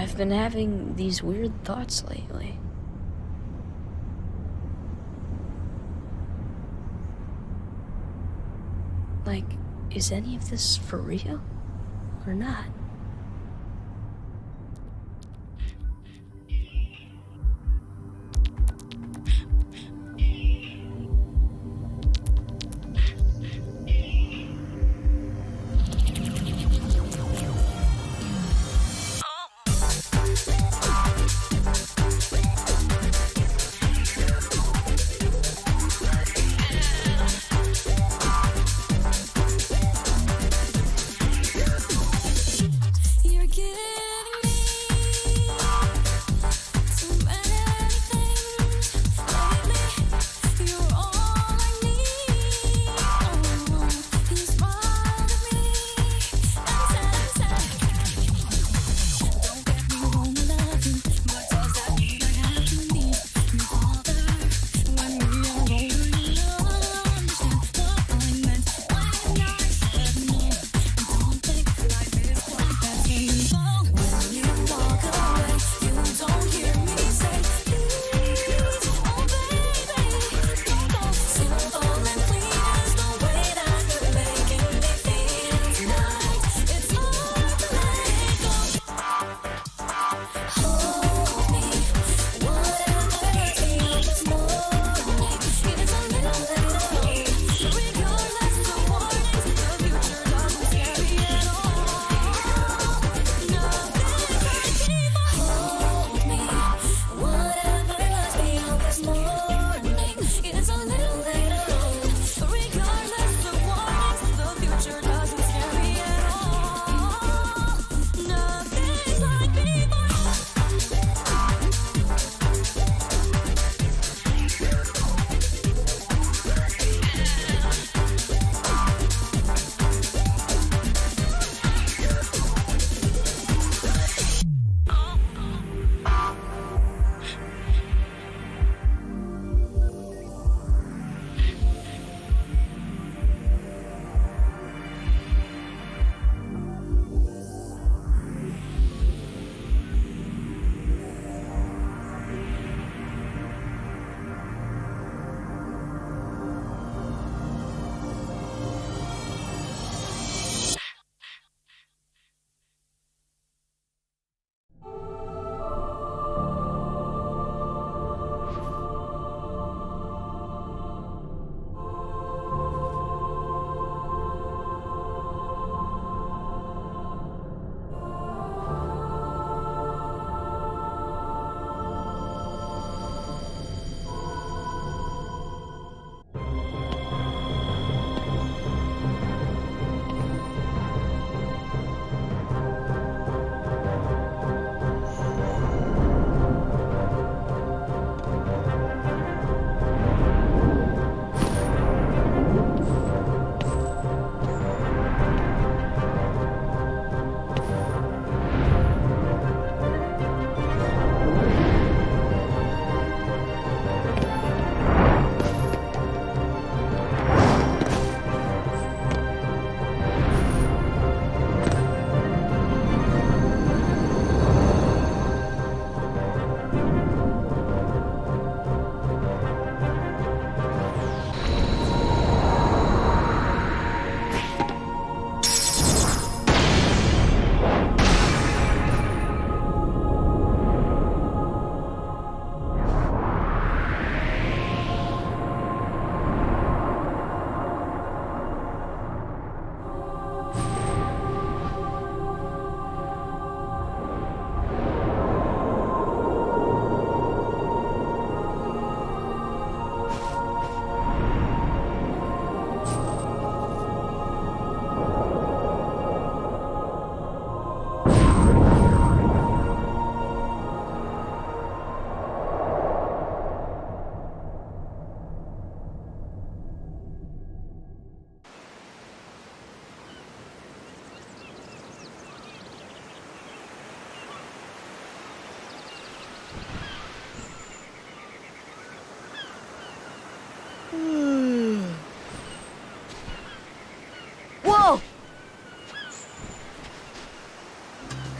I've been having these weird thoughts lately. Like, is any of this for real or not?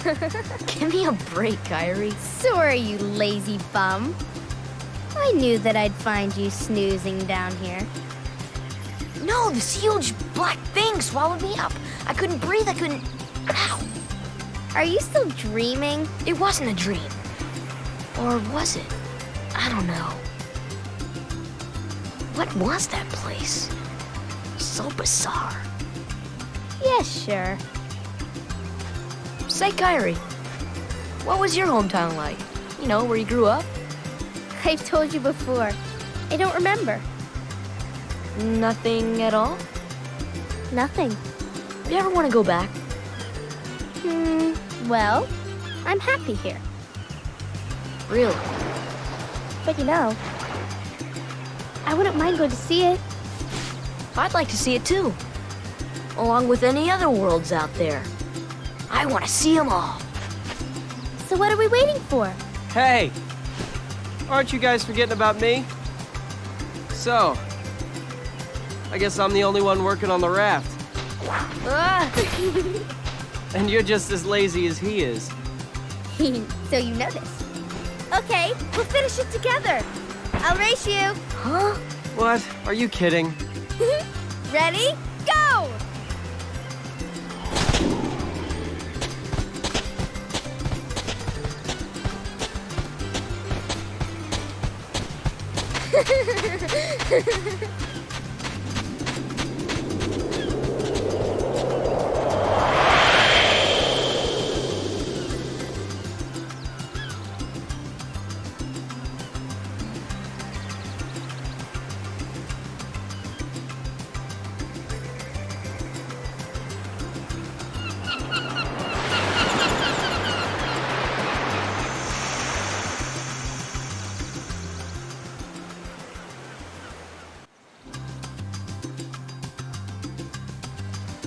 Give me a break, Kyrie. Sorry, you lazy bum. I knew that I'd find you snoozing down here. No, this huge black thing swallowed me up. I couldn't breathe, I couldn't... Ow! Are you still dreaming? It wasn't a dream. Or was it? I don't know. What was that place? So bizarre. Yeah, sure. Say, Kyrie, what was your hometown like? You know, where you grew up? I've told you before. I don't remember. Nothing at all? Nothing. You ever want to go back? Well, I'm happy here. Really? But you know, I wouldn't mind going to see it. I'd like to see it too. Along with any other worlds out there. I want to see them all. So what are we waiting for? Hey! Aren't you guys forgetting about me? So, I guess I'm the only one working on the raft. Ah! And you're just as lazy as he is. So you know this. Okay, we'll finish it together. I'll race you. Huh? What? Are you kidding? Ready? Go!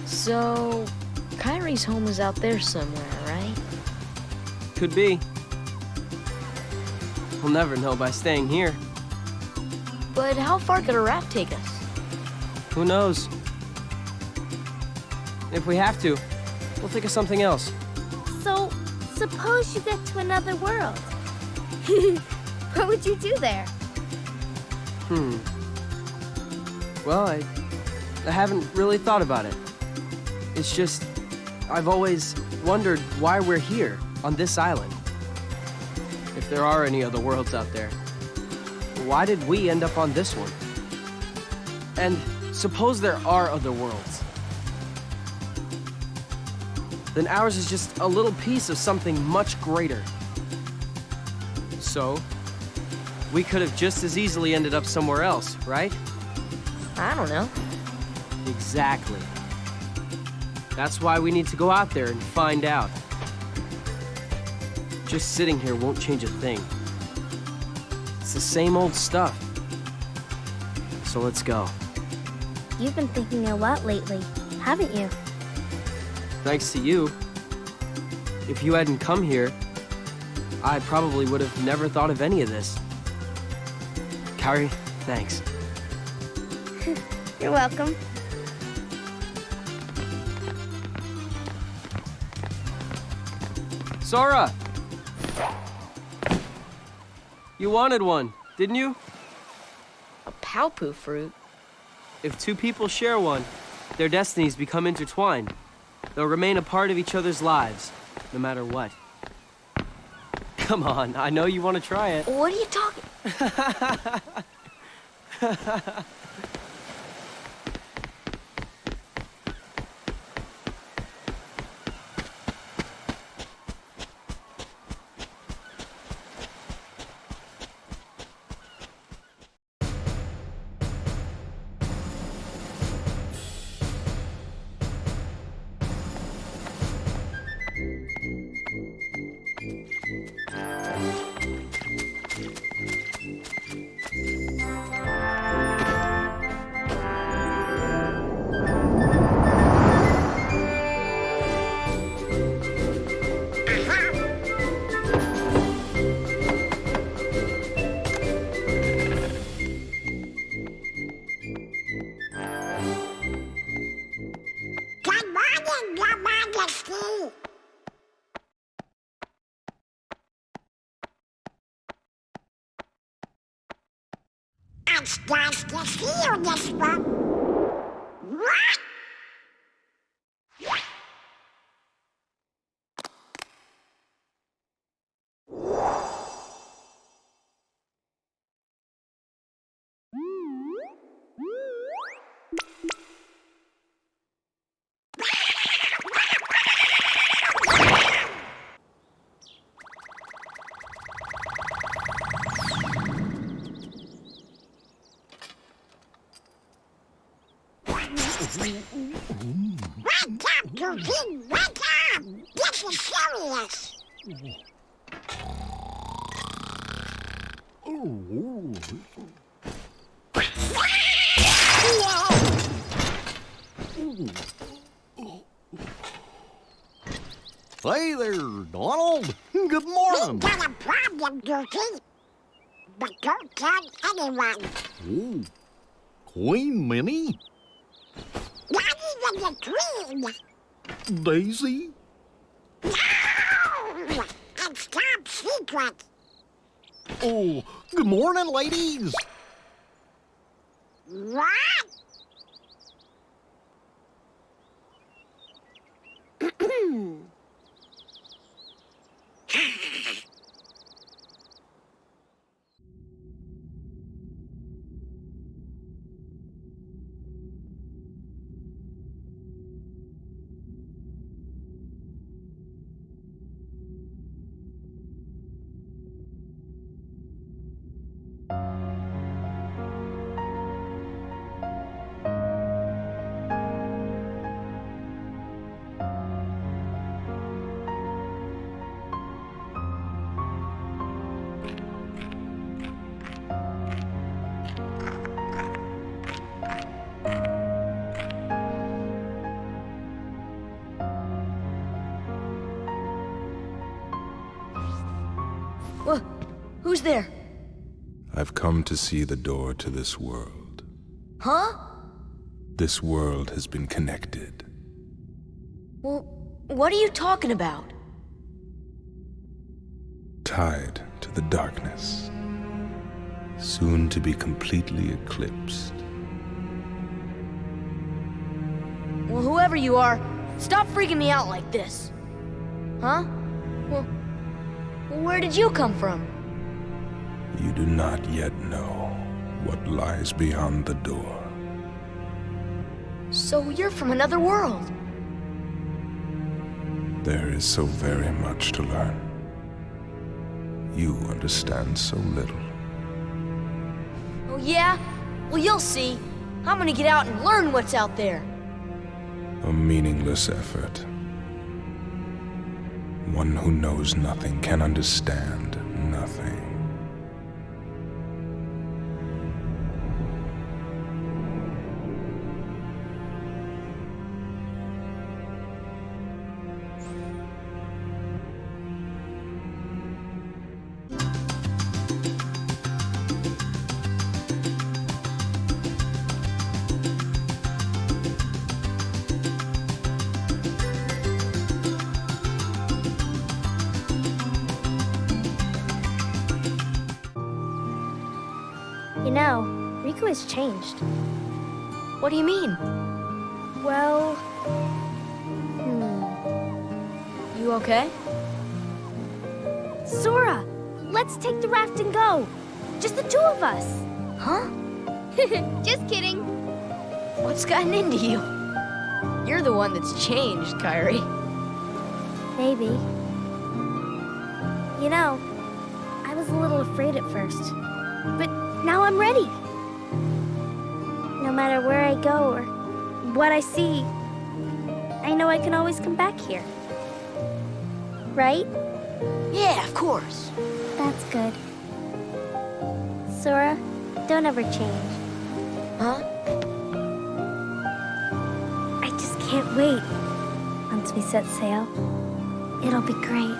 So, Kyrie's home is out there somewhere, right? Could be. We'll never know by staying here. But how far could a raft take us? Who knows? If we have to, we'll think of something else. So, suppose you get to another world. What would you do there? Well, I haven't really thought about it. It's just, I've always wondered why we're here, on this island. If there are any other worlds out there, why did we end up on this one? And suppose there are other worlds. Then ours is just a little piece of something much greater. So, we could have just as easily ended up somewhere else, right? I don't know. Exactly. That's why we need to go out there and find out. Just sitting here won't change a thing. It's the same old stuff. So let's go. You've been thinking a lot lately, haven't you? Thanks to you. If you hadn't come here, I probably would have never thought of any of this. Kyrie, thanks. You're welcome. Sora! You wanted one, didn't you? A Palpu fruit? If two people share one, their destinies become intertwined. They'll remain a part of each other's lives, no matter what. Come on, I know you want to try it. What are you talking? It's nice to see you this one. What? Wake up, Goofy! Wake up! This is serious! Hey there, Donald. Good morning. We've got a problem, Goofy. But don't tell anyone. Oh, Queen Minnie? Not even the Queen. Daisy? No! It's top secret. Oh, good morning, ladies. What? Wha Who's there? I've come to see the door to this world. Huh? This world has been connected. Well, what are you talking about? Tied to the darkness. Soon to be completely eclipsed. Well, whoever you are, stop freaking me out like this. Huh? Well, where did you come from? You do not yet know what lies beyond the door. So you're from another world. There is so very much to learn. You understand so little. Oh yeah? Well, you'll see. I'm gonna get out and learn what's out there. A meaningless effort. One who knows nothing can understand nothing. You know, Riku has changed. What do you mean? Well, You okay? Sora, let's take the raft and go. Just the two of us. Huh? Just kidding. What's gotten into you? You're the one that's changed, Kyrie. Maybe. You know, I was a little afraid at first, but now I'm ready. No matter where I go or what I see, I know I can always come back here. Right? Yeah, of course. That's good. Sora, don't ever change. Huh? I just can't wait. Once we set sail, it'll be great.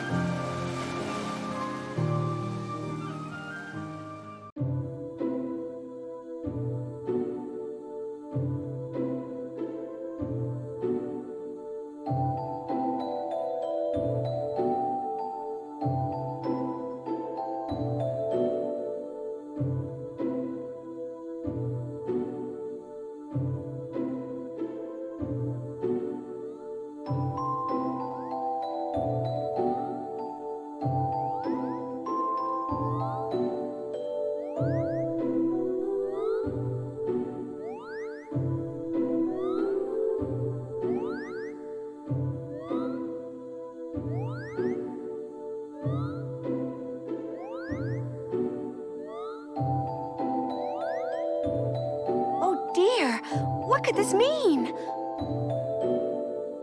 What could this mean?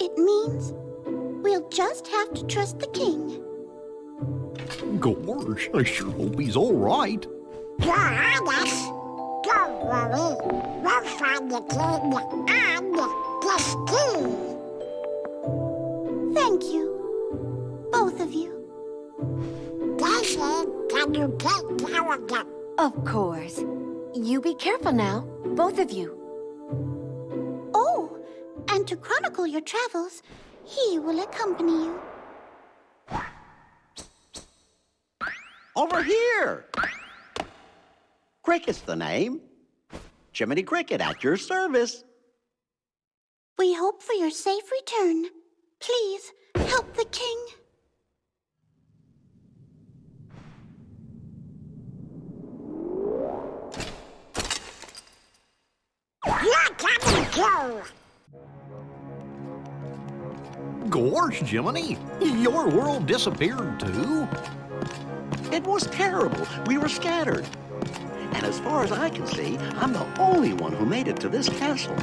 It means we'll just have to trust the king. Gosh, I sure hope he's all right. You're honest. Don't worry. We'll find the king and this key. Thank you. Both of you. Daisy, can you take care of them? Of course. You be careful now, both of you. Oh, and to chronicle your travels, he will accompany you. Over here! Cricket's the name. Jiminy Cricket at your service. We hope for your safe return. Please, help the king. You're coming too. Gosh, Jiminy, your world disappeared too? It was terrible. We were scattered. And as far as I can see, I'm the only one who made it to this castle.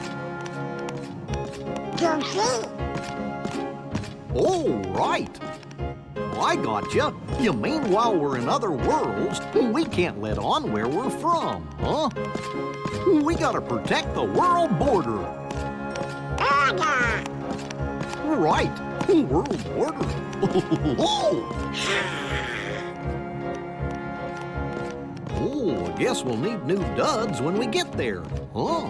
Goofy. Oh, right. I gotcha. You mean while we're in other worlds, we can't let on where we're from, huh? We gotta protect the world border. Order. Right. World border. Oh, I guess we'll need new duds when we get there, huh?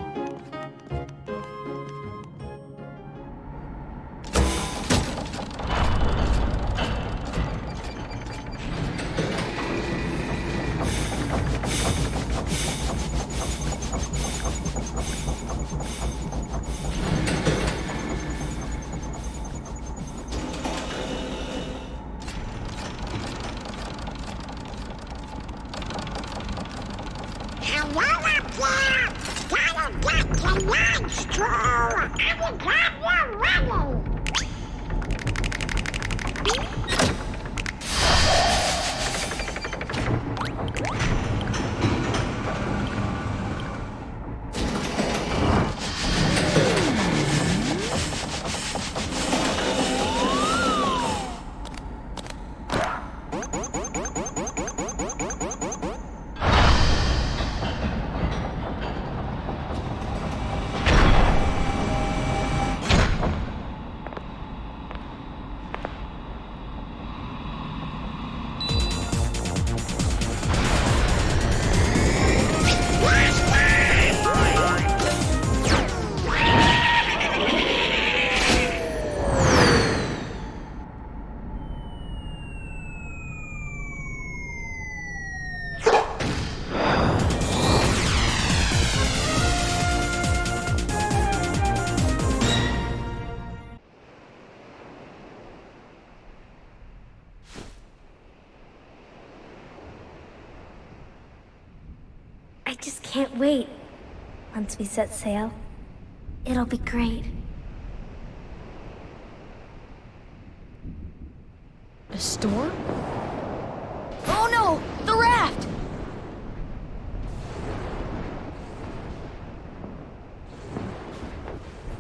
Hello up there! Gotta get the lunch through! I'm glad you're ready! I just can't wait. Once we set sail, it'll be great. A storm? Oh no! The raft!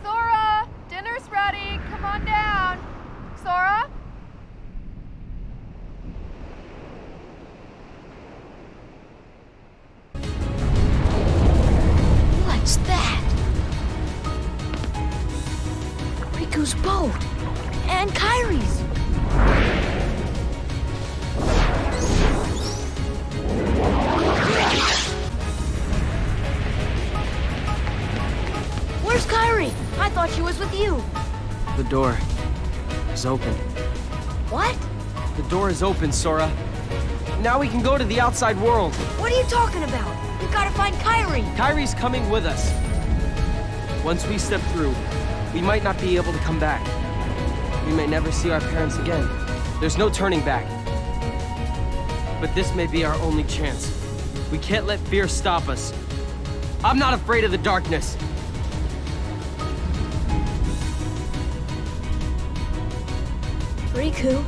Sora! Dinner's ready! Come on down! Sora? What's that? Riku's boat! And Kyrie's! Where's Kyrie? I thought she was with you. The door is open. What? The door is open, Sora. Now we can go to the outside world. What are you talking about? We gotta find Kyrie. Kyrie's coming with us. Once we step through, we might not be able to come back. We may never see our parents again. There's no turning back. But this may be our only chance. We can't let fear stop us. I'm not afraid of the darkness. Riku.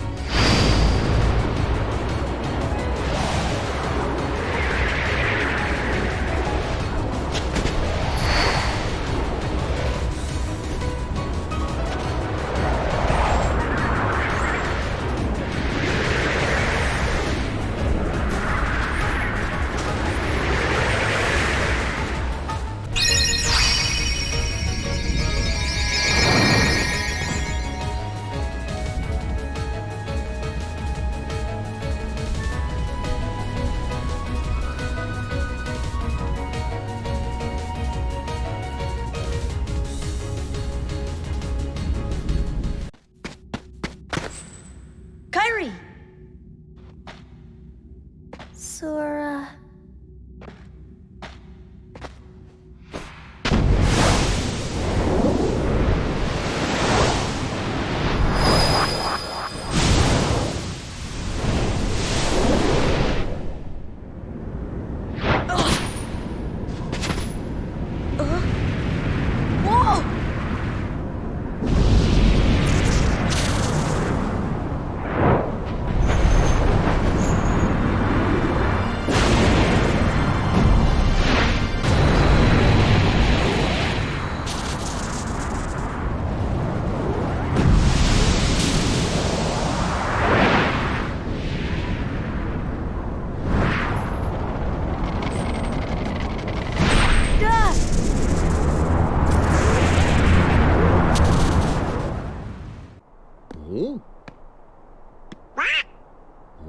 Oh?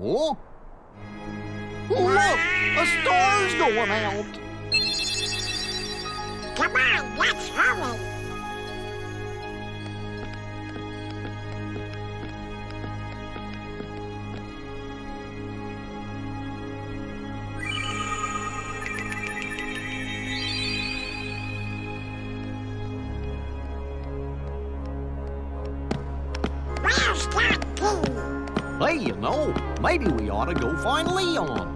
Oh? Look! A star's going out! Come on, let's hurry. Where's that key? Hey, you know, maybe we ought to go find Leon.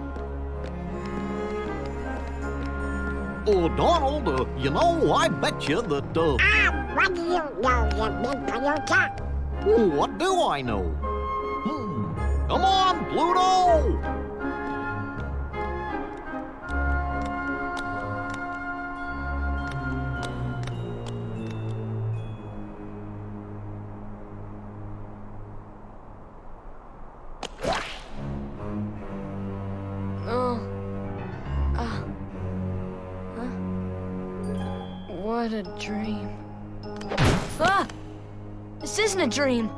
Oh, Donald, you know, I bet you that, What do you know, you big polluter? what do I know? Come on, Pluto! What a dream. Ah! This isn't a dream.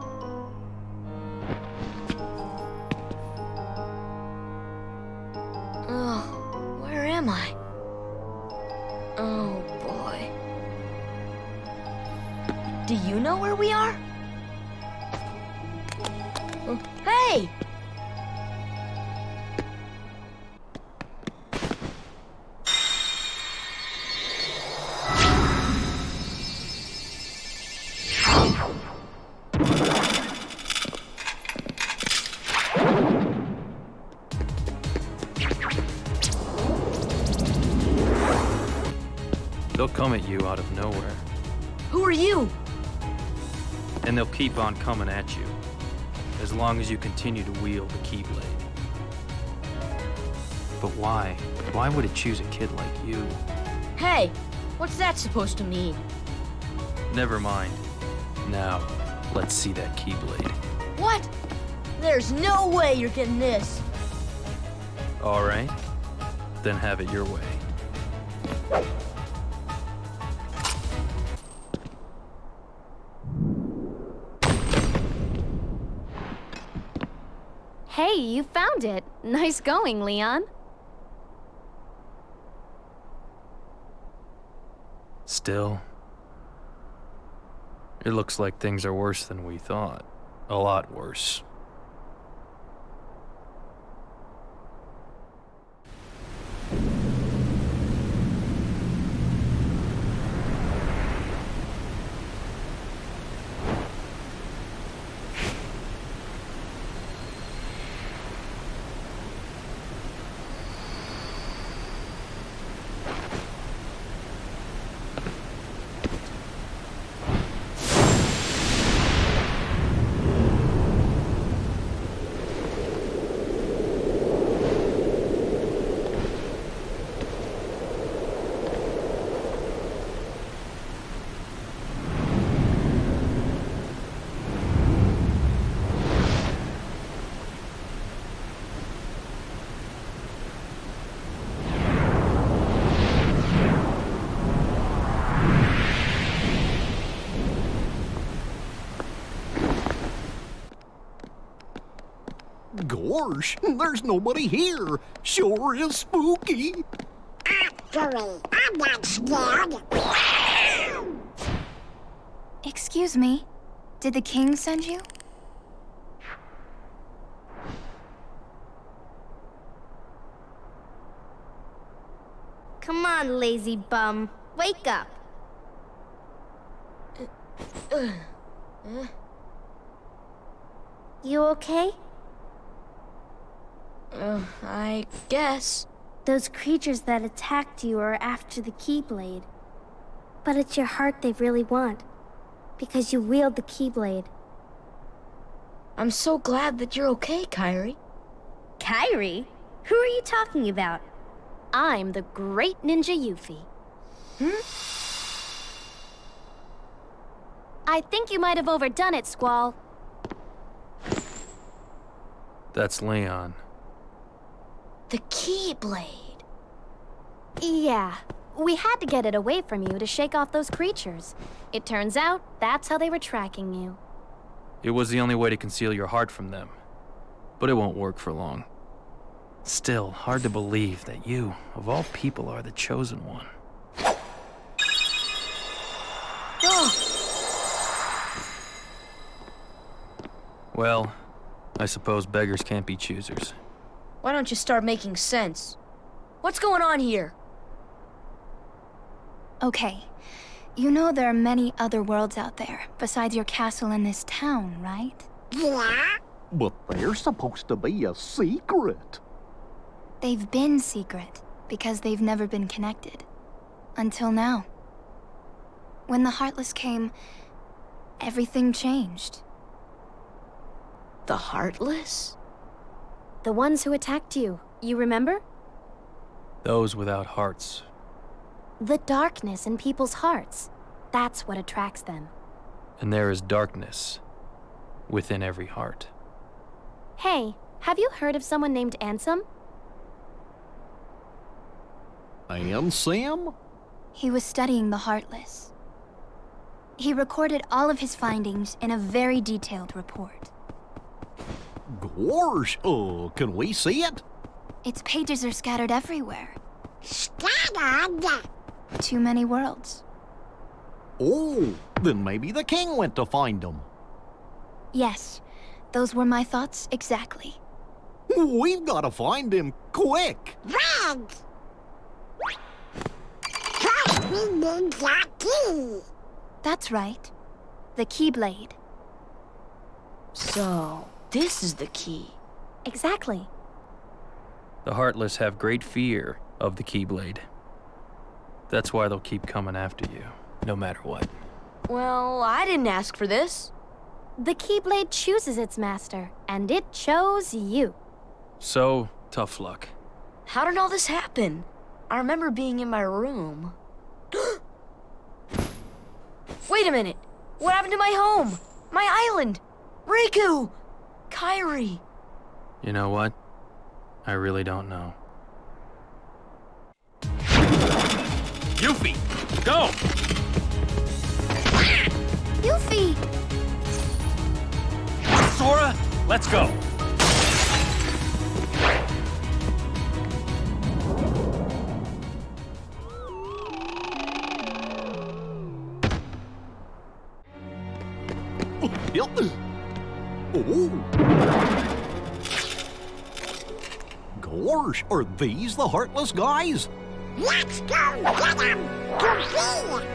Oh, where am I? Oh, boy. Do you know where we are? Oh, hey! They'll come at you out of nowhere, Who are you? and they'll keep on coming at you, as long as you continue to wield the Keyblade. But why? Why would it choose a kid like you? Hey, what's that supposed to mean? Never mind. Now, let's see that Keyblade. What? There's no way you're getting this. All right, then have it your way. Hey, you found it. Nice going, Leon. Still, it looks like things are worse than we thought. A lot worse. Gosh, there's nobody here. Sure is spooky. Actually, I'm not scared. Excuse me, did the king send you? Come on, lazy bum. Wake up. You okay? I guess. Those creatures that attacked you are after the Keyblade. But it's your heart they really want. Because you wield the Keyblade. I'm so glad that you're okay, Kyrie. Kyrie? Who are you talking about? I'm the great ninja Yuffie. I think you might have overdone it, Squall. That's Leon. The Keyblade. Yeah, We had to get it away from you to shake off those creatures. It turns out that's how they were tracking you. It was the only way to conceal your heart from them. But it won't work for long. Still, hard to believe that you, of all people, are the chosen one. Well, I suppose beggars can't be choosers. Why don't you start making sense? What's going on here? Okay. You know there are many other worlds out there, besides your castle and this town, right? Yeah? But they're supposed to be a secret. They've been secret, because they've never been connected. Until now. When the Heartless came, everything changed. The Heartless? The ones who attacked you, you remember? Those without hearts. The darkness in people's hearts. That's what attracts them. And there is darkness within every heart. Hey, have you heard of someone named Ansem? And Sam? He was studying the Heartless. He recorded all of his findings in a very detailed report. Gosh, can we see it? Its pages are scattered everywhere. Scattered? Too many worlds. Oh, then maybe the king went to find them. Yes, those were my thoughts exactly. We've got to find him quick. Red! First we need the key. That's right. The Keyblade. So, this is the key. Exactly. The Heartless have great fear of the Keyblade. That's why they'll keep coming after you, no matter what. Well, I didn't ask for this. The Keyblade chooses its master, and it chose you. So, tough luck. How did all this happen? I remember being in my room. Wait a minute. What happened to my home? My island? Riku! Kairi! You know what? I really don't know. Yuffie, go! Yuffie! Sora, let's go! Gosh, are these the Heartless guys? Let's go get him! To see!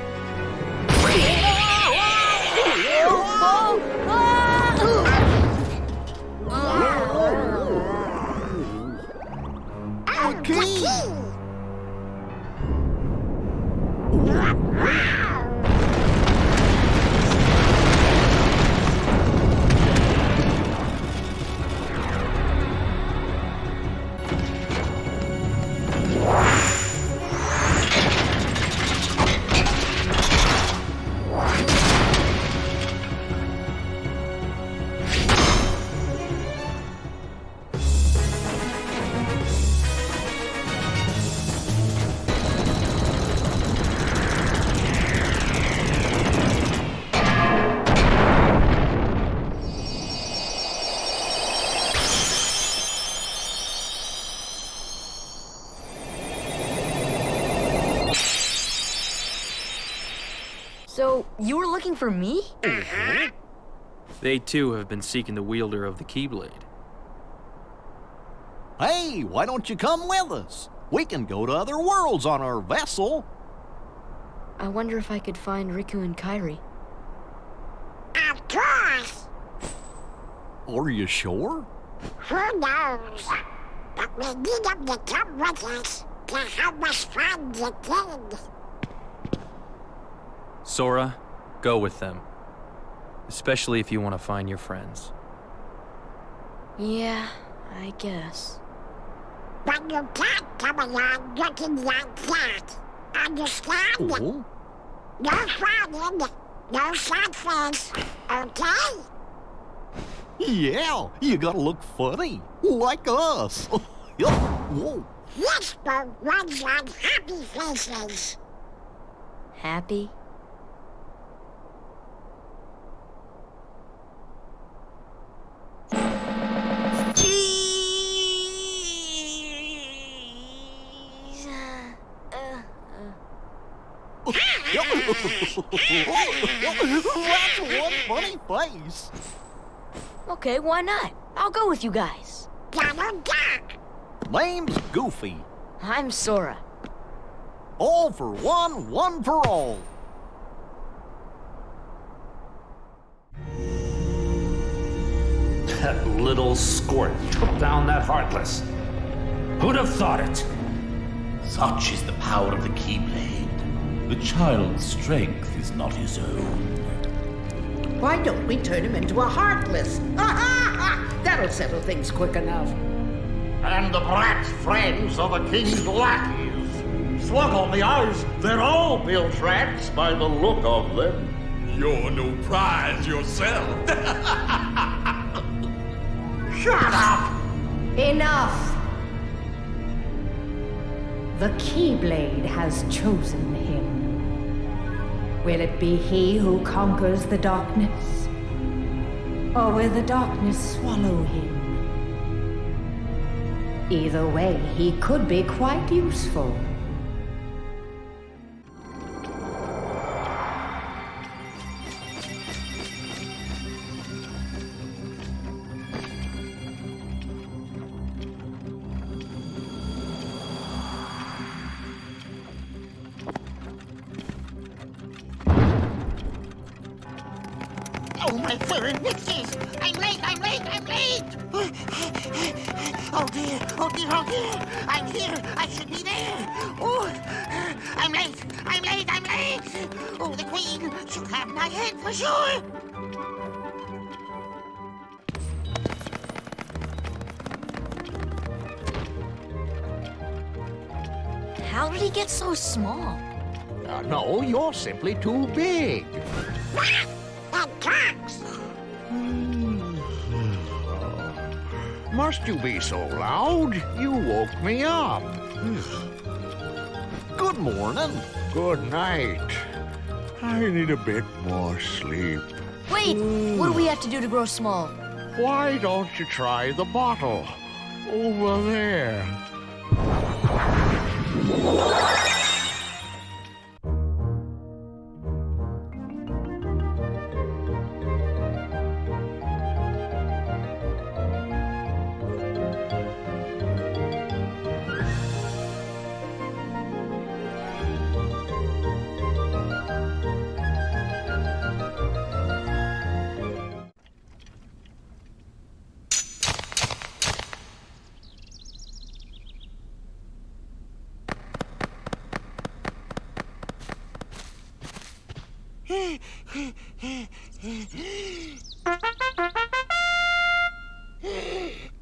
The key! So, you were looking for me? They too have been seeking the wielder of the Keyblade. Hey, why don't you come with us? We can go to other worlds on our vessel. I wonder if I could find Riku and Kairi. Of course! Are you sure? Who knows? But we need them to come with us to help us find the king. Sora, go with them. Especially if you want to find your friends. Yeah, I guess. But you can't come along looking like that. Understand? Oh? No frowning, no sad face, okay? Yeah, you gotta look funny, like us. Whoa. Whisper runs on happy faces. Happy? That's one funny face. Okay, why not? I'll go with you guys. Double duck. Name's Goofy. I'm Sora. All for one, one for all. That little squirt took down that Heartless. Who'd have thought it? Such is the power of the Keyblade. The child's strength is not his own. Why don't we turn him into a Heartless? That'll settle things quick enough. And the brat's friends are the king's lackeys. Slug on the eyes, they're all built rats by the look of them. You're no prize yourself. Shut up! Enough! The Keyblade has chosen him. Will it be he who conquers the darkness? Or will the darkness swallow him? Either way, he could be quite useful. Oh, my fur and witches! I'm late, I'm late, I'm late! Oh dear, oh dear, oh dear! I'm here, I should be there! Oh, I'm late, I'm late, I'm late! Oh, the Queen should have my head for sure! How did he get so small? No, you're simply too big. That talks! Must you be so loud? You woke me up. Good morning. Good night. I need a bit more sleep. Wait, what do we have to do to grow small? Why don't you try the bottle? Over there.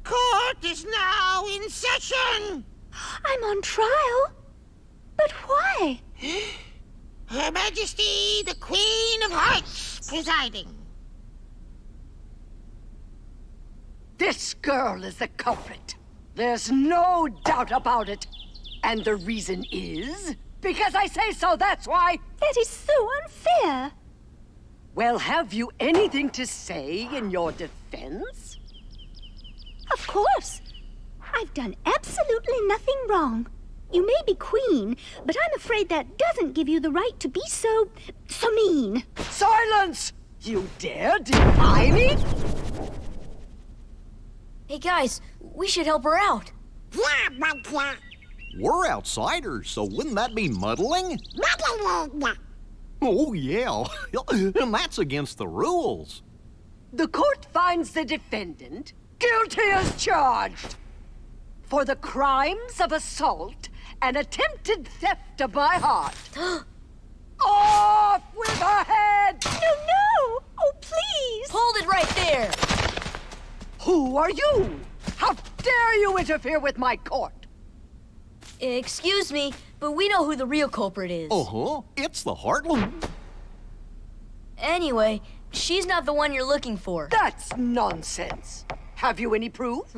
Court is now in session! I'm on trial? But why? Her Majesty, the Queen of Hearts, presiding. This girl is the culprit. There's no doubt about it. And the reason is... because I say so, that's why. That is so unfair. Well, have you anything to say in your defense? Of course. I've done absolutely nothing wrong. You may be queen, but I'm afraid that doesn't give you the right to be so mean. Silence! You dare defy me? Hey guys, we should help her out. Yeah, but We're outsiders, so wouldn't that be muddling? muddling. Oh, yeah. And that's against the rules. The court finds the defendant guilty as charged for the crimes of assault and attempted theft of my heart. Off with her head! No! Oh, please! Hold it right there! Who are you? How dare you interfere with my court? Excuse me, but we know who the real culprit is. Uh-huh. It's the Heartland. Anyway, she's not the one you're looking for. That's nonsense. Have you any proof?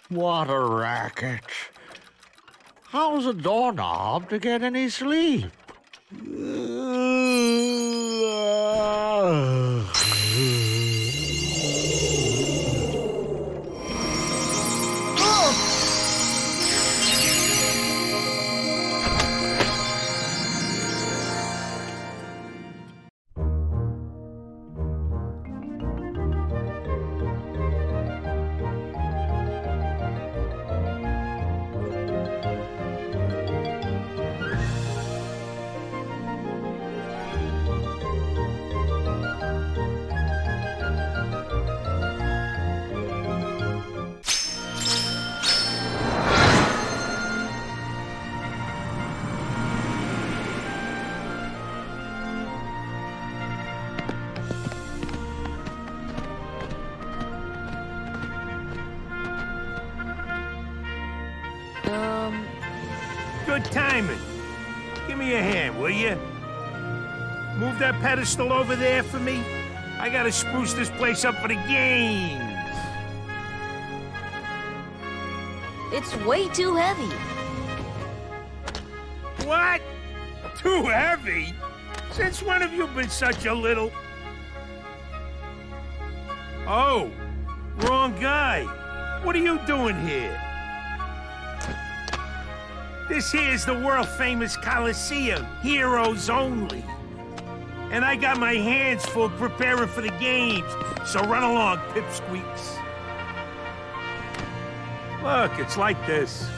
What a racket. How's a doorknob to get any sleep? Good timing. Give me a hand, will you? Move that pedestal over there for me. I gotta spruce this place up for the games. It's way too heavy. What? Too heavy? Since when have you been such a little... Oh, wrong guy. What are you doing here? This here's the world-famous Coliseum, heroes only. And I got my hands full preparing for the games, so run along, pipsqueaks. Look, it's like this.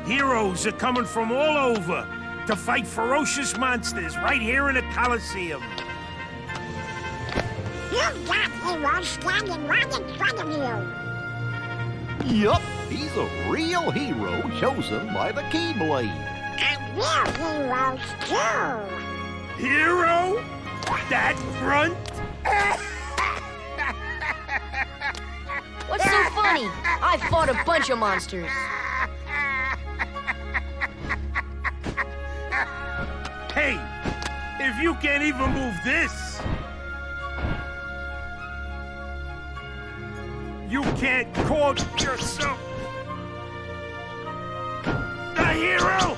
Heroes are coming from all over to fight ferocious monsters right here in the Coliseum. You've got heroes standing right in front of you. Yup, he's a real hero chosen by the Keyblade. And we're heroes too. Hero? That front? What's so funny? I fought a bunch of monsters. Hey, if you can't even move this, you can't call yourself a hero!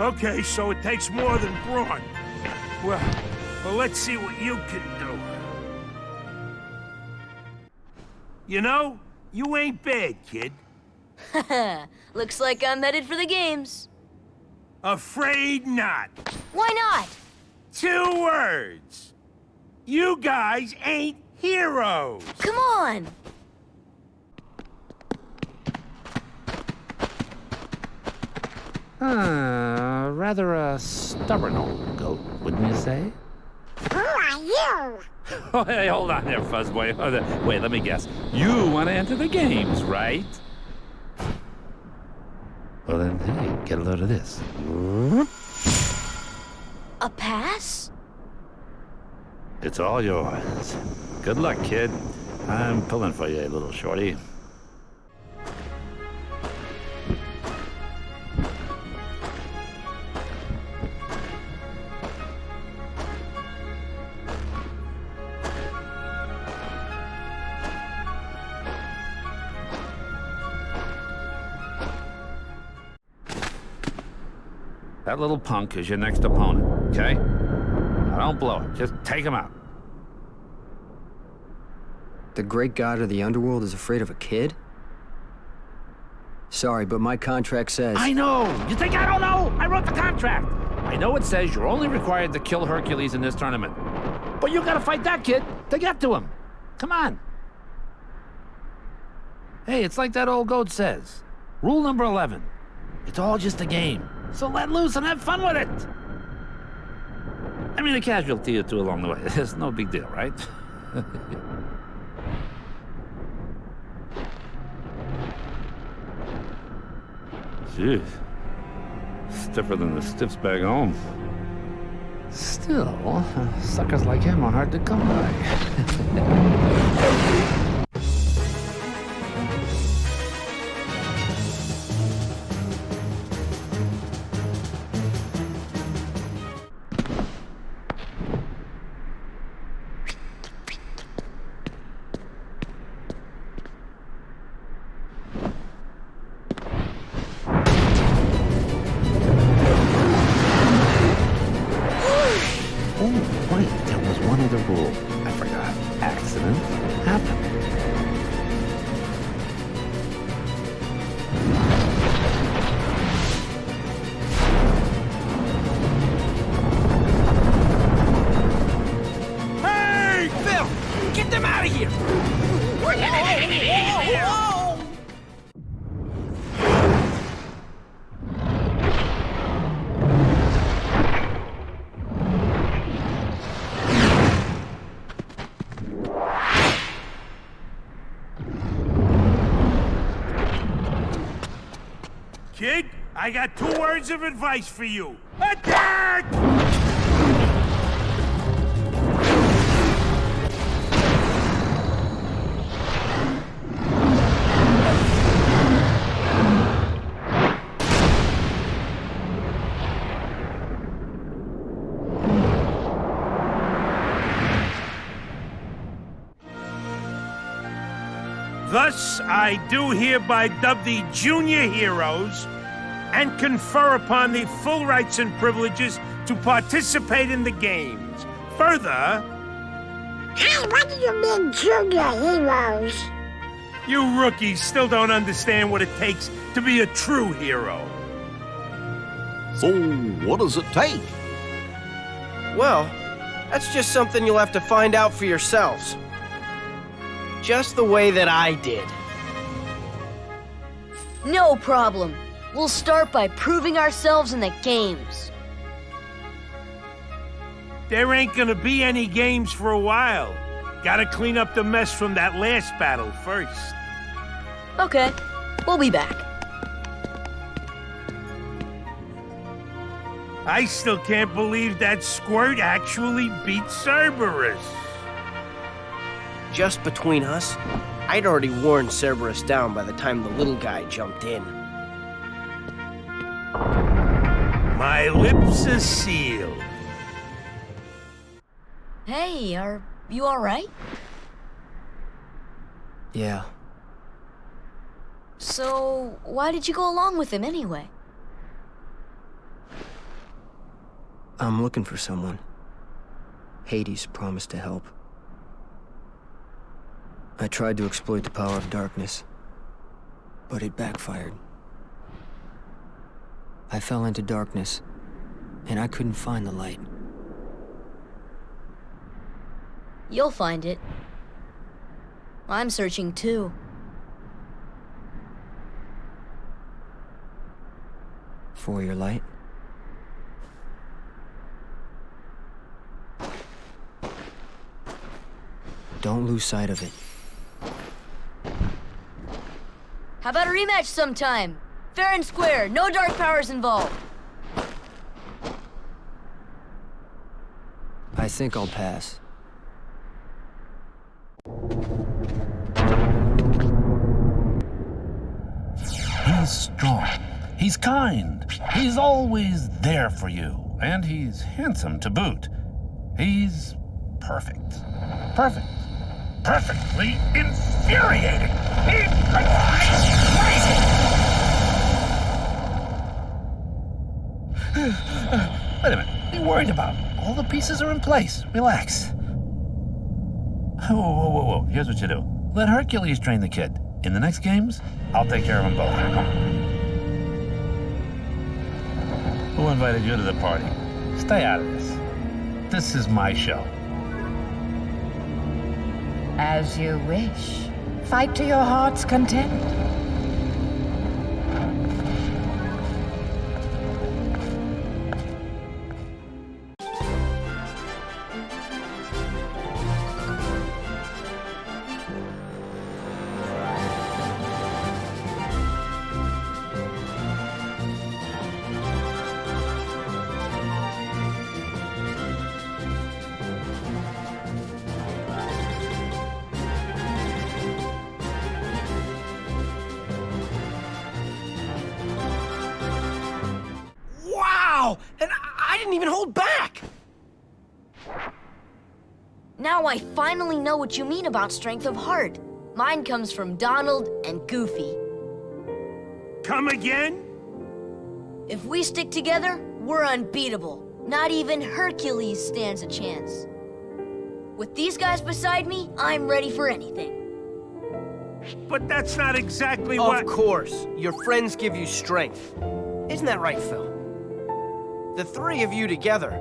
Okay, so it takes more than brawn. Well, let's see what you can do. You know, you ain't bad, kid. Looks like I'm headed for the games. Afraid not. Why not? 2 words. You guys ain't heroes. Come on. Rather a stubborn old goat, wouldn't you say? Who are you? Oh, hey, hold on there, Fuzzboy. Wait, let me guess. You want to enter the games, right? Well then, hey, get a load of this. A pass? It's all yours. Good luck, kid. I'm pulling for you, little shorty. That little punk is your next opponent, okay? Now don't blow it. Just take him out. The great god of the underworld is afraid of a kid? Sorry, but my contract says... I know! You think I don't know? I wrote the contract! I know it says you're only required to kill Hercules in this tournament. But you gotta fight that kid to get to him. Come on. Hey, it's like that old goat says. Rule number 11. It's all just a game. So let loose and have fun with it. I mean, a casualty or two along the way. It's no big deal, right? Jeez. Stiffer than the stiffs back home. Still, suckers like him are hard to come by. I got 2 words of advice for you. Attack! Thus, I do hereby dub thee junior heroes and confer upon thee full rights and privileges to participate in the games. Further... Hey, what do you mean, junior heroes? You rookies still don't understand what it takes to be a true hero. So, what does it take? Well, that's just something you'll have to find out for yourselves. Just the way that I did. No problem. We'll start by proving ourselves in the games. There ain't gonna be any games for a while. Gotta clean up the mess from that last battle first. Okay, we'll be back. I still can't believe that Squirt actually beat Cerberus. Just between us, I'd already worn Cerberus down by the time the little guy jumped in. My lips are sealed. Hey, are you alright? Yeah. So, why did you go along with him anyway? I'm looking for someone. Hades promised to help. I tried to exploit the power of darkness, but it backfired. I fell into darkness, and I couldn't find the light. You'll find it. I'm searching too. For your light? Don't lose sight of it. How about a rematch sometime? Fair and square, no dark powers involved. I think I'll pass. He's strong. He's kind. He's always there for you. And he's handsome to boot. He's perfect. Perfect. Perfectly infuriating. He drives me crazy. Wait a minute. What are you worried about? All the pieces are in place. Relax. Whoa. Here's what you do. Let Hercules train the kid. In the next games, I'll take care of them both. Who invited you to the party? Stay out of this. This is my show. As you wish. Fight to your heart's content. And I didn't even hold back! Now I finally know what you mean about strength of heart. Mine comes from Donald and Goofy. Come again? If we stick together, we're unbeatable. Not even Hercules stands a chance. With these guys beside me, I'm ready for anything. But that's not exactly what... Of course. Your friends give you strength. Isn't that right, Phil? The three of you together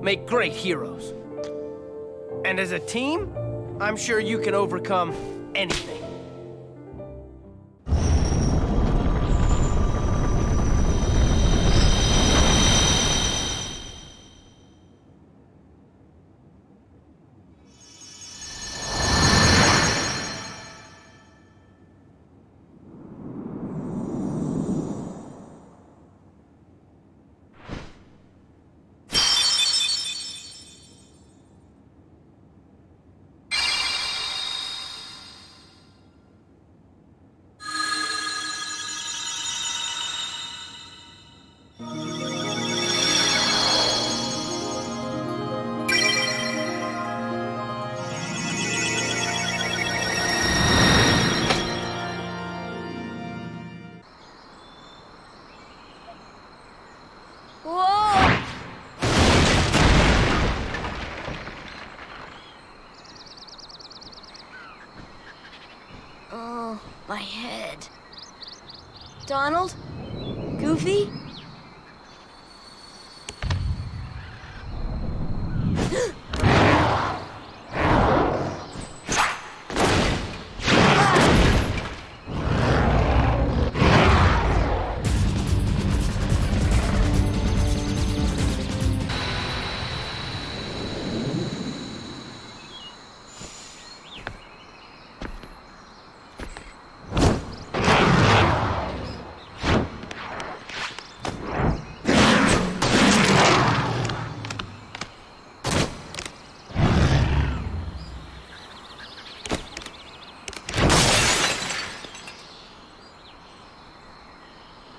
make great heroes. And as a team, I'm sure you can overcome anything.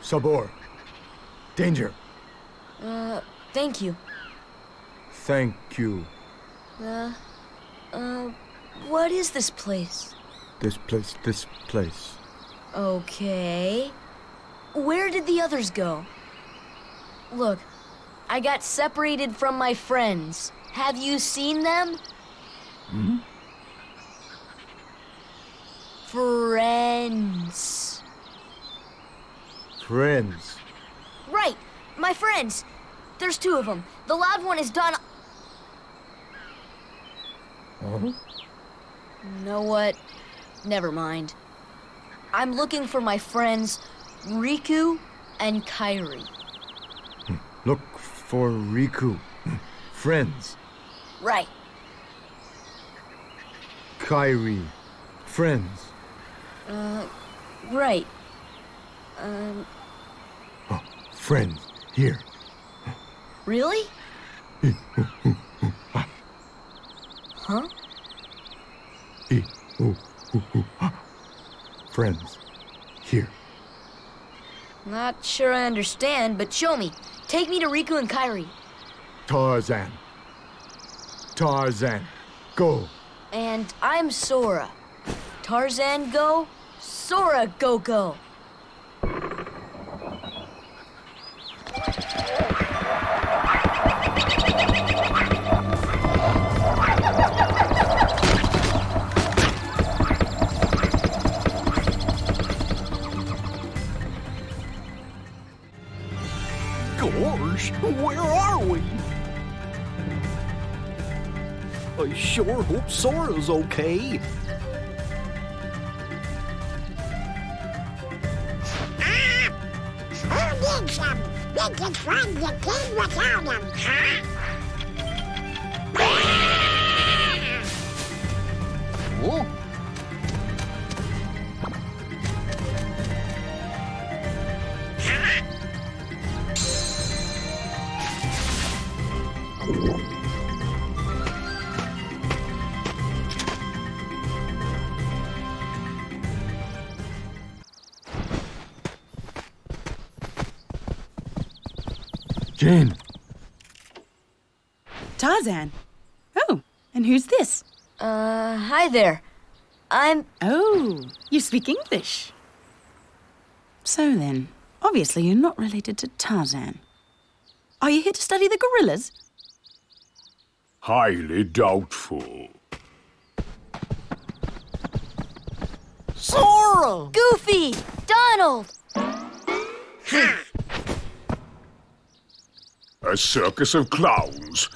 Sabor. Danger. Thank you. Thank you. What is this place? This place. Okay. Where did the others go? Look, I got separated from my friends. Have you seen them? Hmm? Friends. Friends. Right, my friends. There's 2 of them. The loud one is Don. Huh? Know what? Never mind. I'm looking for my friends Riku and Kairi. Look for Riku. Friends. Right. Kairi. Friends. Right. Friends. Here. Really? Huh? Friends. Here. Not sure I understand, but show me. Take me to Riku and Kairi. Tarzan. Tarzan. Go. And I'm Sora. Tarzan go, Sora go. Gosh, where are we? I sure hope Sora's okay. Who needs them? We just run the game without them, huh? Oh. Jane. Tarzan. Oh, and who's this? Hi there. I'm... Oh, you speak English. So then, obviously you're not related to Tarzan. Are you here to study the gorillas? Highly doubtful. Sora! Goofy! Donald! A circus of clowns.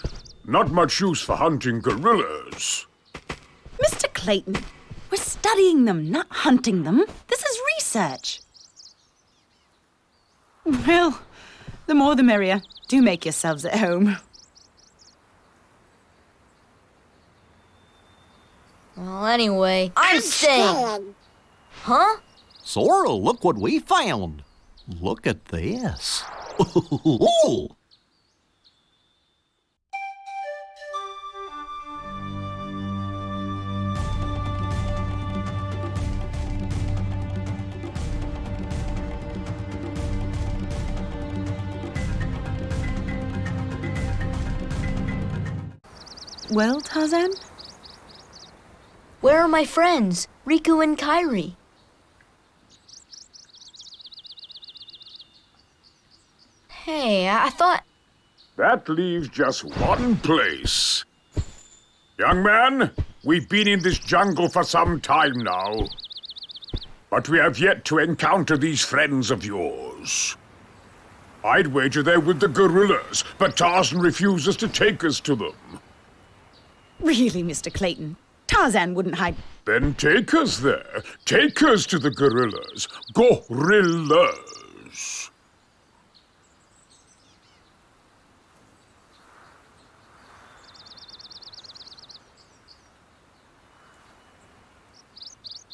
Not much use for hunting gorillas. Mr. Clayton, we're studying them, not hunting them. This is research. Well, the more the merrier. Do make yourselves at home. Well, anyway, I'm staying. Huh? Sora, look what we found. Look at this. Well, Tarzan? Where are my friends, Riku and Kairi? Hey, I thought... That leaves just one place. Young man, we've been in this jungle for some time now. But we have yet to encounter these friends of yours. I'd wager they're with the gorillas, but Tarzan refuses to take us to them. Really, Mr. Clayton? Tarzan wouldn't hide... Then take us there. Take us to the gorillas. Gorillas.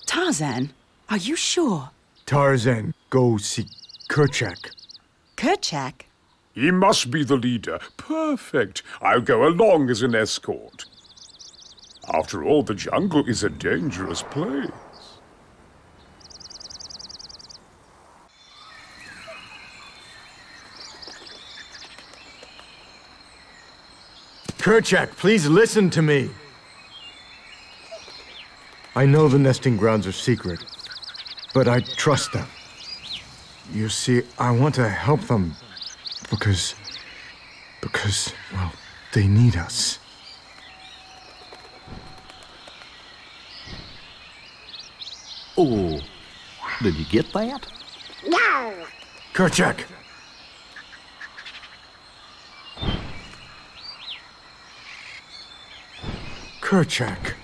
Tarzan, are you sure? Tarzan, go see Kerchak. Kerchak? He must be the leader. Perfect. I'll go along as an escort. After all, the jungle is a dangerous place. Kerchak, please listen to me. I know the nesting grounds are secret, but I trust them. You see, I want to help them because, well, they need us. Oh, did you get that? No. Kerchak! Kerchak.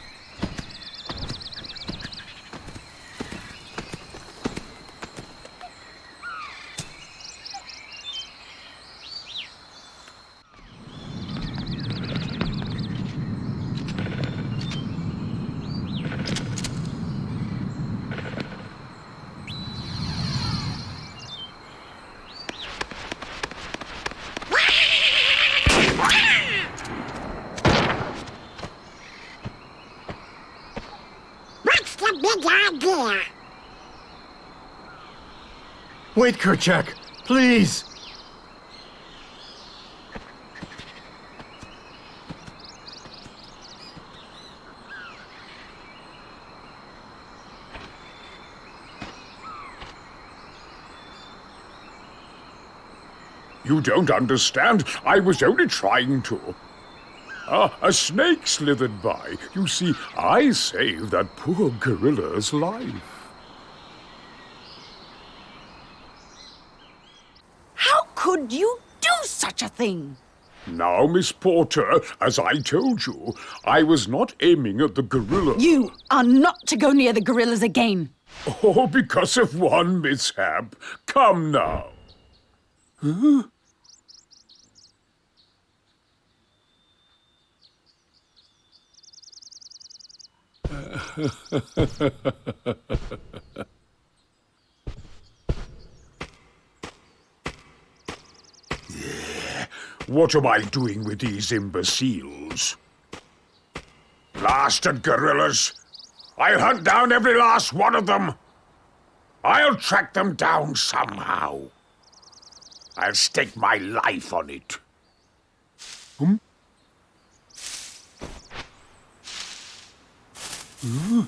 What's the big idea? Wait, Kerchak, please! You don't understand. I was only trying to. A snake slithered by. You see, I saved that poor gorilla's life. How could you do such a thing? Now, Miss Porter, as I told you, I was not aiming at the gorilla. You are not to go near the gorillas again. Oh, because of one mishap. Come now. Huh? What am I doing with these imbeciles? Blasted gorillas! I'll hunt down every last one of them! I'll track them down somehow. I'll stake my life on it. Hmm? Hmm?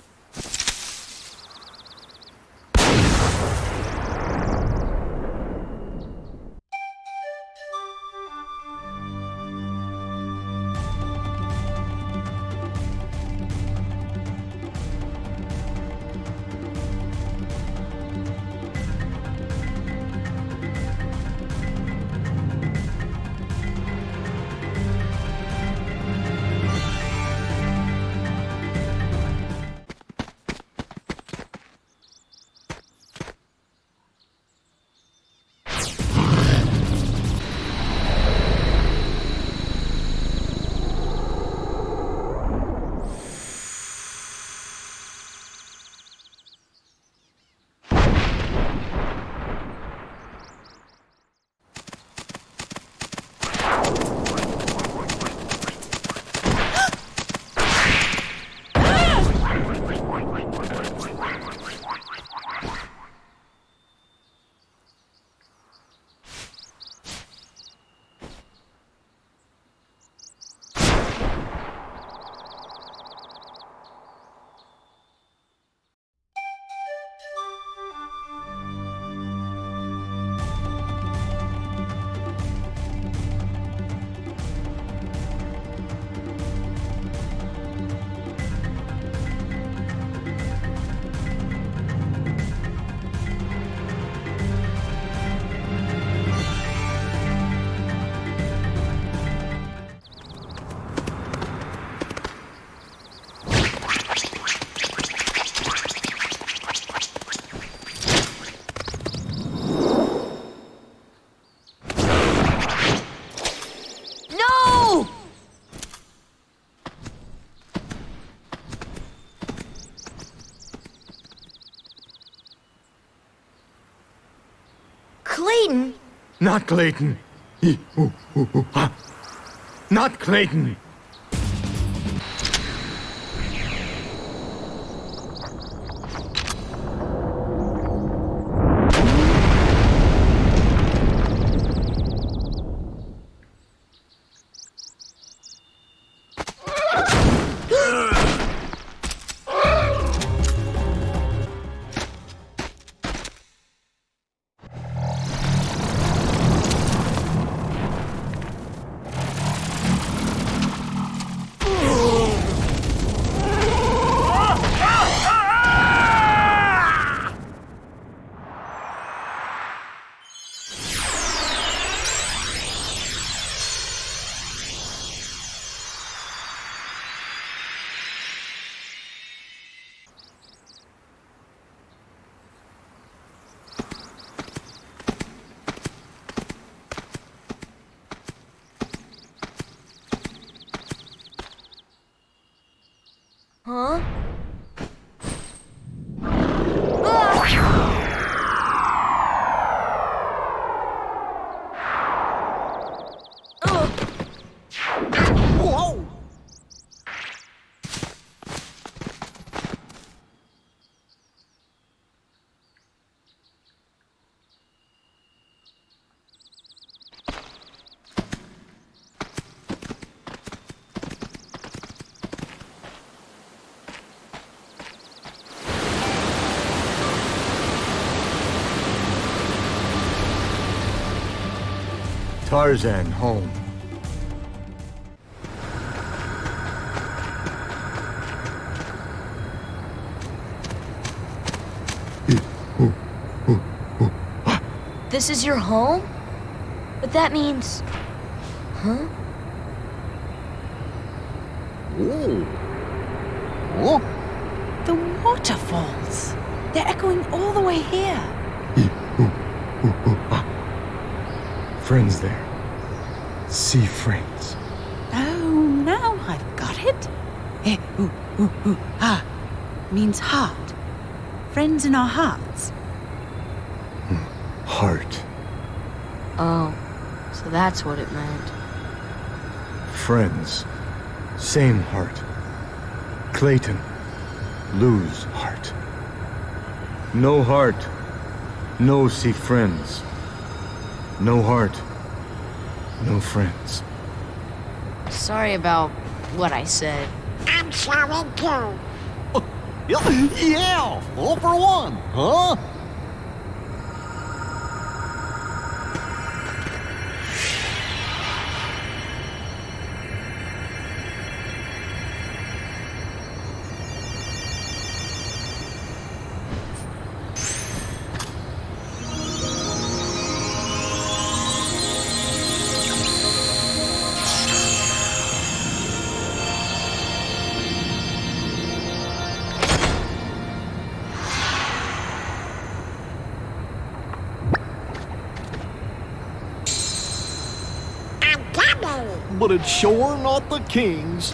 Clayton? Not Clayton. Not Clayton. Huh? Whoa! Tarzan home. This is your home? But that means... Huh? Ooh. Huh? The waterfalls. They're echoing all the way here. Friends there. Sea friends. Oh, now I've got it. Ah, means heart. Friends in our hearts. Heart. Oh, so that's what it meant. Friends. Same heart. Clayton. Lose heart. No heart. No see friends. No heart. No friends. Sorry about what I said. I'm sorry too. Yeah, all for one, huh? But it's sure not the king's.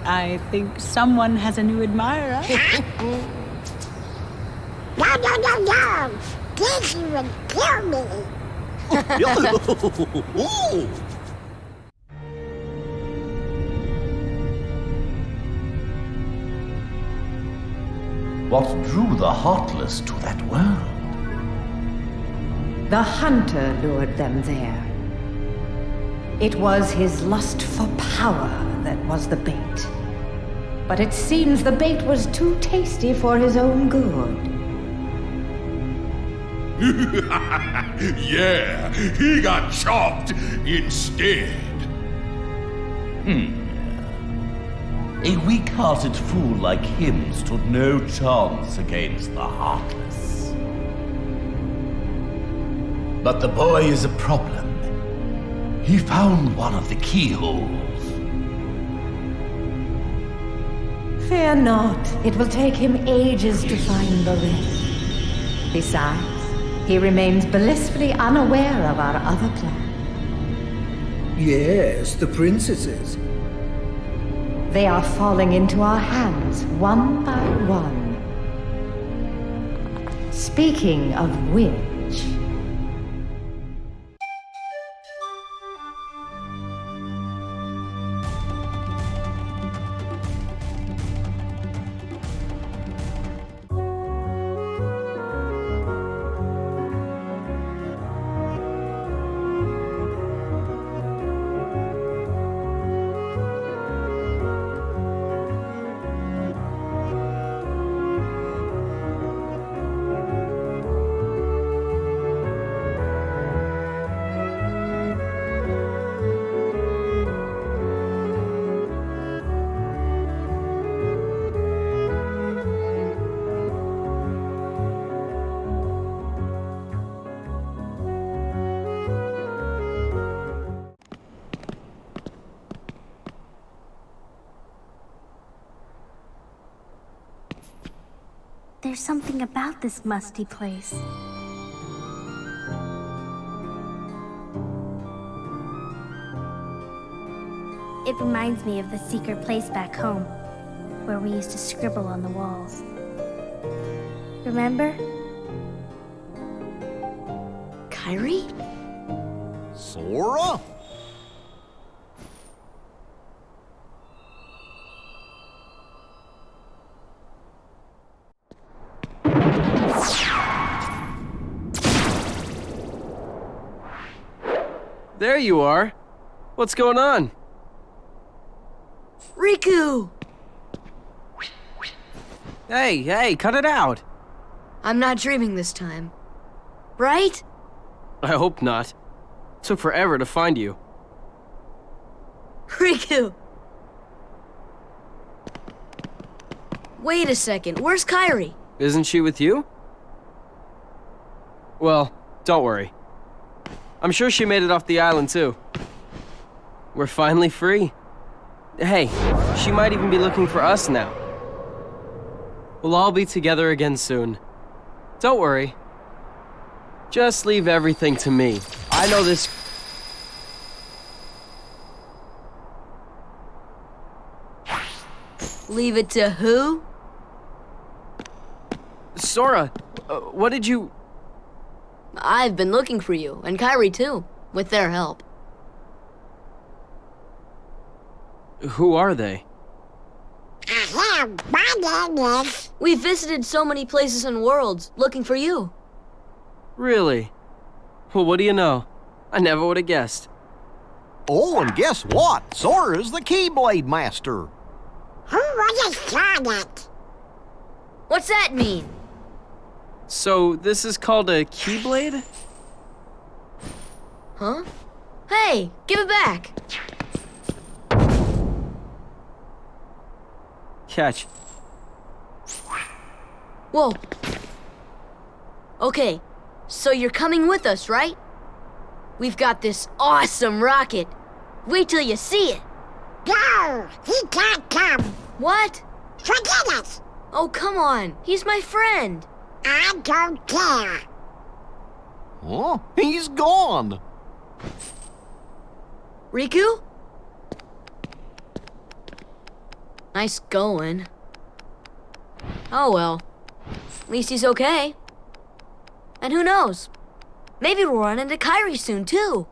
I think someone has a new admirer. No. This would kill me. What drew the Heartless to that world? The hunter lured them there. It was his lust for power that was the bait. But it seems the bait was too tasty for his own good. Yeah, he got chopped instead. A weak-hearted fool like him stood no chance against the Heartless. But the boy is a problem. He found one of the keyholes. Fear not, it will take him ages to find the ring. Besides, he remains blissfully unaware of our other plan. Yes, the princesses. They are falling into our hands, one by one. Speaking of which... There's something about this musty place. It reminds me of the secret place back home, where we used to scribble on the walls. Remember? Kyrie? Sora? There you are. What's going on? Riku! Hey, cut it out. I'm not dreaming this time. Right? I hope not. Took forever to find you. Riku! Wait a second, where's Kyrie? Isn't she with you? Well, don't worry. I'm sure she made it off the island too. We're finally free. Hey, she might even be looking for us now. We'll all be together again soon. Don't worry. Just leave everything to me. I know this. Leave it to who? Sora, what did you... I've been looking for you, and Kyrie too, with their help. Who are they? My name is... We've visited so many places and worlds, looking for you. Really? Well, what do you know? I never would have guessed. Oh, and guess what? Sora's the Keyblade Master. Who was a Sonic? What's that mean? So, this is called a Keyblade? Huh? Hey, give it back! Catch. Whoa. Okay, so you're coming with us, right? We've got this awesome rocket. Wait till you see it. No, he can't come. What? Forget it. Oh, come on. He's my friend. I don't care. Oh, he's gone. Riku? Nice going. Oh well. At least he's okay. And who knows? Maybe we'll run into Kyrie soon, too.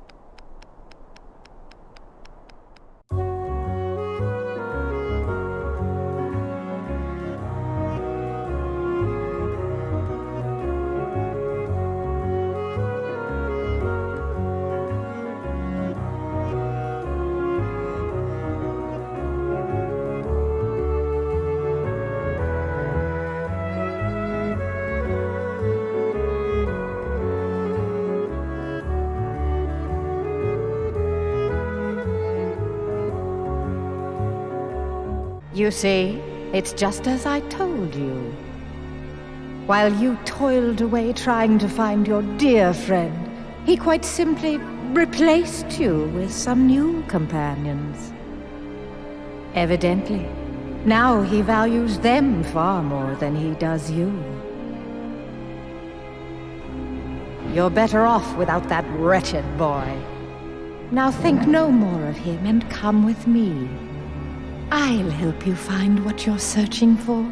You see, it's just as I told you. While you toiled away trying to find your dear friend, he quite simply replaced you with some new companions. Evidently, now he values them far more than he does you. You're better off without that wretched boy. Now think no more of him and come with me. I'll help you find what you're searching for.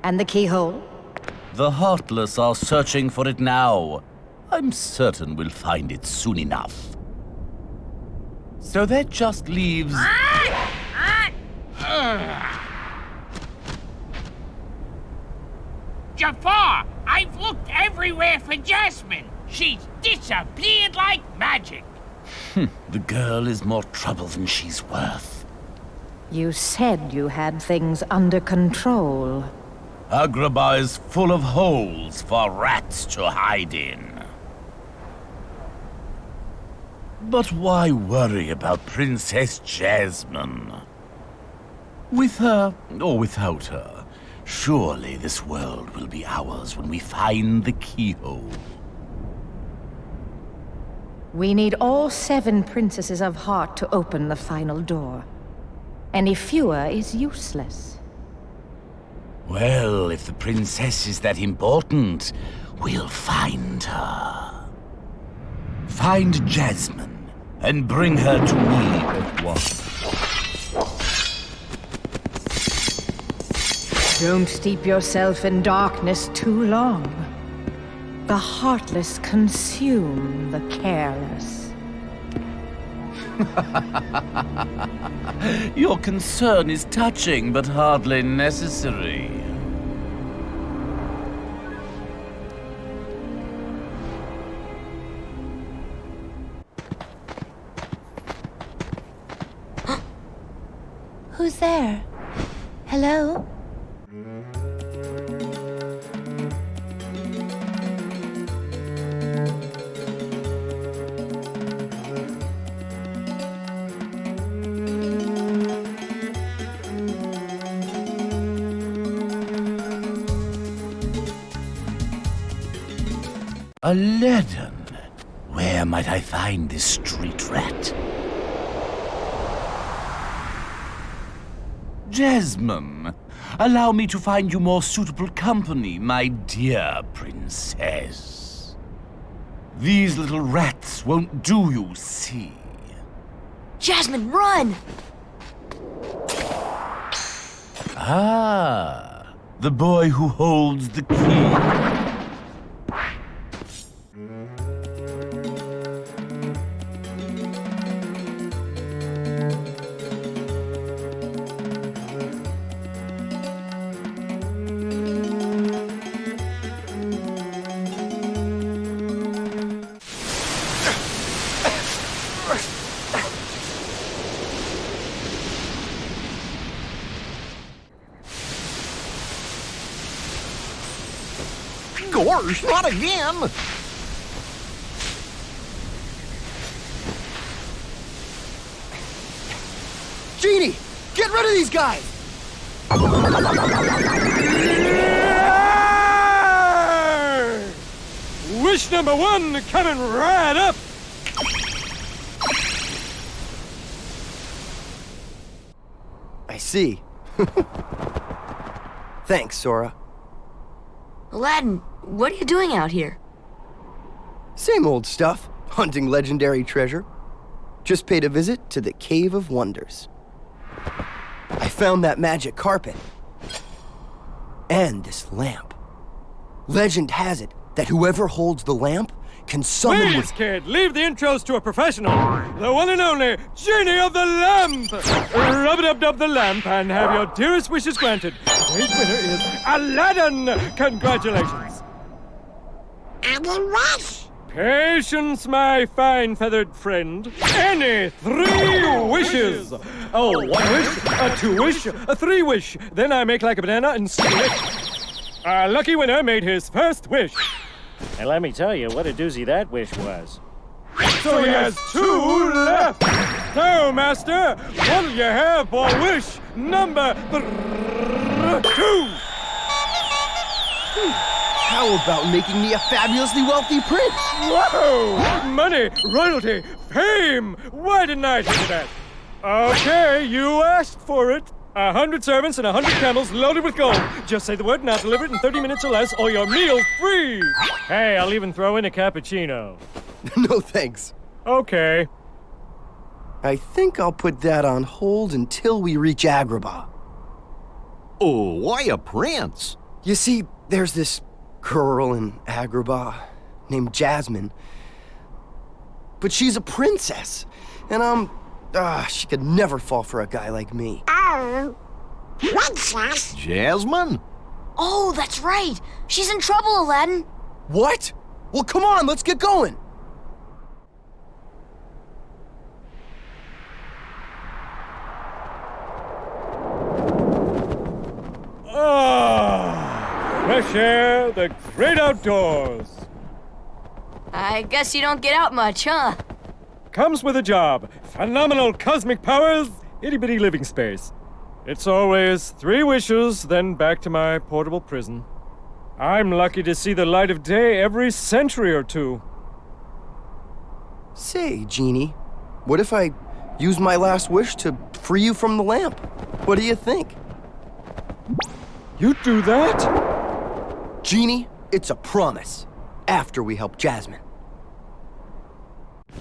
And the keyhole? The Heartless are searching for it now. I'm certain we'll find it soon enough. So that just leaves... Jafar, I've looked everywhere for Jasmine. She's disappeared like magic. The girl is more trouble than she's worth. You said you had things under control. Agrabah is full of holes for rats to hide in. But why worry about Princess Jasmine? With her, or without her, surely this world will be ours when we find the keyhole. We need all 7 princesses of heart to open the final door. Any fewer is useless. Well, if the princess is that important, we'll find her. Find Jasmine, and bring her to me at once. Don't steep yourself in darkness too long. The heartless consume the careless. Your concern is touching, but hardly necessary. Who's there? Hello? Aladdin? Where might I find this street rat? Jasmine, allow me to find you more suitable company, my dear princess. These little rats won't do, you see. Jasmine, run! Ah, the boy who holds the key. Gorge, not again! Genie! Get rid of these guys! Wish number 1 coming right up! I see. Thanks, Sora. Aladdin, what are you doing out here? Same old stuff, hunting legendary treasure. Just paid a visit to the Cave of Wonders. I found that magic carpet. And this lamp. Legend has it that whoever holds the lamp can summon Please, with... kid, leave the intros to a professional. The one and only Genie of the Lamp! Rub-a-dub-dub the lamp and have your dearest wishes granted. Today's winner is Aladdin! Congratulations! Aladdin wish! Patience, my fine feathered friend. Any 3 wishes. Oh, 1 wish, a 2 wish, a 3 wish. Then I make like a banana and steal it. Our lucky winner made his first wish. And let me tell you what a doozy that wish was. So he has 2 left. So, Master, what'll you have for wish number 2? How about making me a fabulously wealthy prince? Whoa! Money, royalty, fame! Why didn't I think of that? Okay, you asked for it. 100 servants and 100 camels loaded with gold. Just say the word and I'll deliver it in 30 minutes or less, or your meal free. Hey, I'll even throw in a cappuccino. No thanks. Okay. I think I'll put that on hold until we reach Agrabah. Oh, why a prince? You see, there's this girl in Agrabah named Jasmine. But she's a princess, and she could never fall for a guy like me. Oh, princess? Jasmine? Oh, that's right. She's in trouble, Aladdin. What? Well, come on, let's get going. Fresh air, the great outdoors. I guess you don't get out much, huh? Comes with a job. Phenomenal cosmic powers, itty-bitty living space. It's always 3 wishes, then back to my portable prison. I'm lucky to see the light of day every century or 2. Say, Genie, what if I use my last wish to free you from the lamp? What do you think? You'd do that? Genie, it's a promise. After we help Jasmine.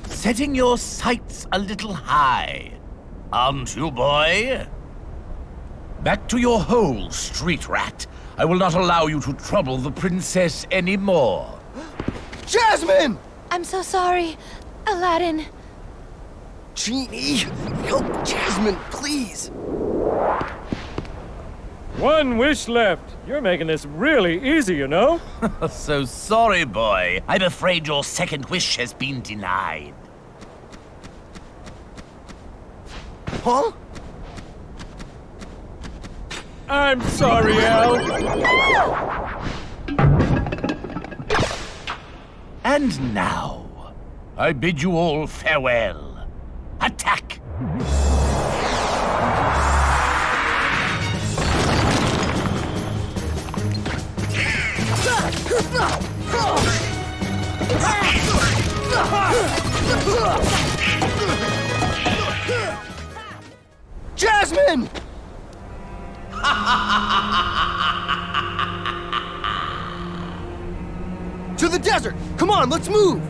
Setting your sights a little high, aren't you, boy? Back to your hole, street rat. I will not allow you to trouble the princess anymore. Jasmine! I'm so sorry, Aladdin. Genie, help Jasmine, please. 1 wish left. You're making this really easy, you know? So sorry, boy. I'm afraid your second wish has been denied. Huh? I'm sorry, Al. And now, I bid you all farewell. Attack! Jasmine! To the desert! Come on, let's move!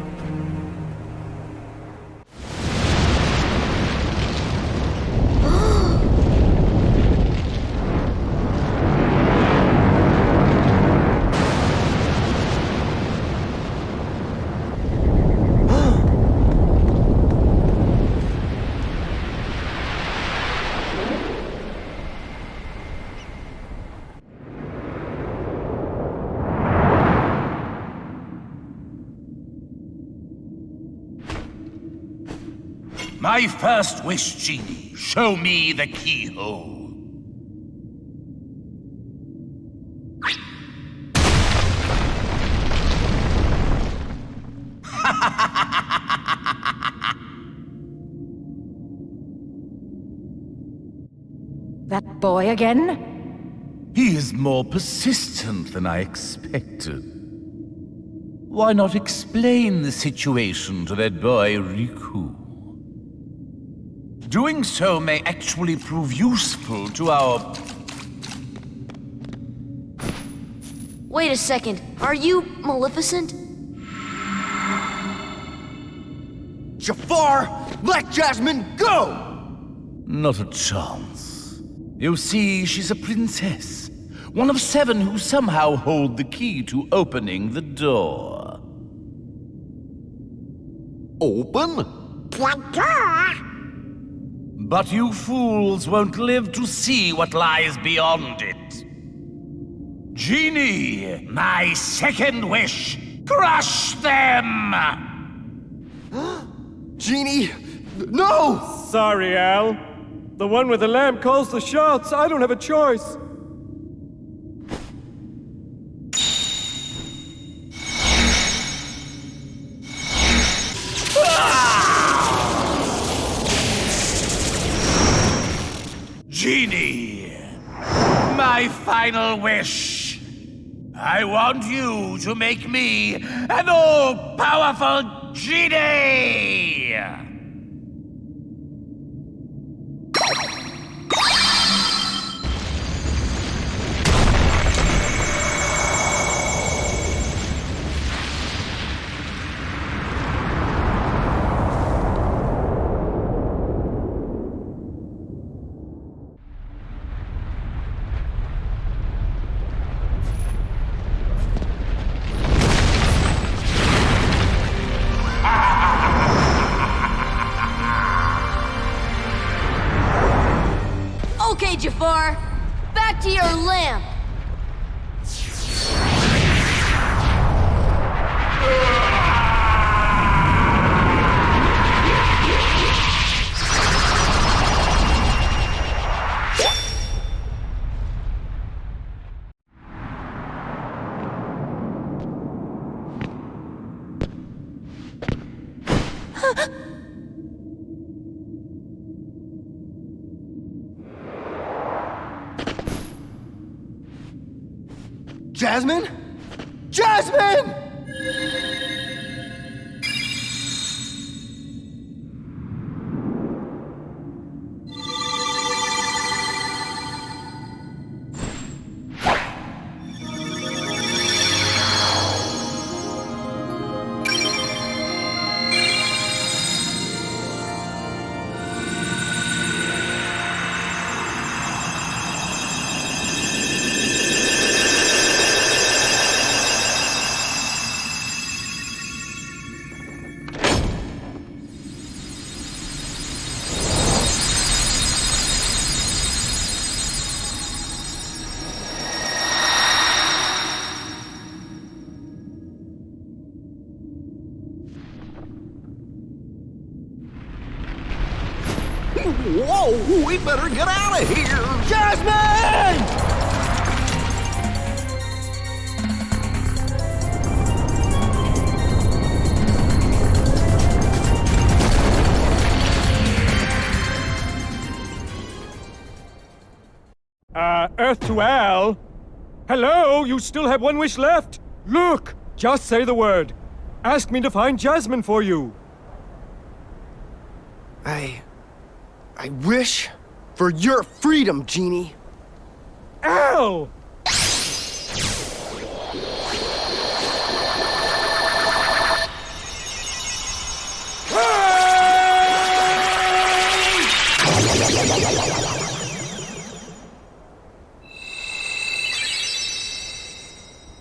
My first wish, Genie. Show me the keyhole. That boy again? He is more persistent than I expected. Why not explain the situation to that boy, Riku? Doing so may actually prove useful to our... Wait a second. Are you Maleficent? Jafar, let Jasmine go! Not a chance. You see, she's a princess. One of 7 who somehow hold the key to opening the door. Open? The door? But you fools won't live to see what lies beyond it. Genie, my second wish, crush them! Genie, no! Sorry, Al. The one with the lamp calls the shots. I don't have a choice. Genie, my final wish. I want you to make me an all-powerful genie! to your lamp! Jasmine? Jasmine! Whoa, we better get out of here! Jasmine! Earth to Al? Hello, you still have one wish left? Look, just say the word. Ask me to find Jasmine for you. I wish for your freedom, Genie. Al!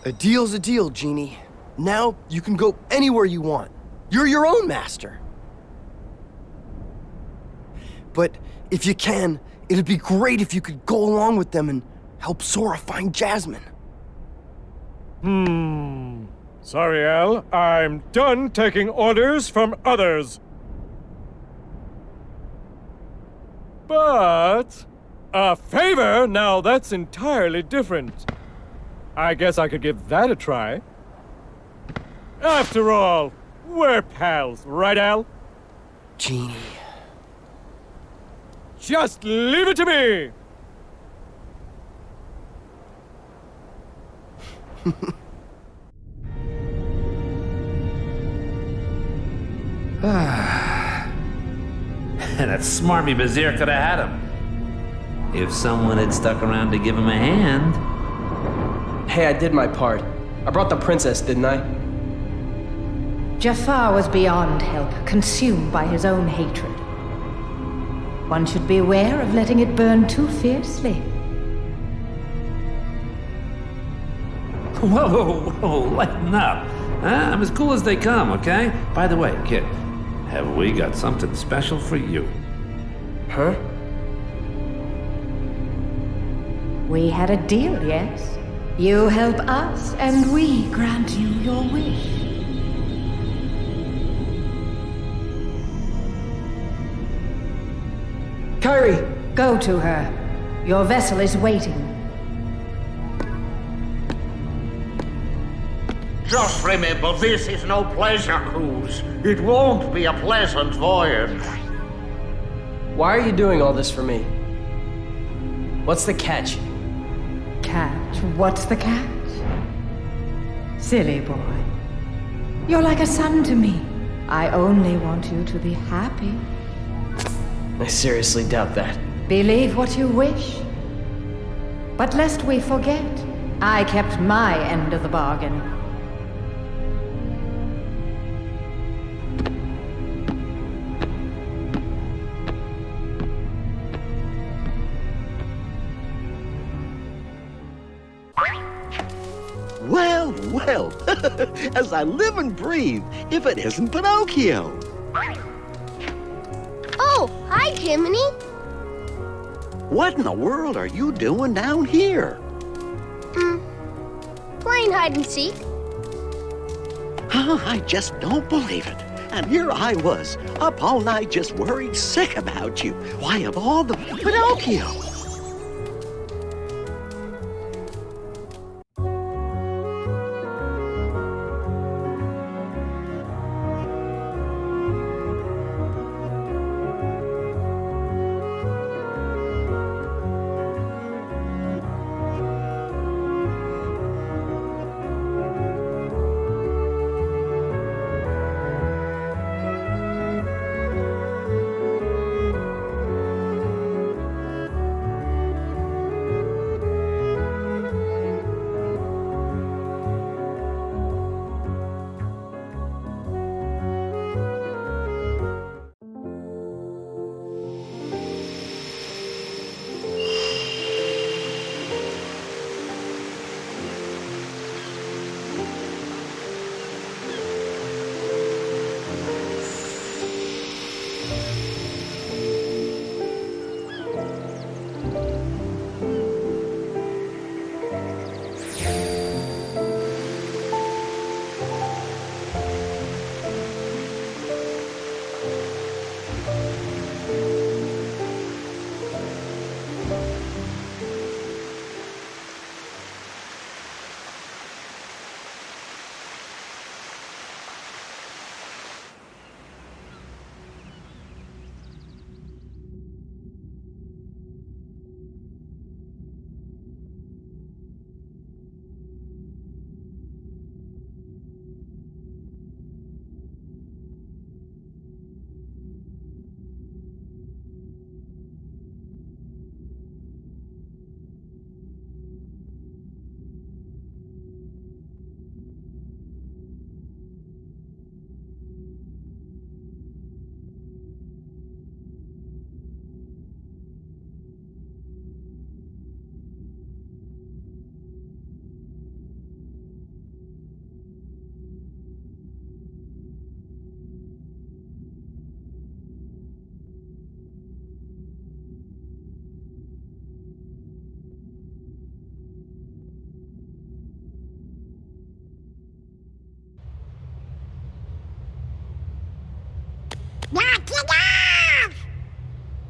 A deal's a deal, Genie. Now you can go anywhere you want. You're your own master. But if you can, it'd be great if you could go along with them and help Sora find Jasmine. Sorry, Al. I'm done taking orders from others. But a favor? Now that's entirely different. I guess I could give that a try. After all, we're pals, right, Al? Genie. Just leave it to me! That smarmy Vizier could have had him. If someone had stuck around to give him a hand. Hey, I did my part. I brought the princess, didn't I? Jafar was beyond help, consumed by his own hatred. One should beware of letting it burn too fiercely. Whoa, lighten up. I'm as cool as they come, okay? By the way, kid, have we got something special for you? Huh? We had a deal, yes? You help us, and we grant you your wish. Kyrie! Go to her. Your vessel is waiting. Just remember, this is no pleasure cruise. It won't be a pleasant voyage. Why are you doing all this for me? What's the catch? Catch? What's the catch? Silly boy. You're like a son to me. I only want you to be happy. I seriously doubt that. Believe what you wish. But lest we forget, I kept my end of the bargain. Well, well, as I live and breathe, if it isn't Pinocchio. Oh, hi, Jiminy. What in the world are you doing down here? Playing hide and seek. I just don't believe it. And here I was, up all night just worried sick about you. Why, of all the Pinocchio!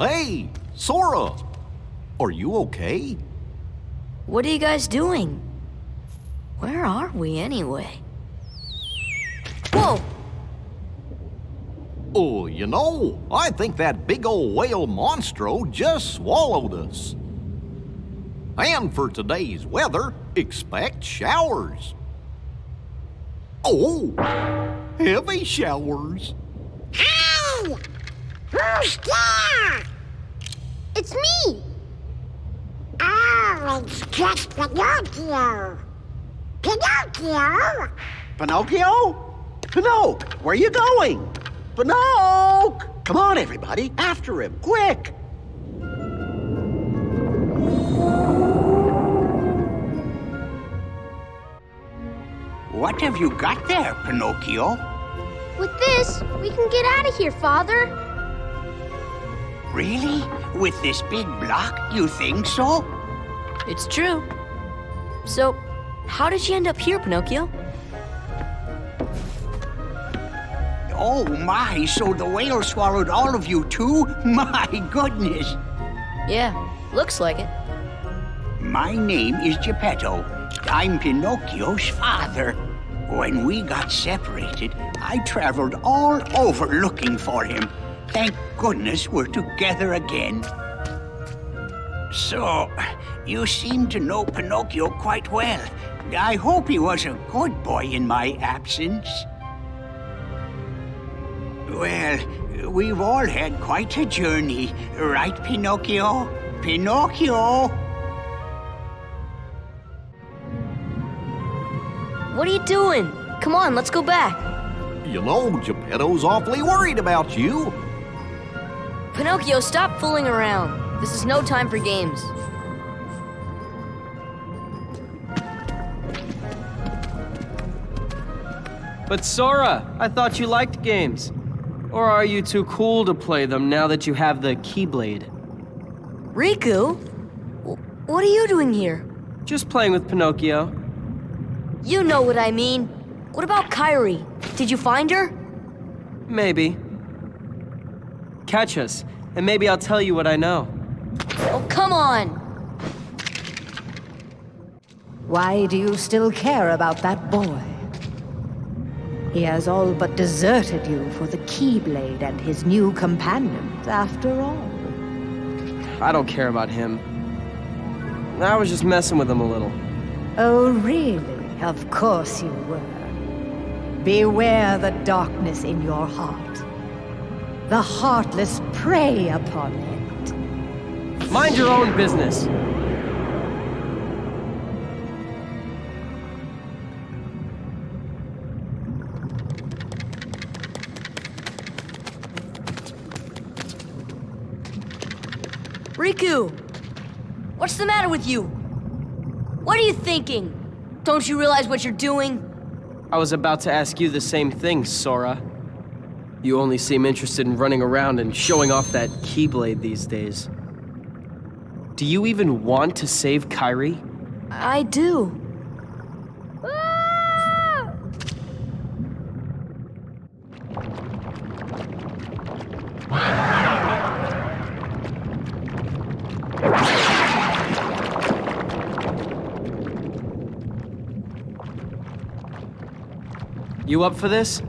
Hey, Sora! Are you okay? What are you guys doing? Where are we anyway? Whoa! Oh, you know, I think that big old whale monstro just swallowed us. And for today's weather, expect showers. Oh, heavy showers. Hey! Who's there? It's me! Oh, it's just Pinocchio! Pinocchio! Pinocchio? Pinocchio, where are you going? Pinocchio! Come on, everybody, after him, quick! What have you got there, Pinocchio? With this, we can get out of here, Father. Really? With this big block, you think so? It's true. So, how did you end up here, Pinocchio? Oh my, so the whale swallowed all of you too? My goodness! Yeah, looks like it. My name is Geppetto. I'm Pinocchio's father. When we got separated, I traveled all over looking for him. Thank goodness we're together again. So, you seem to know Pinocchio quite well. I hope he was a good boy in my absence. Well, we've all had quite a journey, right, Pinocchio? Pinocchio! What are you doing? Come on, let's go back. You know, Geppetto's awfully worried about you. Pinocchio, stop fooling around. This is no time for games. But Sora, I thought you liked games. Or are you too cool to play them now that you have the Keyblade? Riku? What are you doing here? Just playing with Pinocchio. You know what I mean. What about Kairi? Did you find her? Maybe. Catch us, and maybe I'll tell you what I know. Oh, come on! Why do you still care about that boy? He has all but deserted you for the Keyblade and his new companions, after all. I don't care about him. I was just messing with him a little. Oh, really? Of course you were. Beware the darkness in your heart. The heartless prey upon it. Mind your own business. Riku! What's the matter with you? What are you thinking? Don't you realize what you're doing? I was about to ask you the same thing, Sora. You only seem interested in running around and showing off that Keyblade these days. Do you even want to save Kairi? I do. You up for this?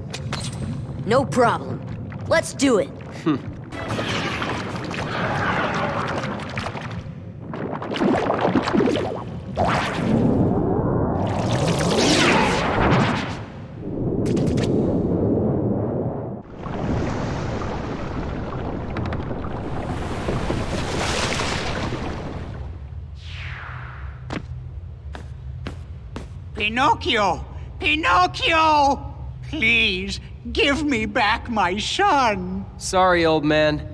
No problem. Let's do it. Pinocchio! Pinocchio! Please, give me back my son! Sorry, old man.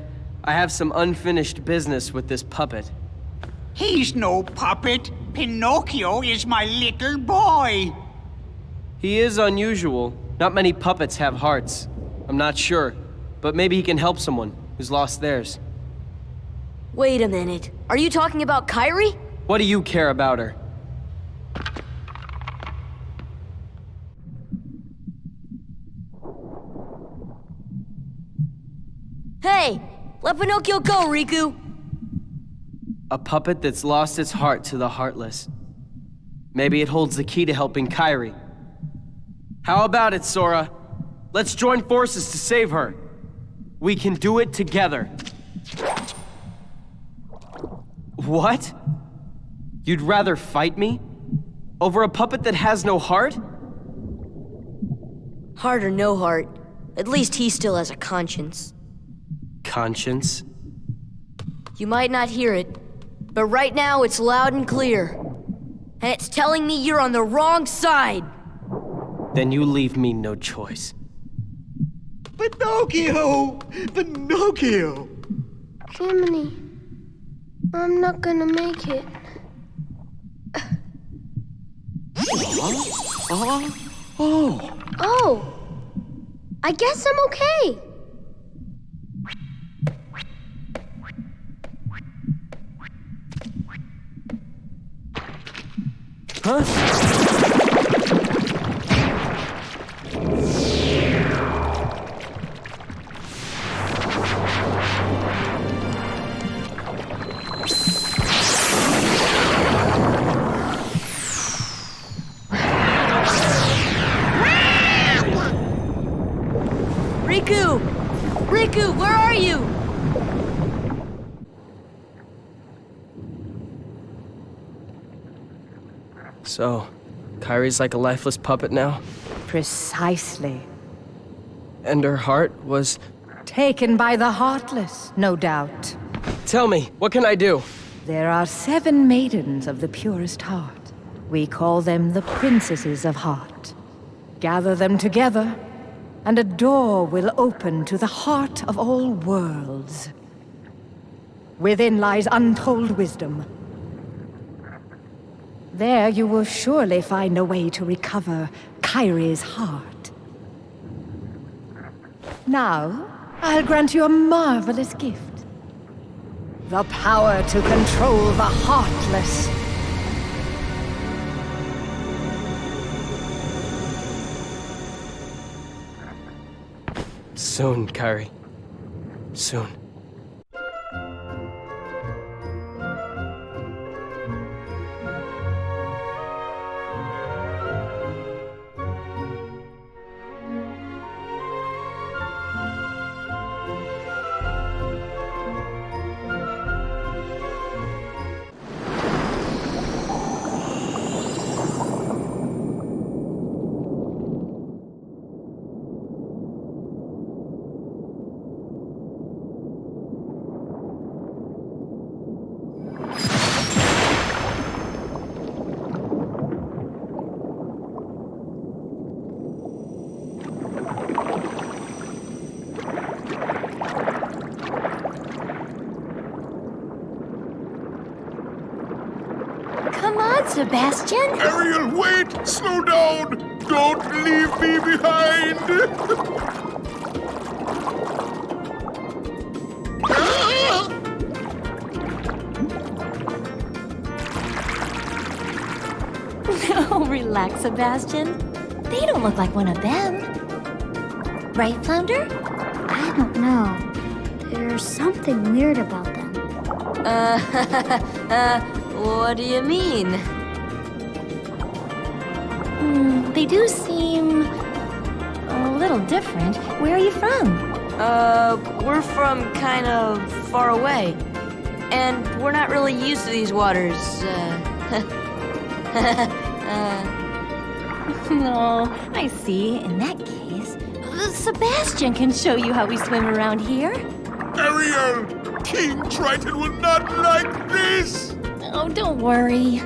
I have some unfinished business with this puppet. He's no puppet. Pinocchio is my little boy. He is unusual. Not many puppets have hearts. I'm not sure, but maybe he can help someone who's lost theirs. Wait a minute. Are you talking about Kairi? What do you care about her? Hey! Let Pinocchio go, Riku! A puppet that's lost its heart to the heartless. Maybe it holds the key to helping Kairi. How about it, Sora? Let's join forces to save her. We can do it together. What? You'd rather fight me? Over a puppet that has no heart? Heart or no heart, at least he still has a conscience. Conscience? You might not hear it, but right now it's loud and clear. And it's telling me you're on the wrong side. Then you leave me no choice. Pinocchio! Pinocchio! Jiminy, I'm not gonna make it. Oh, I guess I'm okay. Huh? Riku! Riku, where are you? So, Kairi's like a lifeless puppet now? Precisely. And her heart was... Taken by the heartless, no doubt. Tell me, what can I do? There are 7 maidens of the purest heart. We call them the princesses of heart. Gather them together, and a door will open to the heart of all worlds. Within lies untold wisdom. There you will surely find a way to recover Kairi's heart. Now, I'll grant you a marvelous gift. The power to control the heartless. Soon, Kyrie. Soon. Come on, Sebastian. Ariel, wait! Slow down! Don't leave me behind! Oh, relax, Sebastian. They don't look like one of them. Right, Flounder? I don't know. There's something weird about them. What do you mean? They do seem a little different. Where are you from? We're from kind of far away. And we're not really used to these waters, No, I see. In that case, Sebastian can show you how we swim around here. Ariel! King Triton will not like this! Oh, don't worry.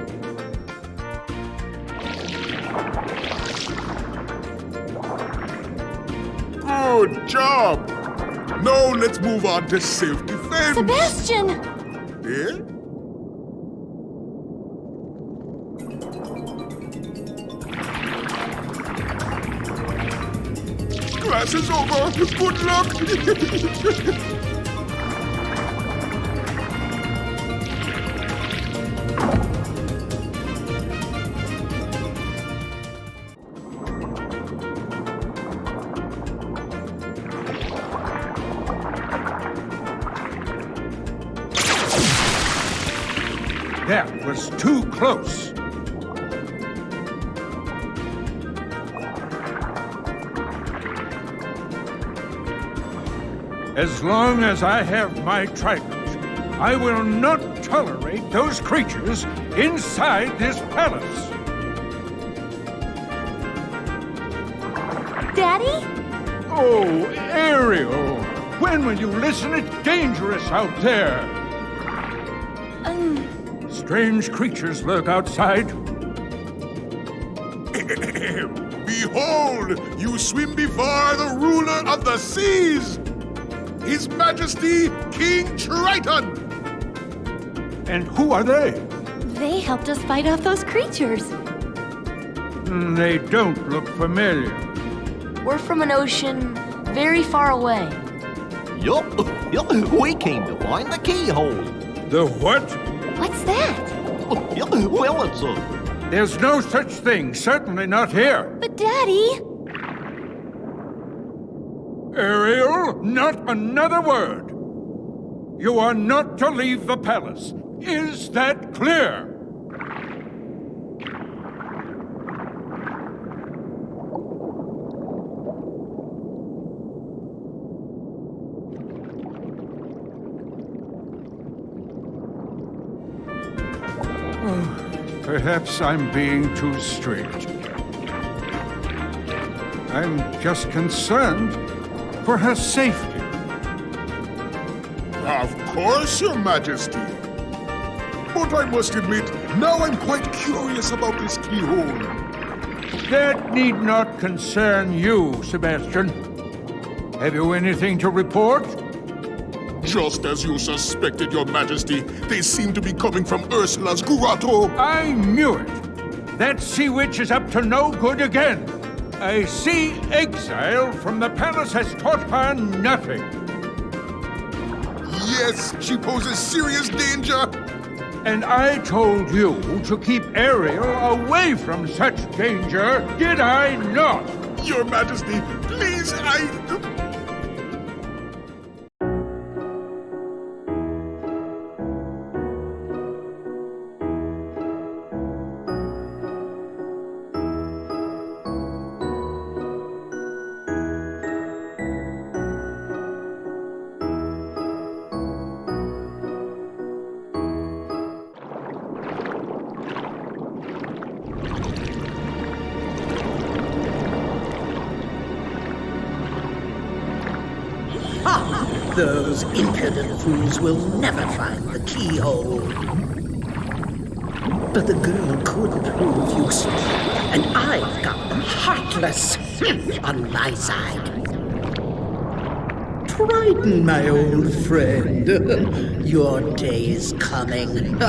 Good job! Now let's move on to self-defense. Sebastian! Eh? Class is over. Good luck. That was too close. As long as I have my trident, I will not tolerate those creatures inside this palace. Daddy? Oh, Ariel, when will you listen? It's dangerous out there. Strange creatures lurk outside. Behold, you swim before the ruler of the seas, His Majesty King Triton. And who are they? They helped us fight off those creatures. They don't look familiar. We're from an ocean very far away. Yup, we came to find the keyhole. The what? What's that? Well, it's a... There's no such thing, certainly not here. But Daddy... Ariel, not another word. You are not to leave the palace. Is that clear? Perhaps I'm being too strict. I'm just concerned for her safety. Of course, Your Majesty. But I must admit, now I'm quite curious about this keyhole. That need not concern you, Sebastian. Have you anything to report? Just as you suspected, Your Majesty, they seem to be coming from Ursula's grotto. I knew it. That sea witch is up to no good again. A sea exile from the palace has taught her nothing. Yes, she poses serious danger. And I told you to keep Ariel away from such danger, did I not? Your Majesty, please, Those impudent fools will never find the keyhole. But the girl could prove useful, and I've got the heartless on my side. Triton, my old friend, your day is coming.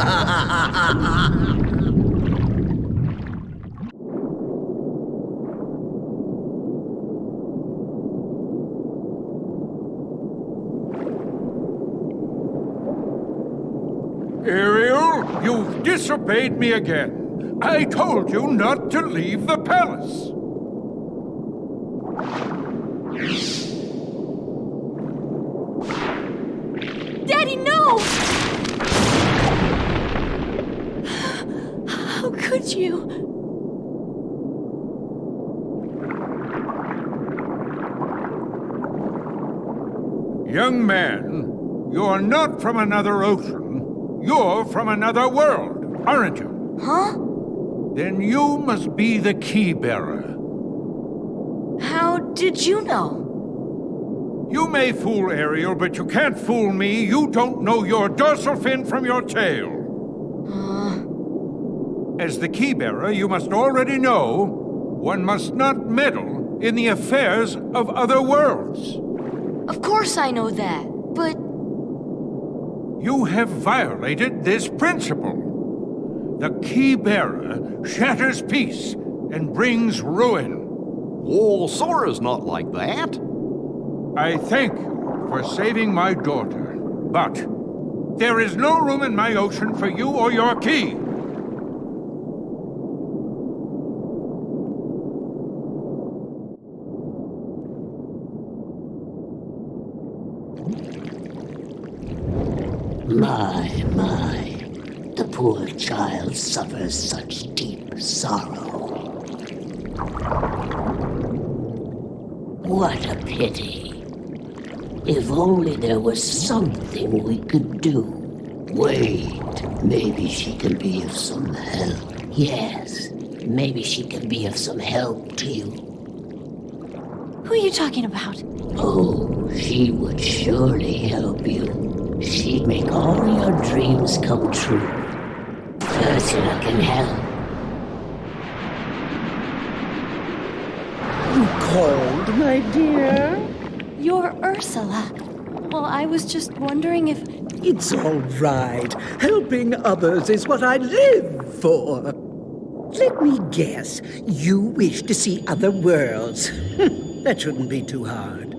Ariel, you've disobeyed me again. I told you not to leave the palace. Daddy, no! How could you? Young man, you're not from another ocean. You're from another world, aren't you? Huh? Then you must be the key bearer. How did you know? You may fool Ariel, but you can't fool me. You don't know your dorsal fin from your tail. As the key bearer, you must already know one must not meddle in the affairs of other worlds. Of course I know that, but... You have violated this principle. The key bearer shatters peace and brings ruin. Oh, Sora's not like that. I thank you for saving my daughter, but there is no room in my ocean for you or your key. My, the poor child suffers such deep sorrow. What a pity. If only there was something we could do. Wait, maybe she can be of some help. Yes, maybe she can be of some help to you. Who are you talking about? Oh, she would surely help you. She'd make all your dreams come true. Ursula can help. You called, my dear? You're Ursula. Well, I was just wondering if... It's all right. Helping others is what I live for. Let me guess. You wish to see other worlds. That shouldn't be too hard.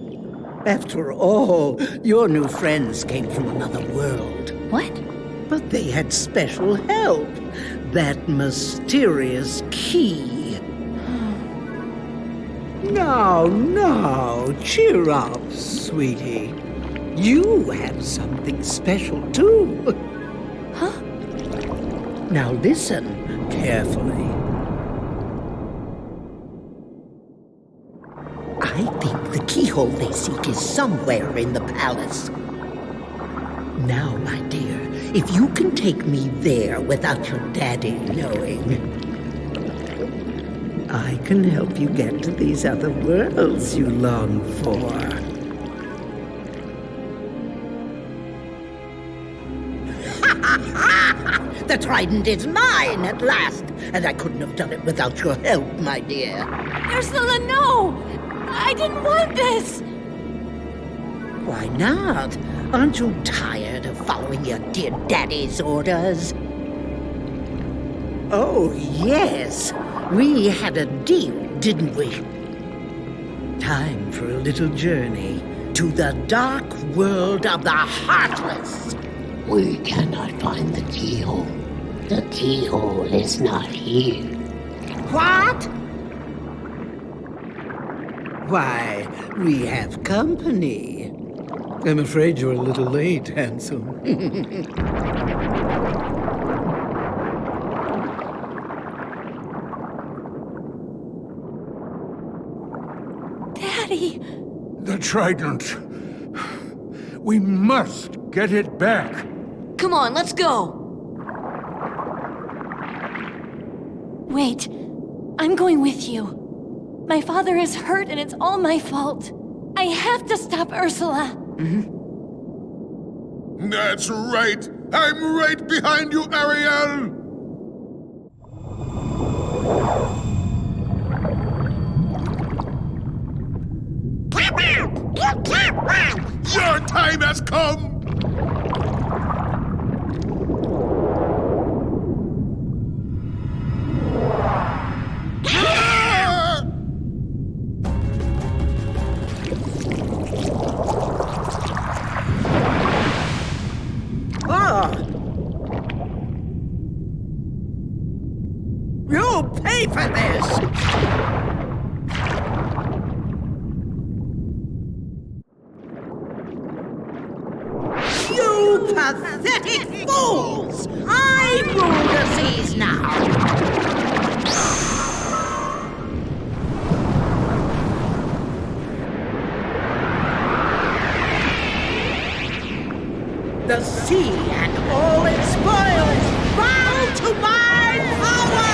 After all, your new friends came from another world. What? But they had special help. That mysterious key. Now, cheer up, sweetie. You have something special, too. Huh? Now listen carefully. I think the keyhole they seek is somewhere in the palace. Now, my dear, if you can take me there without your daddy knowing, I can help you get to these other worlds you long for. The trident is mine at last, and I couldn't have done it without your help, my dear. Ursula, no! I didn't want this! Why not? Aren't you tired of following your dear daddy's orders? Oh, yes. We had a deal, didn't we? Time for a little journey to the dark world of the Heartless. We cannot find the keyhole. The keyhole is not here. What? Why, we have company. I'm afraid you're a little late, handsome. Daddy! The trident. We must get it back. Come on, let's go. Wait, I'm going with you. My father is hurt and it's all my fault. I have to stop Ursula. That's right. I'm right behind you, Ariel. Come on! You can't run! Your time has come! You'll pay for this! You pathetic fools! I rule the seas now! The sea and all its spoils bow to my power!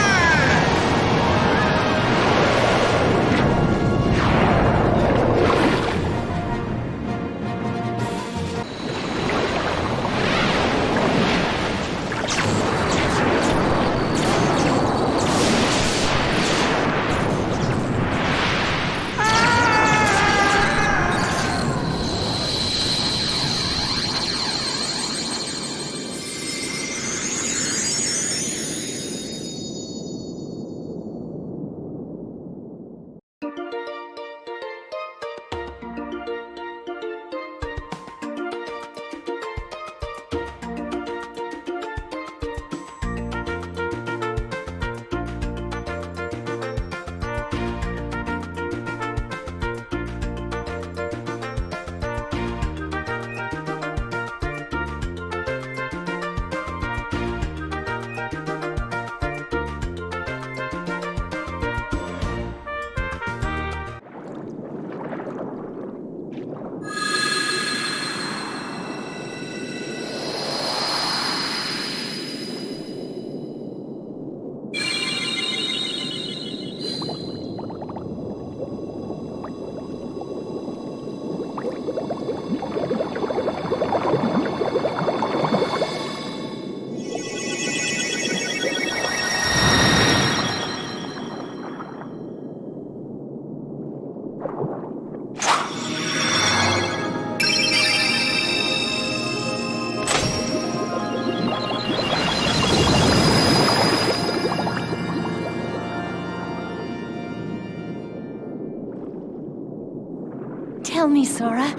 Tell me, Sora,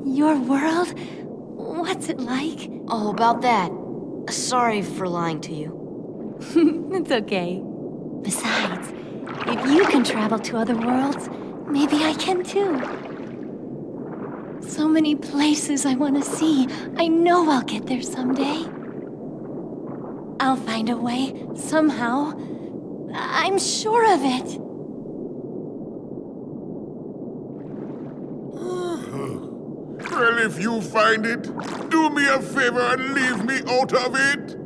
your world, what's it like? Oh, about that. Sorry for lying to you. It's okay. Besides, if you can travel to other worlds, maybe I can too. So many places I want to see. I know I'll get there someday. I'll find a way, somehow. I'm sure of it. Well, if you find it, do me a favor and leave me out of it.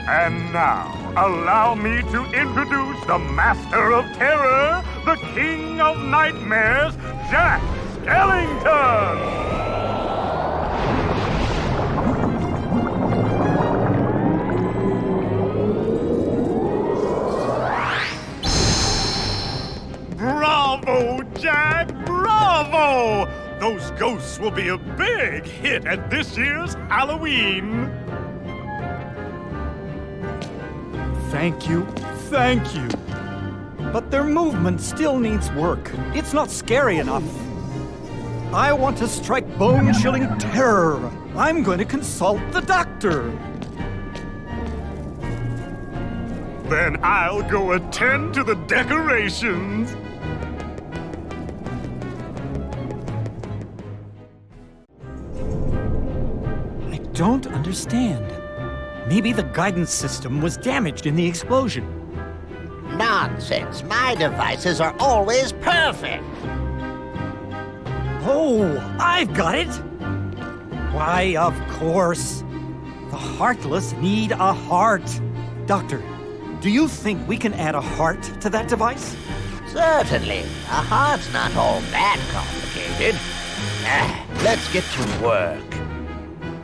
And now, allow me to introduce the Master of Terror, the King of Nightmares, Jack Skellington! Bravo, Jack! Bravo! Those ghosts will be a big hit at this year's Halloween. Thank you. But their movement still needs work. It's not scary enough. I want to strike bone-chilling terror. I'm going to consult the doctor. Then I'll go attend to the decorations. I don't understand. Maybe the guidance system was damaged in the explosion. Nonsense. My devices are always perfect. Oh, I've got it! Why, of course. The Heartless need a heart. Doctor, do you think we can add a heart to that device? Certainly. A heart's not all that complicated. Let's get to work.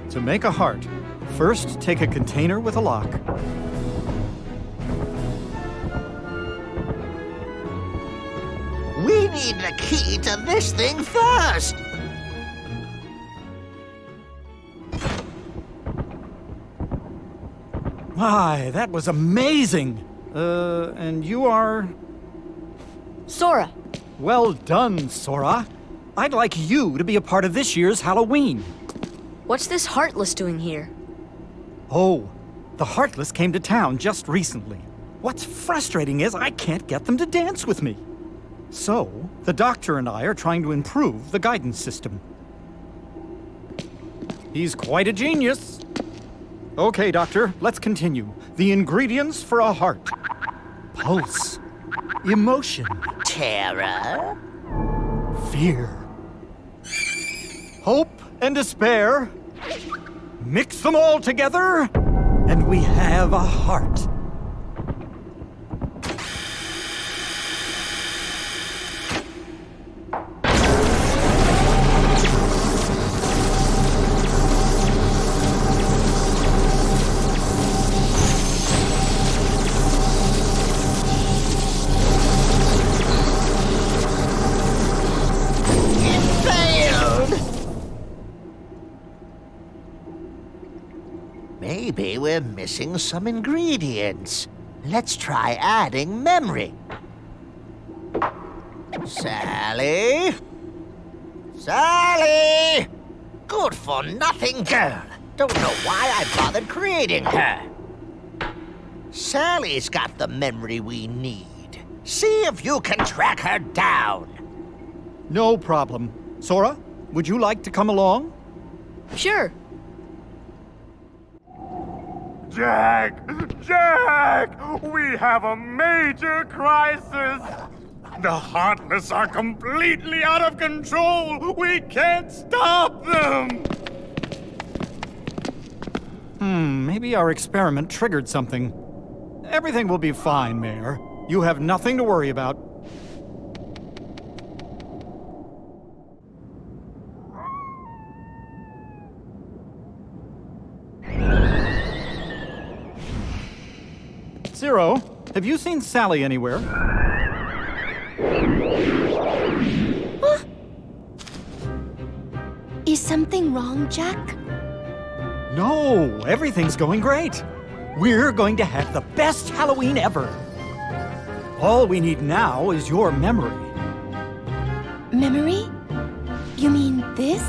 To make a heart, first take a container with a lock. We need the key to this thing first. My, that was amazing. And you are? Sora. Well done, Sora. I'd like you to be a part of this year's Halloween. What's this Heartless doing here? Oh, the Heartless came to town just recently. What's frustrating is I can't get them to dance with me. So, the doctor and I are trying to improve the guidance system. He's quite a genius. Okay, Doctor, let's continue. The ingredients for a heart. Pulse. Emotion. Terror. Fear. Hope and despair. Mix them all together, and we have a heart. Maybe we're missing some ingredients. Let's try adding memory. Sally? Sally! Good-for-nothing girl. Don't know why I bothered creating her. Sally's got the memory we need. See if you can track her down. No problem. Sora, would you like to come along? Sure. Jack! We have a major crisis! The Heartless are completely out of control! We can't stop them! Maybe our experiment triggered something. Everything will be fine, Mayor. You have nothing to worry about. Zero, have you seen Sally anywhere? Huh? Is something wrong, Jack? No, everything's going great. We're going to have the best Halloween ever. All we need now is your memory. Memory? You mean this?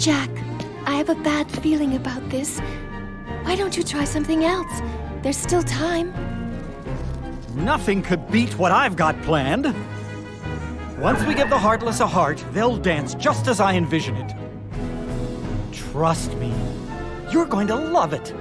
Jack, I have a bad feeling about this. Why don't you try something else? There's still time. Nothing could beat what I've got planned. Once we give the Heartless a heart, they'll dance just as I envision it. Trust me, you're going to love it.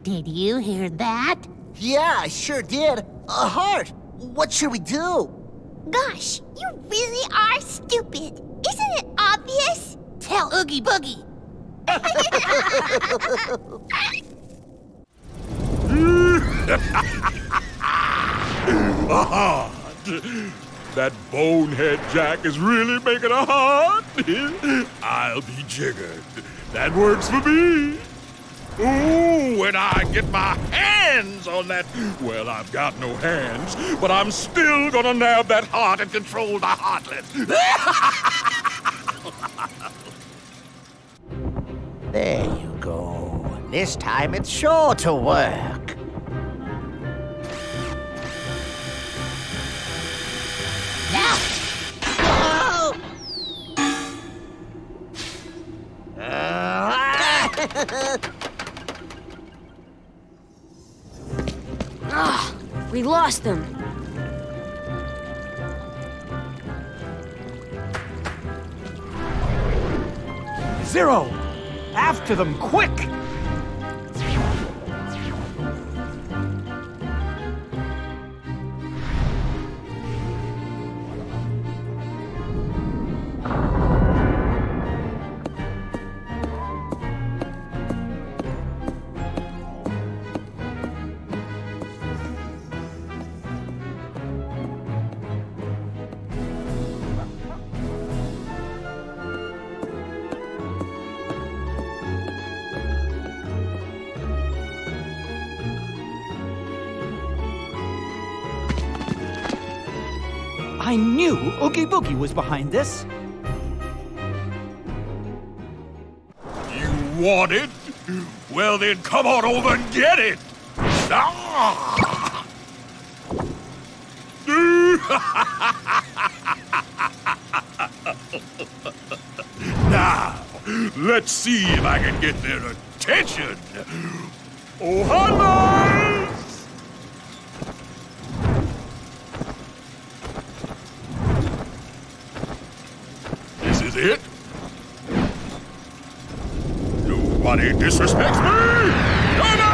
Did you hear that? Yeah, I sure did. A heart! What should we do? Gosh, you really are stupid. Isn't it obvious? Tell Oogie Boogie. A heart. That bonehead Jack is really making a heart. I'll be jiggered. That works for me. Ooh, when I get my hands on that... Well, I've got no hands, but I'm still gonna nab that heart and control the heartless. There you go. This time it's sure to work. Now! We lost them. Zero! After them, quick! I knew Oogie Boogie was behind this. You want it? Well, then come on over and get it. Ah! Now, let's see if I can get their attention. Oh, hello! This is it? Nobody disrespects me! Nobody!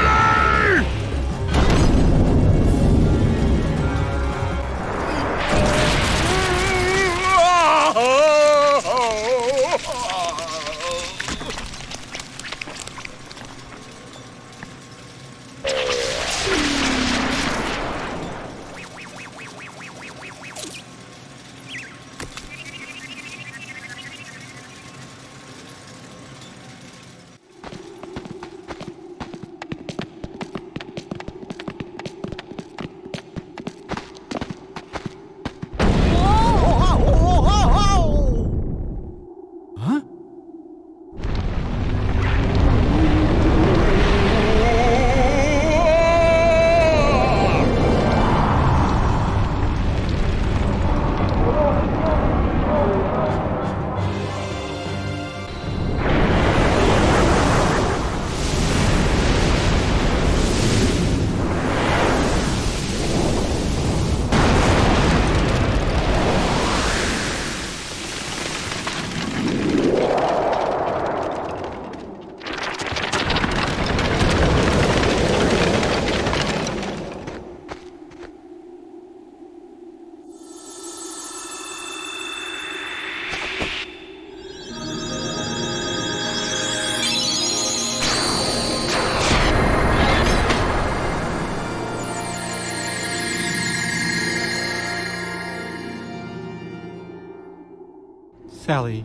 Sally,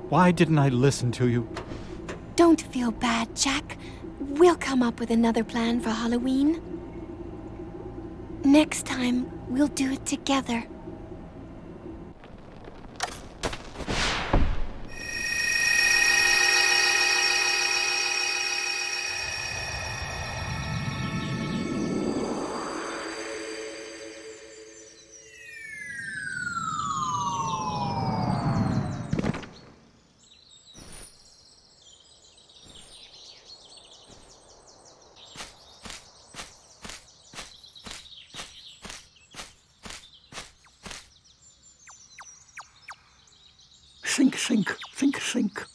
why didn't I listen to you? Don't feel bad, Jack. We'll come up with another plan for Halloween. Next time, we'll do it together. Sink, sink, sink, sink.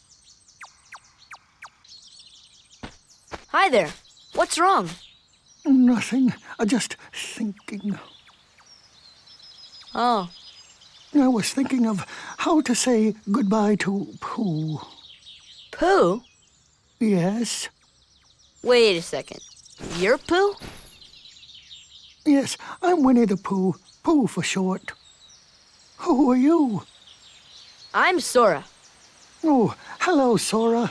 Hi there. What's wrong? Nothing. Just thinking. Oh. I was thinking of how to say goodbye to Pooh. Pooh? Yes? Wait a second. You're Pooh? Yes, I'm Winnie the Pooh. Pooh for short. Who are you? I'm Sora. Oh, hello, Sora.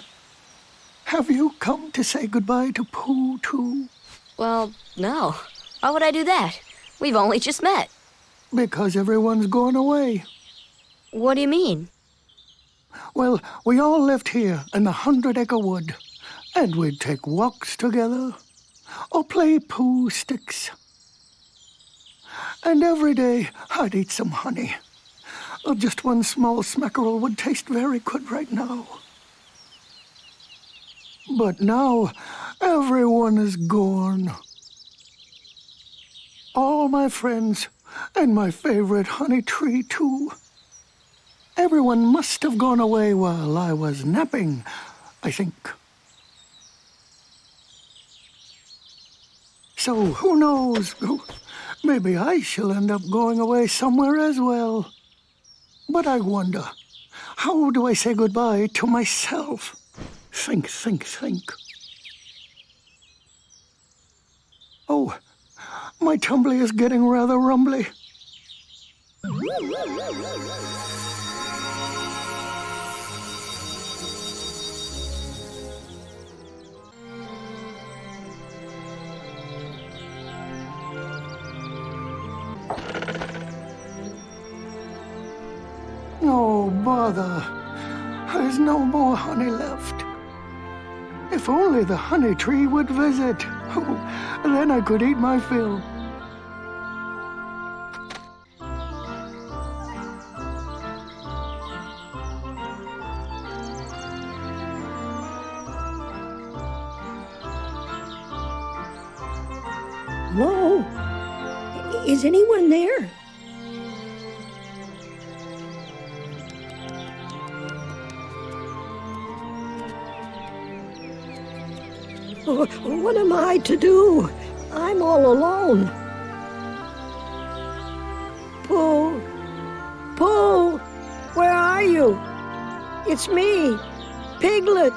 Have you come to say goodbye to Pooh, too? Well, no. Why would I do that? We've only just met. Because everyone's gone away. What do you mean? Well, we all lived here in the 100-acre wood, and we'd take walks together, or play Pooh sticks. And every day, I'd eat some honey. Just one small smackerel would taste very good right now. But now, everyone is gone. All my friends, and my favorite honey tree, too. Everyone must have gone away while I was napping, I think. So, who knows? Maybe I shall end up going away somewhere as well. But I wonder, how do I say goodbye to myself? Think. Oh, my tumbly is getting rather rumbly. Oh, bother. There's no more honey left. If only the honey tree would visit. Oh, then I could eat my fill. Whoa! Is anyone there? What am I to do? I'm all alone. Pooh! Pooh! Where are you? It's me, Piglet.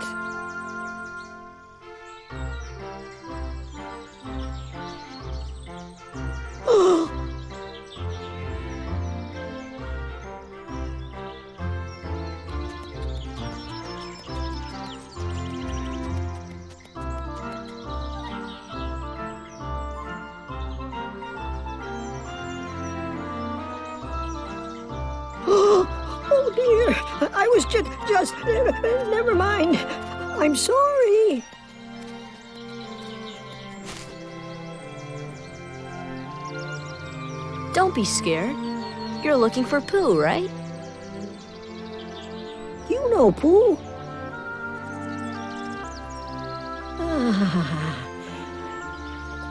Oh dear, I was just, never mind. I'm sorry. Don't be scared. You're looking for Pooh, right? You know Pooh.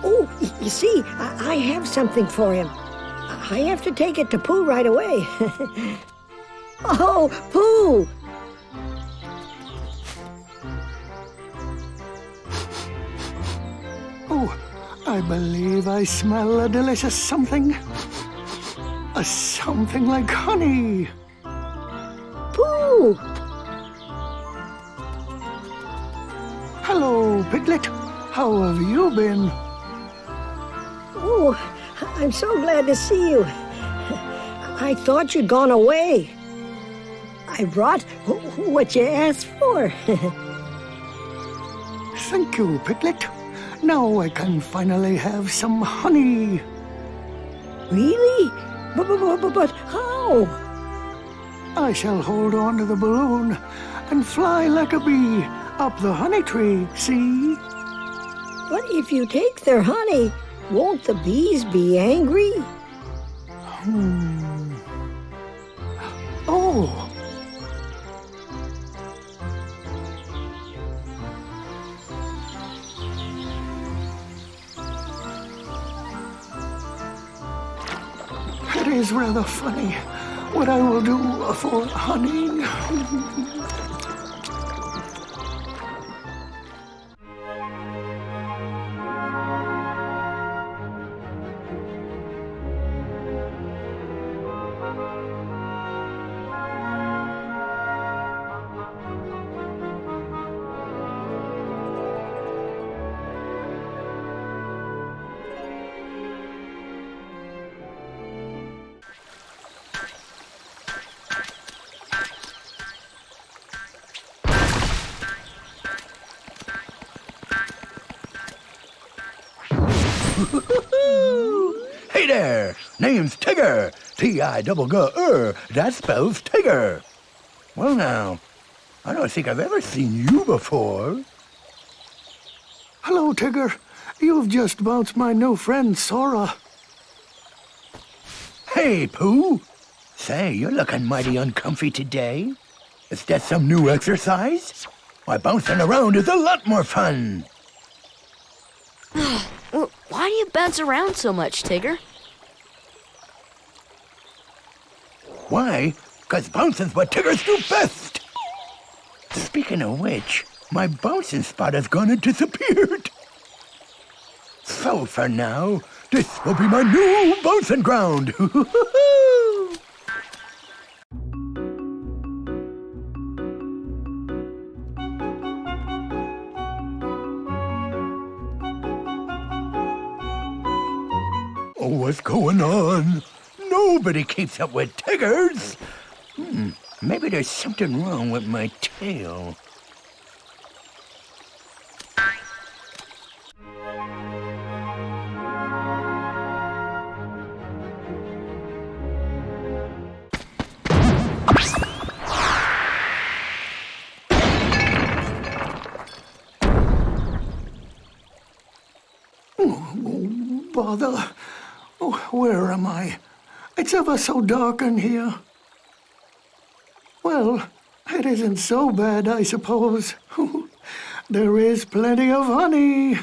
Oh, you see, I have something for him. I have to take it to Pooh right away. Oh, Pooh! Oh, I believe I smell a delicious something. A something like honey. Pooh! Hello, Piglet. How have you been? Oh, I'm so glad to see you. I thought you'd gone away. I brought what you asked for. Thank you, Piglet. Now I can finally have some honey. Really? But how? I shall hold on to the balloon and fly like a bee up the honey tree, see? But if you take their honey, won't the bees be angry? Oh! It is rather funny what I will do for honey. Hey there, name's Tigger. T-I-G-G-R, that spells Tigger. Well now, I don't think I've ever seen you before. Hello, Tigger. You've just bounced my new friend, Sora. Hey, Pooh. Say, you're looking mighty uncomfy today. Is that some new exercise? Why, bouncing around is a lot more fun. Why do you bounce around so much, Tigger? Why? 'Cause bouncing's what Tiggers do best. Speaking of which, my bouncing spot has gone and disappeared. So for now, this will be my new bouncing ground. Oh, what's going on? Nobody keeps up with Tiggers. Maybe there's something wrong with my tail. Bother. Oh, where am I? It's ever so dark in here. Well, it isn't so bad, I suppose. There is plenty of honey.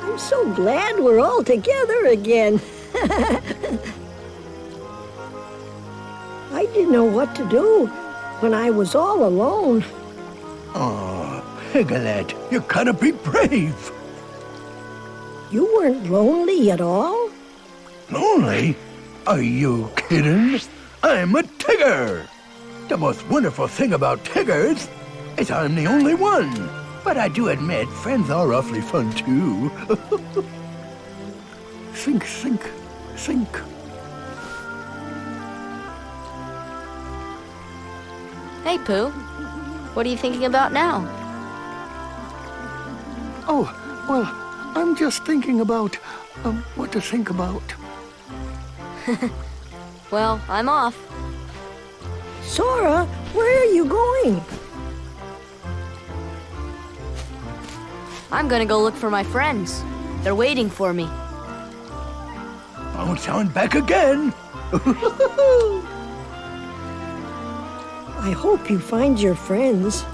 I'm so glad we're all together again. I didn't know what to do when I was all alone. Oh, Piglet, you gotta be brave. You weren't lonely at all? Lonely? Are you kidding? I'm a Tigger. The most wonderful thing about Tiggers is I'm the only one. But I do admit, friends are awfully fun, too. Think, think, think. Hey, Pooh. What are you thinking about now? Oh, well, I'm just thinking about what to think about. Well, I'm off. Sora, where are you going? I'm gonna go look for my friends. They're waiting for me. Bounce on back again. I hope you find your friends.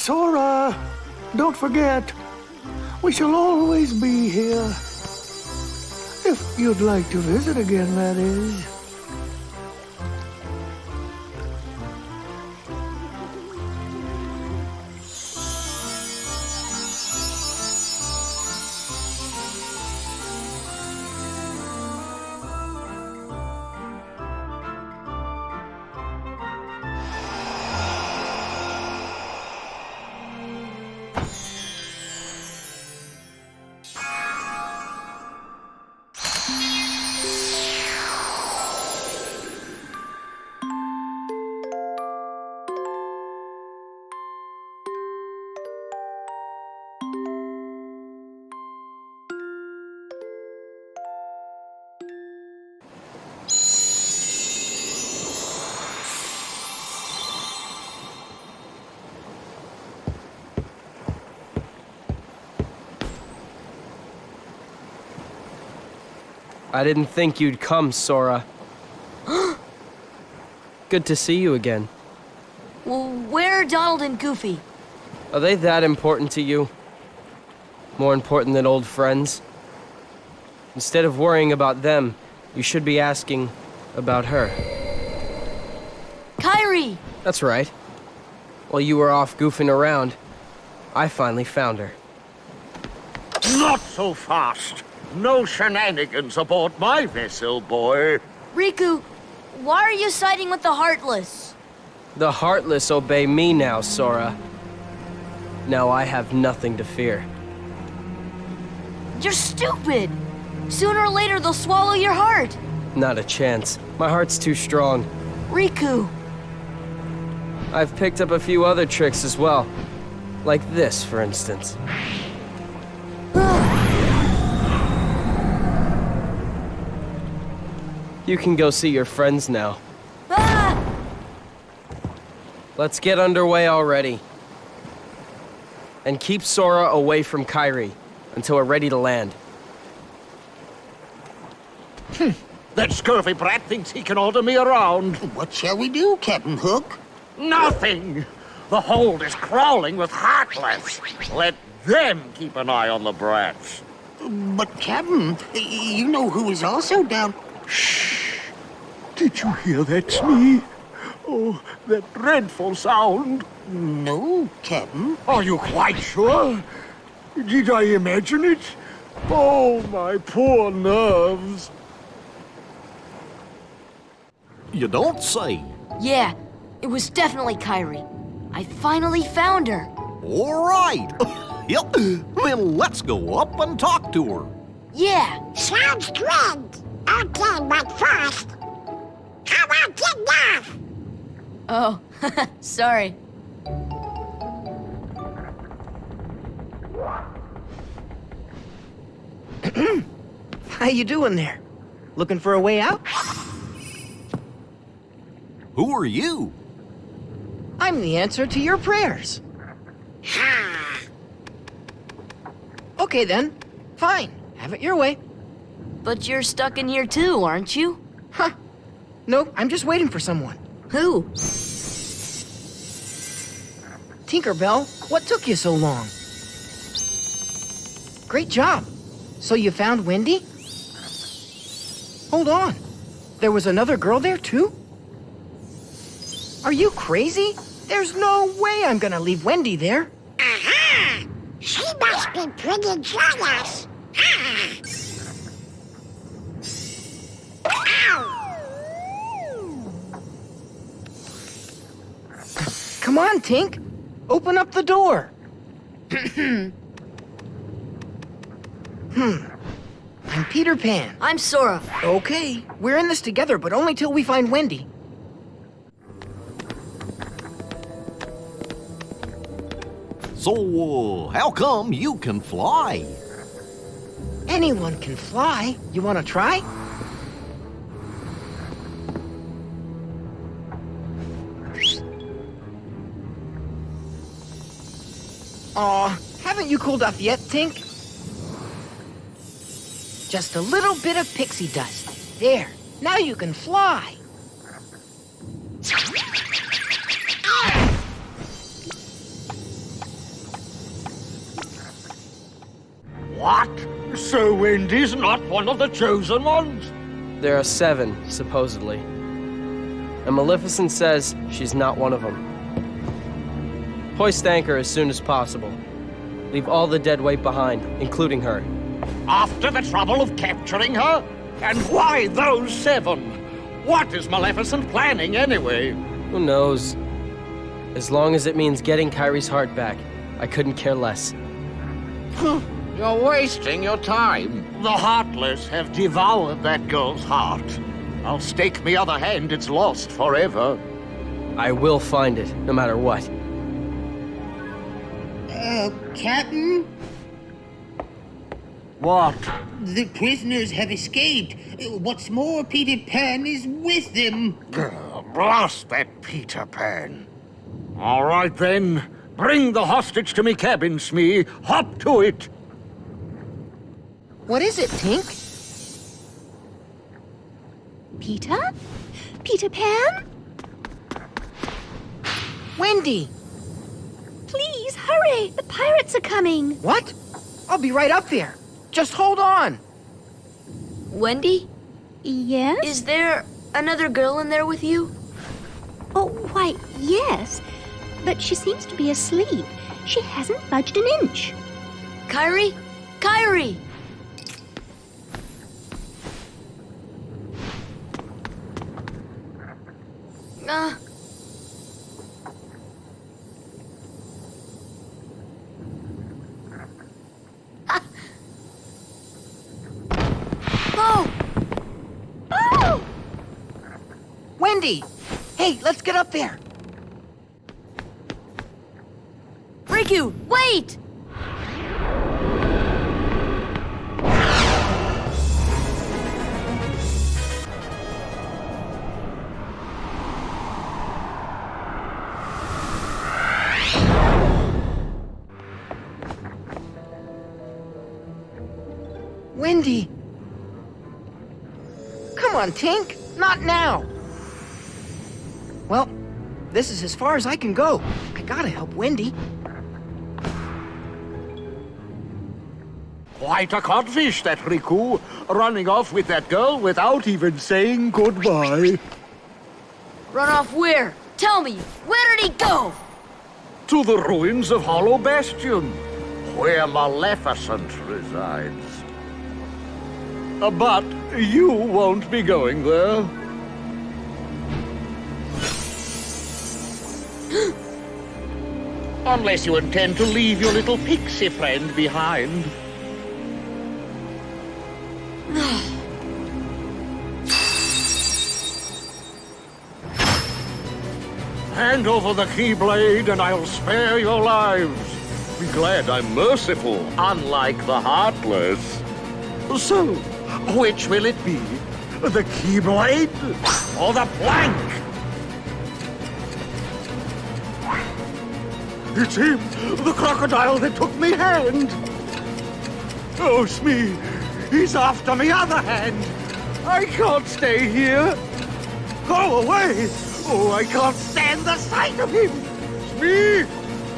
Sora, don't forget, we shall always be here. If you'd like to visit again, that is. I didn't think you'd come, Sora. Good to see you again. Well, where are Donald and Goofy? Are they that important to you? More important than old friends? Instead of worrying about them, you should be asking about her. Kyrie! That's right. While you were off goofing around, I finally found her. Not so fast. No shenanigans aboard my vessel, boy. Riku, why are you siding with the Heartless? The Heartless obey me now, Sora. Now I have nothing to fear. You're stupid! Sooner or later, they'll swallow your heart. Not a chance. My heart's too strong. Riku! I've picked up a few other tricks as well. Like this, for instance. You can go see your friends now. Ah! Let's get underway already. And keep Sora away from Kyrie until we're ready to land. That scurvy brat thinks he can order me around. What shall we do, Captain Hook? Nothing! The hold is crawling with Heartless. Let them keep an eye on the brats. But, Captain, you know who is also down... Shh! Did you hear that, Smee? Oh, that dreadful sound. No, Captain. Are you quite sure? Did I imagine it? Oh, my poor nerves. You don't say. Yeah, it was definitely Kyrie. I finally found her. All right. Yep. Then let's go up and talk to her. Yeah. Sounds good. Okay, but first, how about dinner? Oh, sorry. How you doing there? Looking for a way out? Who are you? I'm the answer to your prayers. Okay then. Fine. Have it your way. But you're stuck in here too, aren't you? Huh. Nope, I'm just waiting for someone. Who? Tinkerbell, what took you so long? Great job. So you found Wendy? Hold on. There was another girl there too? Are you crazy? There's no way I'm gonna leave Wendy there. Aha! She must be pretty jealous. Come on, Tink. Open up the door. I'm Peter Pan. I'm Sora. Okay, we're in this together, but only till we find Wendy. So, how come you can fly? Anyone can fly. You want to try? Aw, haven't you cooled off yet, Tink? Just a little bit of pixie dust. There, now you can fly. What? So Wendy's not one of the chosen ones? There are 7, supposedly. And Maleficent says she's not one of them. Hoist anchor as soon as possible. Leave all the dead weight behind, including her. After the trouble of capturing her? And why those 7? What is Maleficent planning anyway? Who knows? As long as it means getting Kyrie's heart back, I couldn't care less. You're wasting your time. The Heartless have devoured that girl's heart. I'll stake me other hand it's lost forever. I will find it, no matter what. Captain? What? The prisoners have escaped. What's more, Peter Pan is with them. Blast that Peter Pan. All right, then. Bring the hostage to me cabin, Smee. Hop to it. What is it, Tink? Peter? Peter Pan? Wendy! Please, hurry! The pirates are coming! What? I'll be right up there. Just hold on. Wendy? Yes? Is there another girl in there with you? Oh, why, yes. But she seems to be asleep. She hasn't budged an inch. Kyrie? Kyrie! Oh! Oh! Wendy! Hey, let's get up there. Riku, wait! Wendy! Come on, Tink. Not now. Well, this is as far as I can go. I gotta help Wendy. Quite a codfish, that Riku. Running off with that girl without even saying goodbye. Run off where? Tell me, where did he go? To the ruins of Hollow Bastion, where Maleficent resides. But you won't be going there. Unless you intend to leave your little pixie friend behind. Hand over the Keyblade and I'll spare your lives. Be glad I'm merciful, unlike the Heartless. So, which will it be? The Keyblade or the plank? It's him, the crocodile that took me hand. Oh, Smee, he's after me other hand. I can't stay here. Go away. Oh, I can't stand the sight of him. Smee,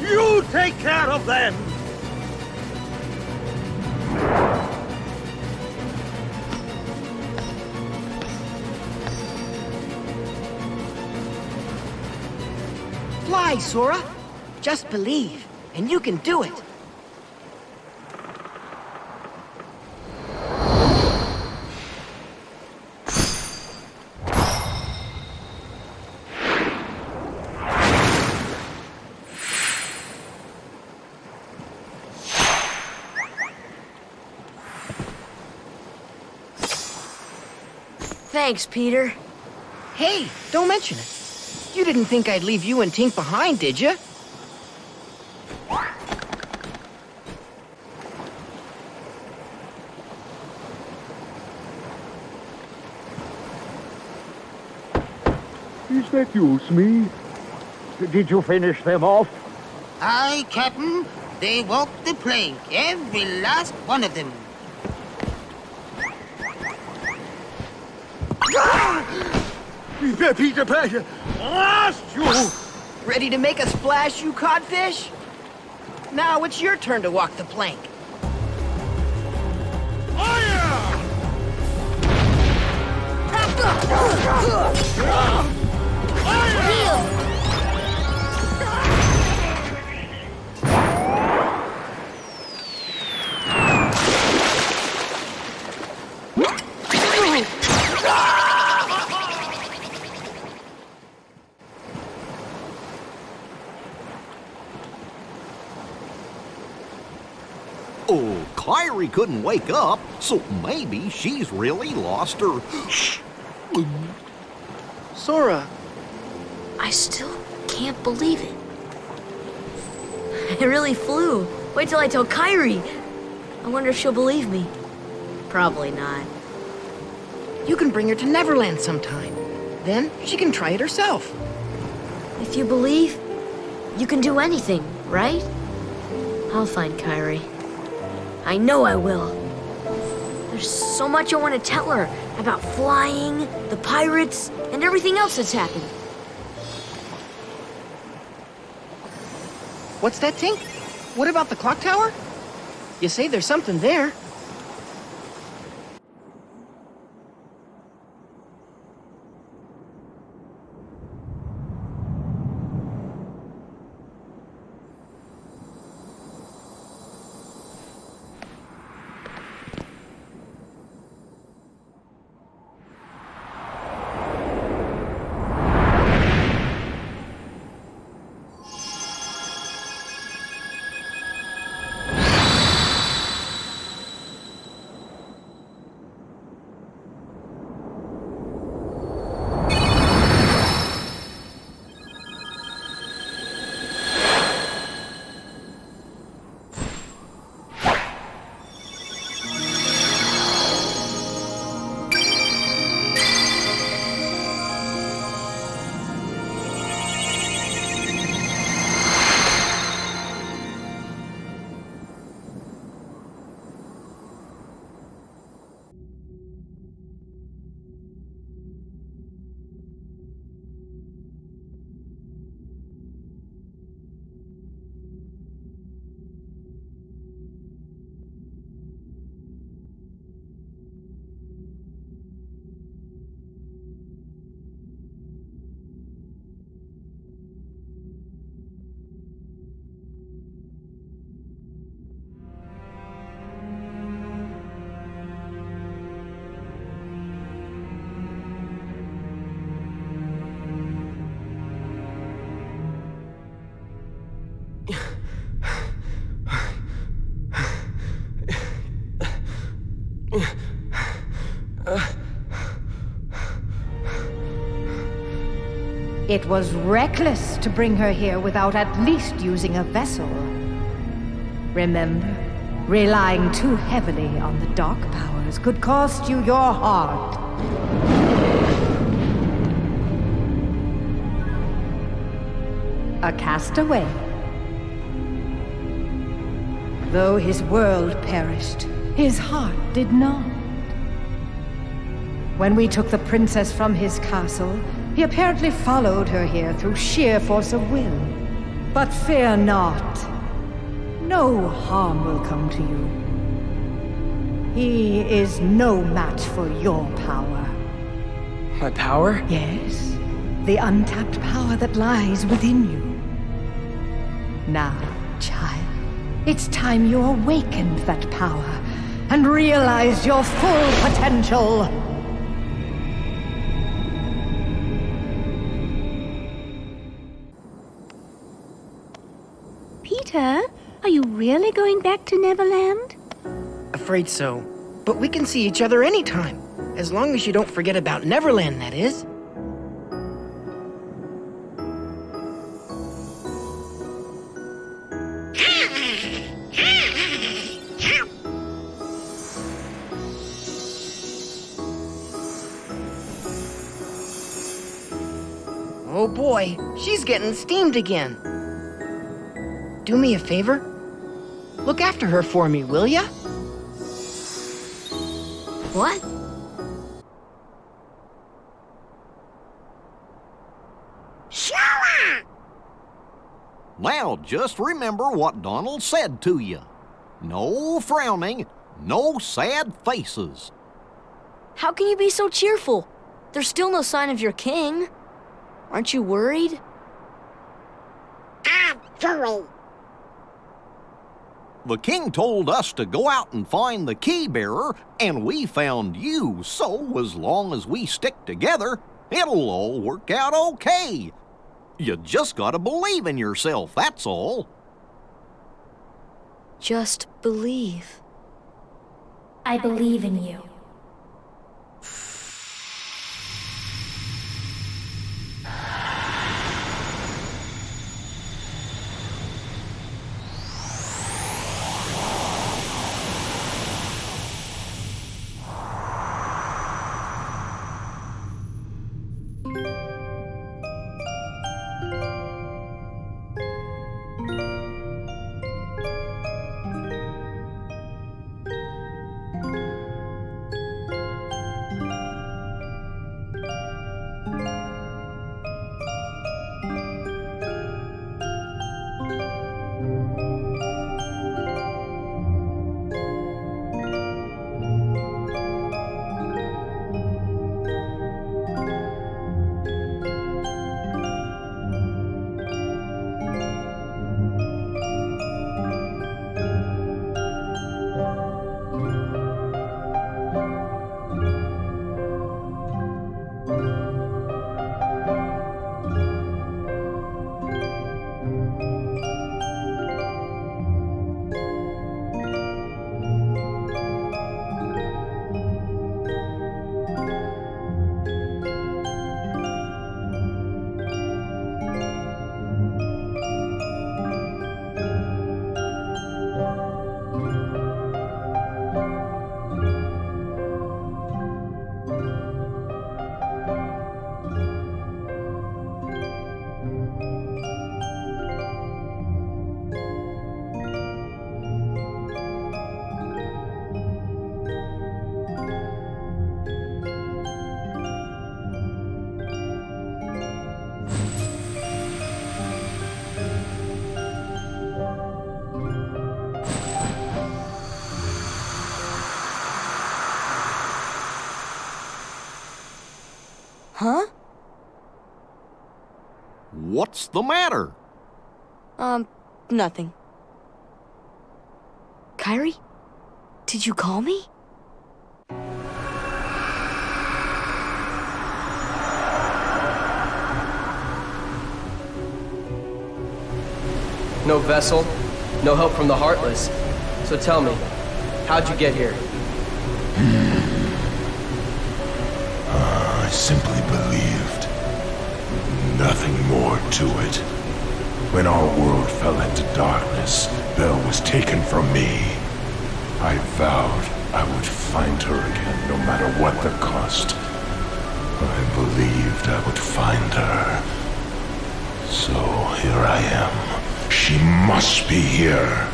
you take care of them. Fly, Sora. Just believe, and you can do it. Thanks, Peter. Hey, don't mention it. You didn't think I'd leave you and Tink behind, did you? Is that you, Smee? Did you finish them off? Aye, Captain. They walked the plank, every last one of them. Peter Pan, lost you! Ready to make a splash, you codfish? Now it's your turn to walk the plank. Oh, Kyrie couldn't wake up, so maybe she's really lost her... Sora. I still can't believe it. I really flew. Wait till I tell Kyrie. I wonder if she'll believe me. Probably not. You can bring her to Neverland sometime. Then she can try it herself. If you believe, you can do anything, right? I'll find Kyrie. I know I will. There's so much I want to tell her about flying, the pirates, and everything else that's happened. What's that, Tink? What about the clock tower? You say there's something there. It was reckless to bring her here without at least using a vessel. Remember, relying too heavily on the dark powers could cost you your heart. A castaway. Though his world perished, his heart did not. When we took the princess from his castle, he apparently followed her here through sheer force of will. But fear not. No harm will come to you. He is no match for your power. My power? Yes. The untapped power that lies within you. Now, child, it's time you awakened that power and realized your full potential. Peter, are you really going back to Neverland? Afraid so. But we can see each other anytime. As long as you don't forget about Neverland, that is. Oh boy, she's getting steamed again. Do me a favor? Look after her for me, will ya? What? Sure! Now, just remember what Donald said to you. No frowning, no sad faces. How can you be so cheerful? There's still no sign of your king. Aren't you worried? I'm worried. The king told us to go out and find the key bearer, and we found you. So as long as we stick together, it'll all work out okay. You just gotta believe in yourself, that's all. Just believe. I believe in you. Huh? What's the matter? Nothing. Kyrie? Did you call me? No vessel, no help from the Heartless. So tell me, how'd you get here? I simply believed. Nothing more to it. When our world fell into darkness, Belle was taken from me. I vowed I would find her again, no matter what the cost. I believed I would find her. So here I am. She must be here.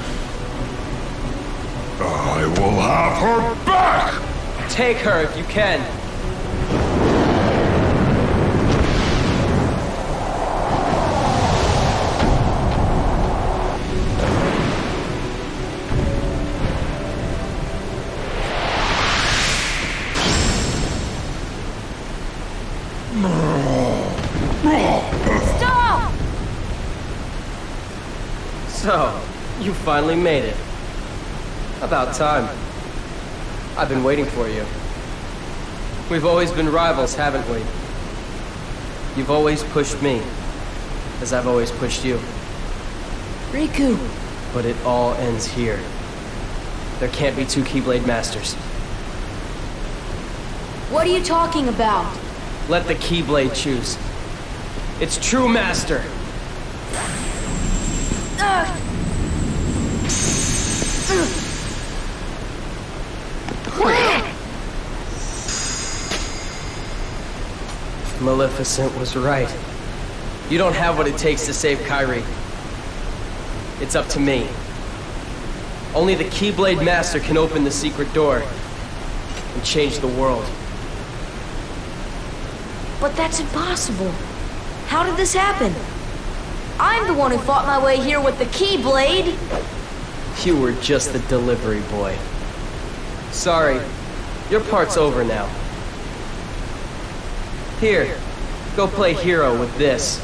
I will have her back! Take her if you can. Stop! So, you finally made it. About time. I've been waiting for you. We've always been rivals, haven't we? You've always pushed me, as I've always pushed you. Riku! But it all ends here. There can't be two Keyblade Masters. What are you talking about? Let the Keyblade choose. Its true master. Maleficent was right. You don't have what it takes to save Kyrie. It's up to me. Only the Keyblade Master can open the secret door and change the world. But that's impossible. How did this happen? I'm the one who fought my way here with the Keyblade. You were just the delivery boy. Sorry, your part's over now. Here, go play hero with this.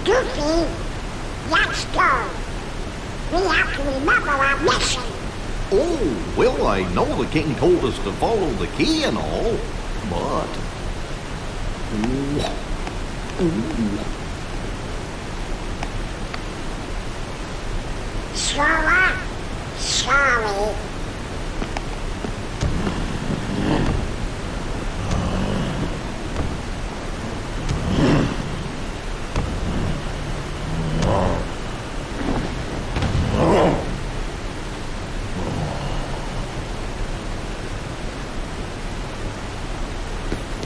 Goofy, let's go. We have to remember our mission. Oh, well, I know the king told us to follow the key and all, but... Sora, sorry.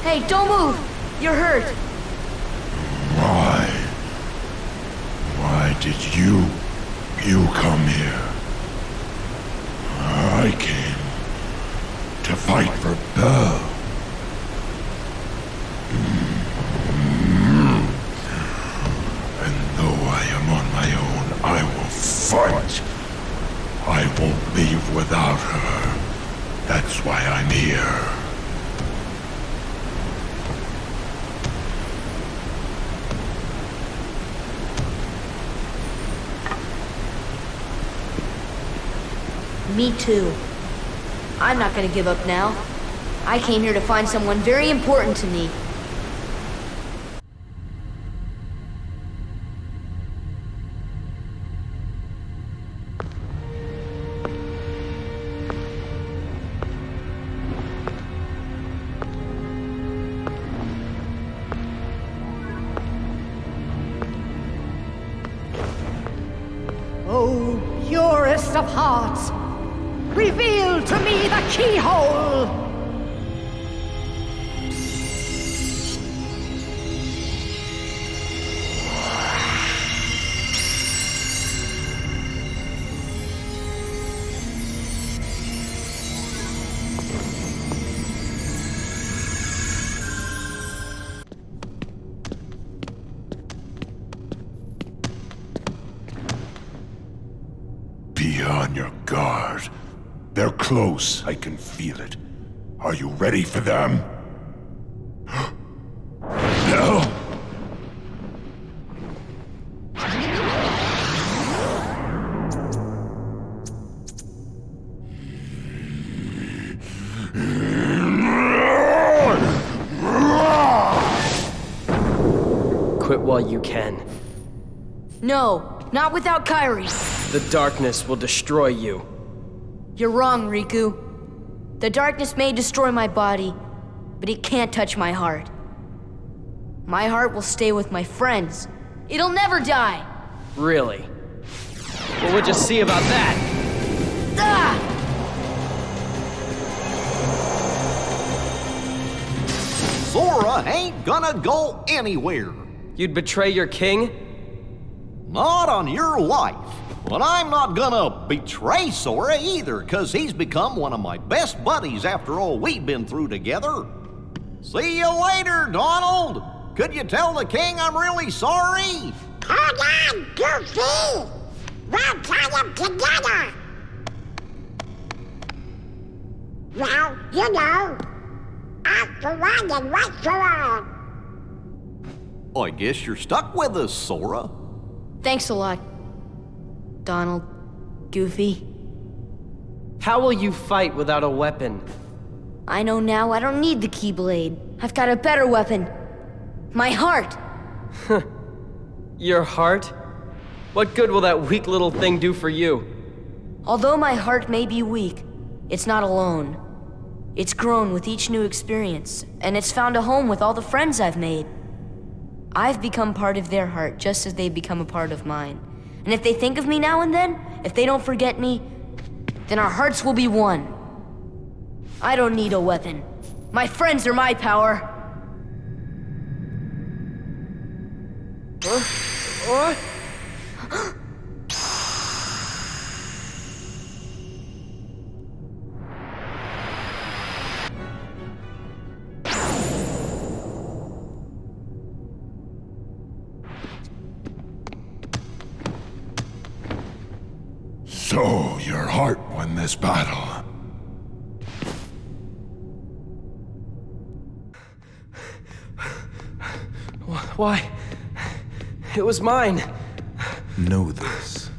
Hey, don't move! You're hurt. Why did you come here? I came to fight for Belle. And though I am on my own, I will fight. I won't leave without her. That's why I'm here. Me too. I'm not gonna give up now. I came here to find someone very important to me. Oh, purest of hearts, reveal to me the keyhole! Be on your guard. They're close. I can feel it. Are you ready for them? Belle? Quit while you can. No, not without Kairi. The darkness will destroy you. You're wrong, Riku. The darkness may destroy my body, but it can't touch my heart. My heart will stay with my friends. It'll never die. Really? Well, we'll just see about that. Ah! Sora ain't gonna go anywhere. You'd betray your king? Not on your life. But I'm not gonna betray Sora either, 'cause he's become one of my best buddies after all we've been through together. See you later, Donald. Could you tell the king I'm really sorry? Hold on, Goofy. We'll tie them together. Well, you know, after one and once for all. I guess you're stuck with us, Sora. Thanks a lot, Donald, Goofy. How will you fight without a weapon? I know now I don't need the Keyblade. I've got a better weapon. My heart. Your heart? What good will that weak little thing do for you? Although my heart may be weak, it's not alone. It's grown with each new experience, and it's found a home with all the friends I've made. I've become part of their heart just as they've become a part of mine. And if they think of me now and then, if they don't forget me, then our hearts will be one. I don't need a weapon. My friends are my power. Your heart won this battle. Why? It was mine. Know this.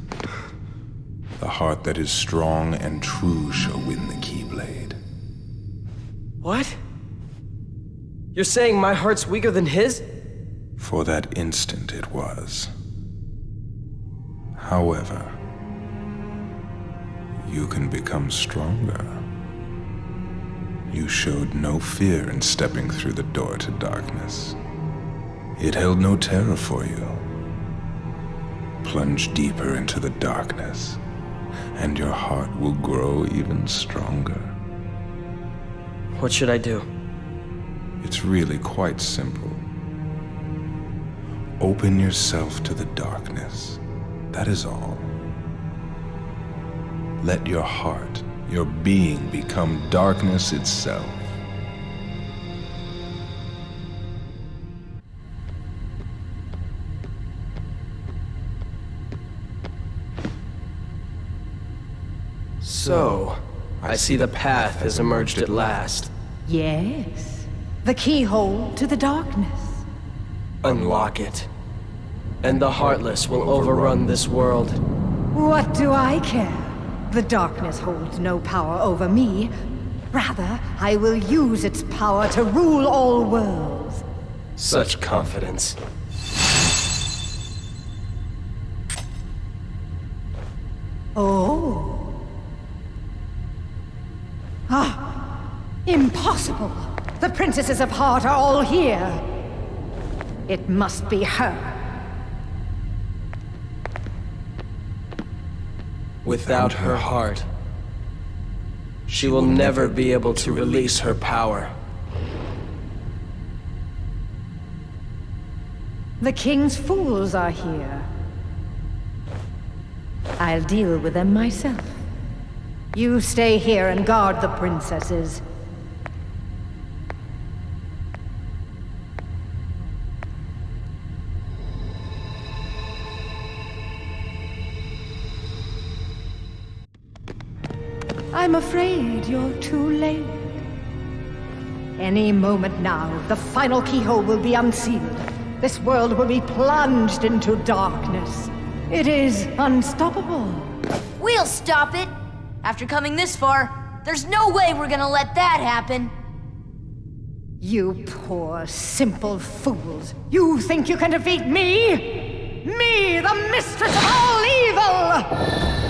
The heart that is strong and true shall win the Keyblade. What? You're saying my heart's weaker than his? For that instant it was. However, you can become stronger. You showed no fear in stepping through the door to darkness. It held no terror for you. Plunge deeper into the darkness, and your heart will grow even stronger. What should I do? It's really quite simple. Open yourself to the darkness. That is all. Let your heart, your being, become darkness itself. So, I see the path has emerged at last. Yes. The keyhole to the darkness. Unlock it, and the Heartless will overrun this world. What do I care? The darkness holds no power over me. Rather, I will use its power to rule all worlds. Such confidence. Oh. Impossible! The princesses of Heart are all here. It must be her. Without her heart, she will never be able to release her power. The king's fools are here. I'll deal with them myself. You stay here and guard the princesses. I'm afraid you're too late. Any moment now, the final keyhole will be unsealed. This world will be plunged into darkness. It is unstoppable. We'll stop it! After coming this far, there's no way we're gonna let that happen. You poor, simple fools. You think you can defeat me? Me, the mistress of all evil!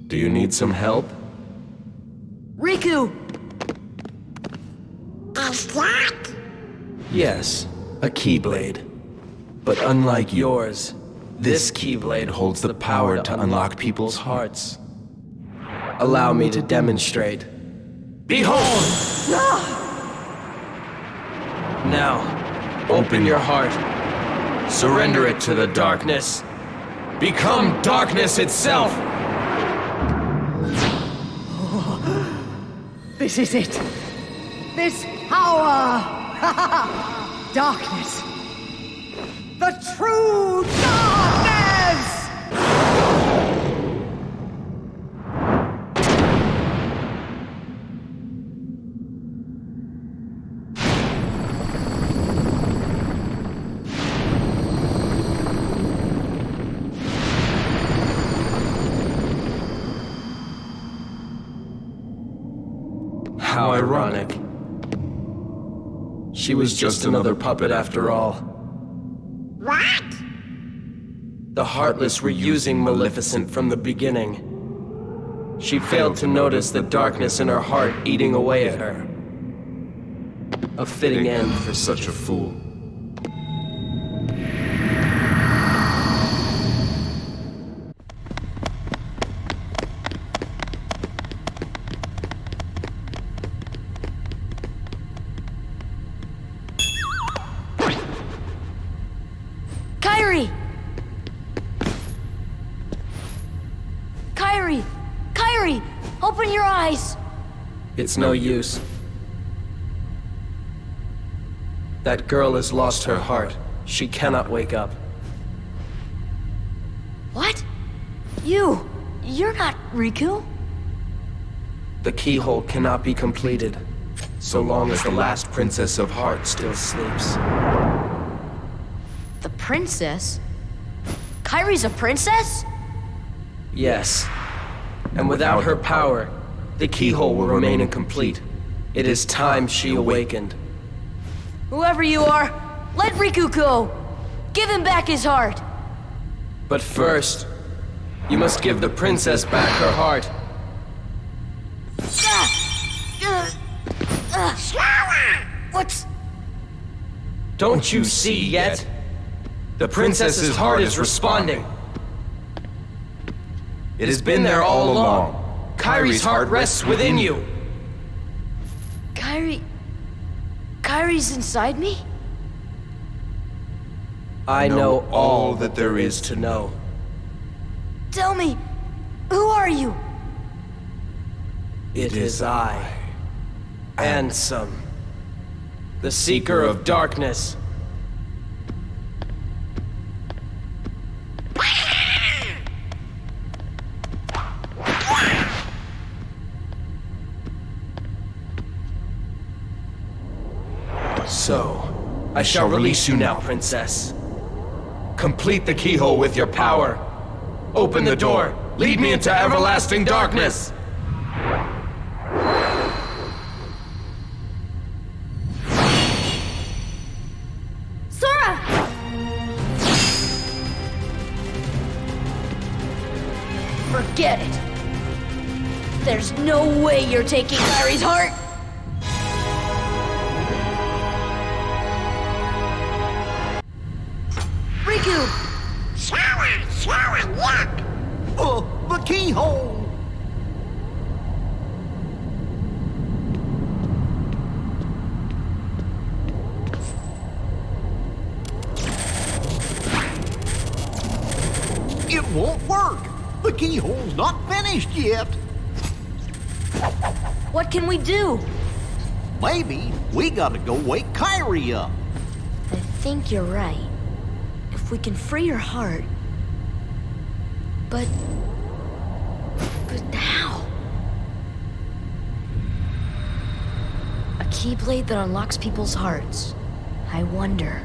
Do you need some help? Riku! Is that? Yes, a Keyblade. But unlike yours, this Keyblade holds the power to unlock people's hearts. Allow me to demonstrate. Behold! Now, open your heart. Surrender it to the darkness. Become darkness itself! This is it. This power! Darkness. The true darkness! How ironic. She was just another puppet after all. What? The Heartless were using Maleficent from the beginning. She failed to notice the darkness in her heart eating away at her. A fitting end for such a fool. Kyrie! Kyrie! Open your eyes! It's no use. That girl has lost her heart. She cannot wake up. What? You're not Riku. The keyhole cannot be completed so long as the last Princess of Heart still sleeps. The princess? Kyrie's a princess? Yes. And without her power, the keyhole will remain incomplete. It is time she awakened. Whoever you are, let Riku go! Give him back his heart! But first, you must give the princess back her heart. What's... Don't you see yet? The princess's heart is responding. It has been there all along. Kyrie's heart rests within you. Kyrie's inside me? I know all that there is to know. Tell me, who are you? It is I, Ansem, the Seeker of Darkness. So, I shall release you now, Princess. Complete the keyhole with your power. Open the door. Lead me into everlasting darkness. Sora! Forget it. There's no way you're taking Kyrie's heart. Riku! Sora, look! The keyhole! It won't work! The keyhole's not finished yet! What can we do? Maybe we gotta go wake Kyrie up. I think you're right. If we can free her heart... But how? A keyblade that unlocks people's hearts. I wonder.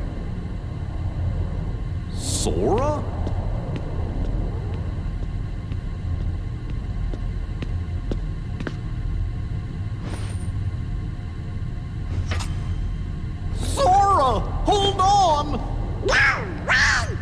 Sora? Sora! Hold on! No, wait!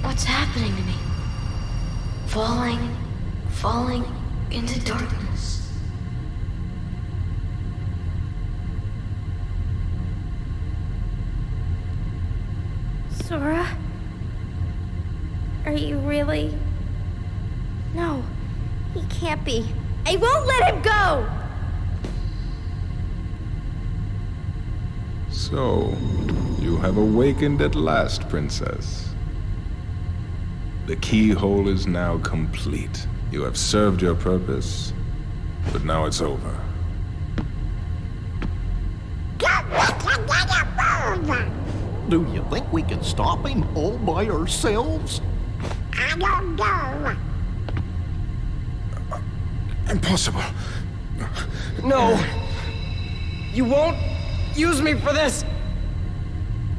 What's happening to me? Falling into darkness. Sora? Are you really... No, he can't be. I won't let him go! So, you have awakened at last, Princess. The keyhole is now complete. You have served your purpose, But now it's over. Do you think we can stop him all by ourselves? I don't know. Impossible. No! You won't use me for this!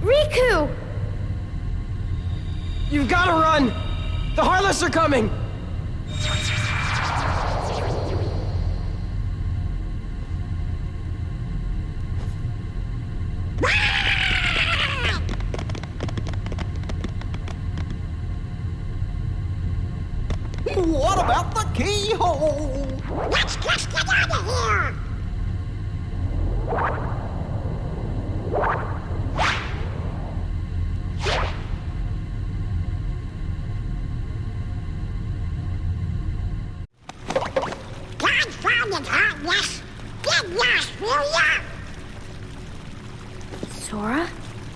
Riku! You've gotta run! The Heartless are coming! What about the keyhole? Let's just get out of here. Confounded Heartless! Get lost, will ya? Sora?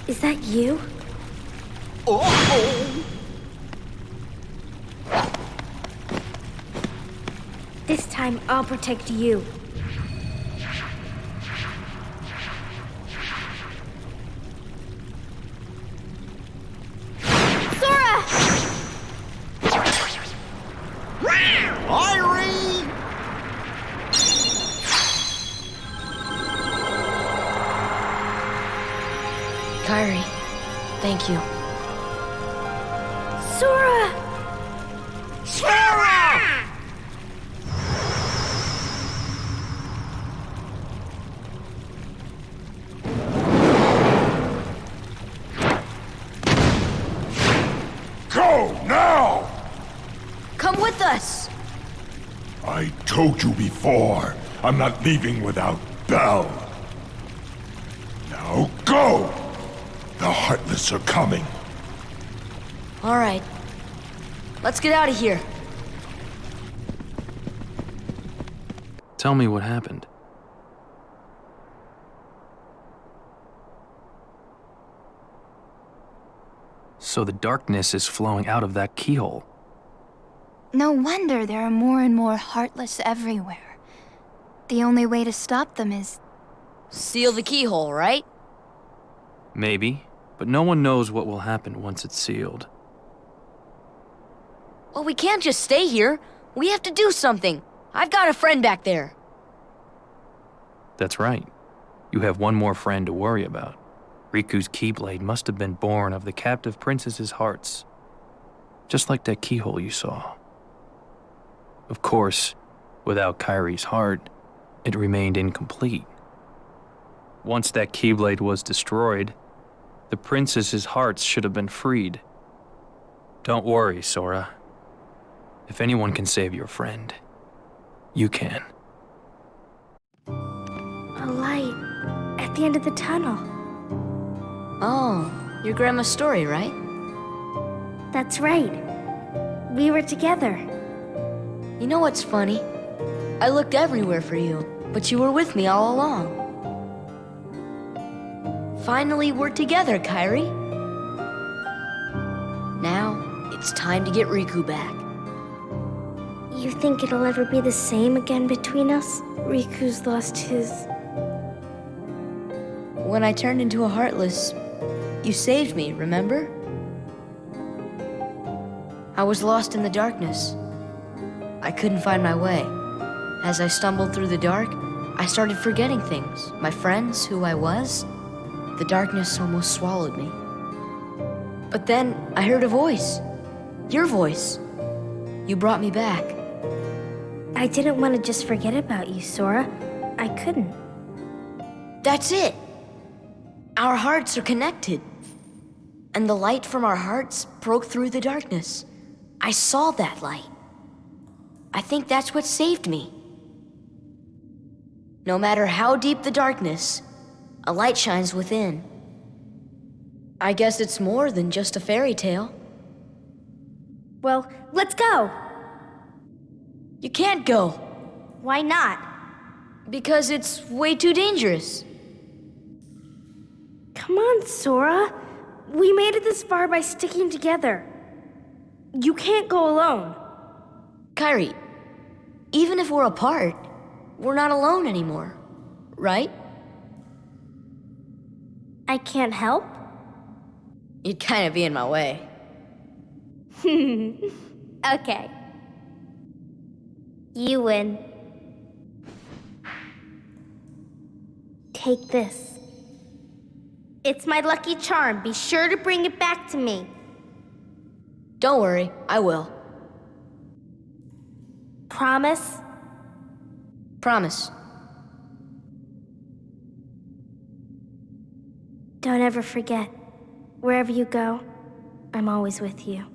Is that you? Uh-oh! This time I'll protect you. Sora! Irene! Kairi, thank you. Sora! Sora! Go now! Come with us! I told you before, I'm not leaving without Belle. Now go! The Heartless are coming. All right. Let's get out of here. Tell me what happened. So the darkness is flowing out of that keyhole. No wonder there are more and more Heartless everywhere. The only way to stop them is... Seal the keyhole, right? Maybe, but no one knows what will happen once it's sealed. Well, we can't just stay here. We have to do something. I've got a friend back there. That's right. You have one more friend to worry about. Riku's Keyblade must have been born of the captive princess's hearts. Just like that keyhole you saw. Of course, without Kairi's heart, it remained incomplete. Once that Keyblade was destroyed, the princess's hearts should have been freed. Don't worry, Sora. If anyone can save your friend, you can. A light at the end of the tunnel. Oh, your grandma's story, right? That's right. We were together. You know what's funny? I looked everywhere for you, but you were with me all along. Finally, we're together, Kairi. Now, it's time to get Riku back. You think it'll ever be the same again between us? Riku's lost his... When I turned into a Heartless, you saved me, remember? I was lost in the darkness. I couldn't find my way. As I stumbled through the dark, I started forgetting things. My friends, who I was. The darkness almost swallowed me. But then I heard a voice. Your voice. You brought me back. I didn't want to just forget about you, Sora. I couldn't. That's it. Our hearts are connected. And the light from our hearts broke through the darkness. I saw that light. I think that's what saved me. No matter how deep the darkness, a light shines within. I guess it's more than just a fairy tale. Well, let's go! You can't go. Why not? Because it's way too dangerous. Come on, Sora. We made it this far by sticking together. You can't go alone. Kairi, even if we're apart, we're not alone anymore, right? I can't help? You'd kind of be in my way. Okay. You win. Take this. It's my lucky charm. Be sure to bring it back to me. Don't worry, I will. Promise? Promise. Don't ever forget. Wherever you go, I'm always with you.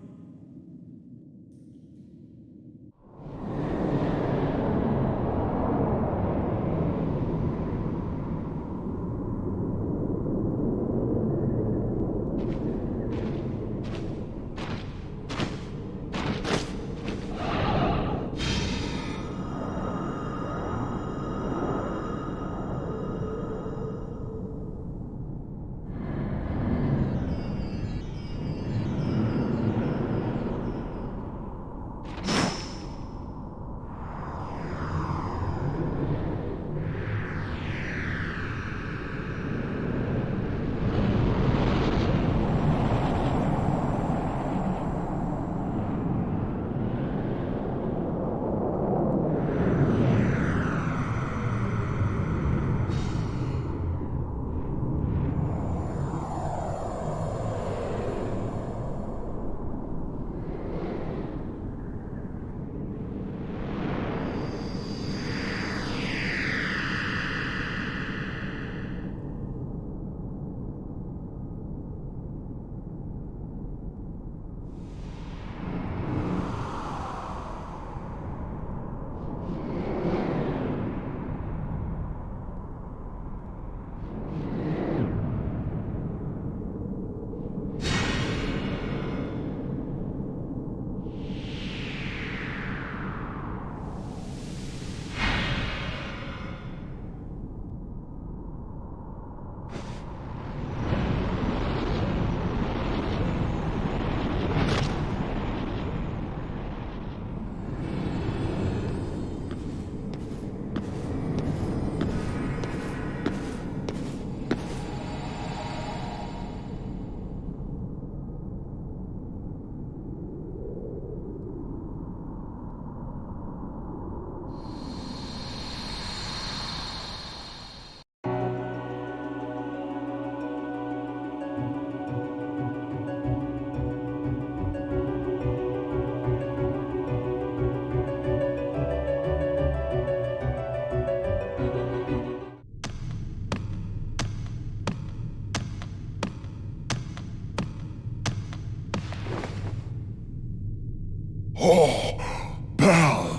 Oh, Belle!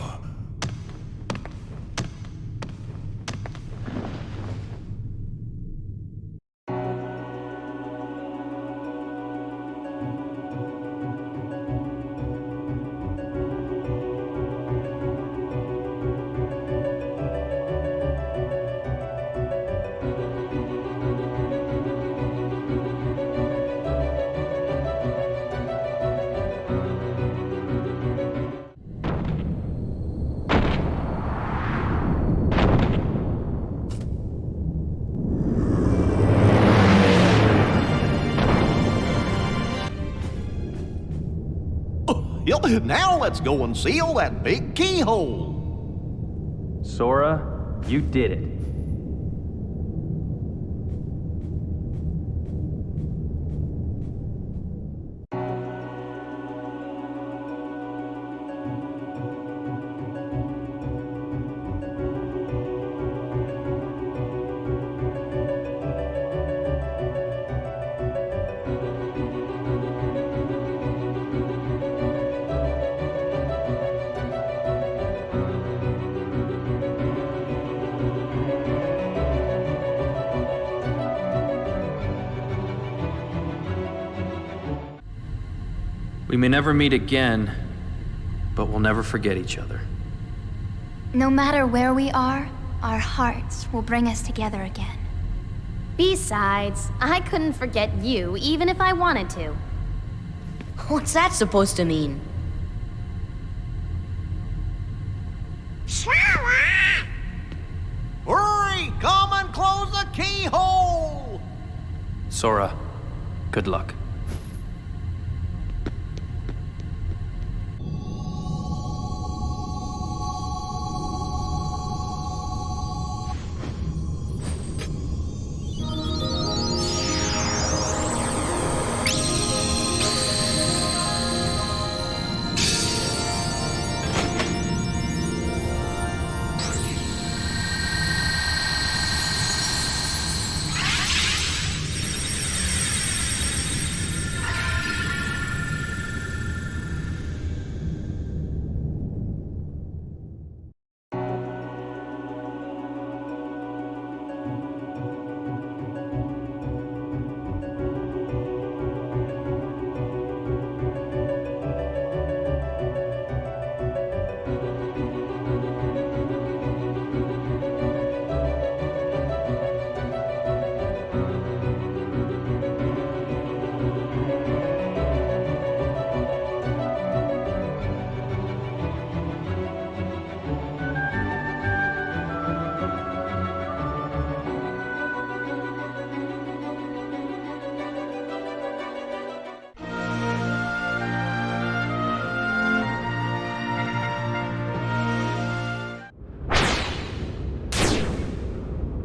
Now let's go and seal that big keyhole. Sora, you did it. We may never meet again, but we'll never forget each other. No matter where we are, our hearts will bring us together again. Besides, I couldn't forget you even if I wanted to. What's that supposed to mean? Sora! Sora, good luck.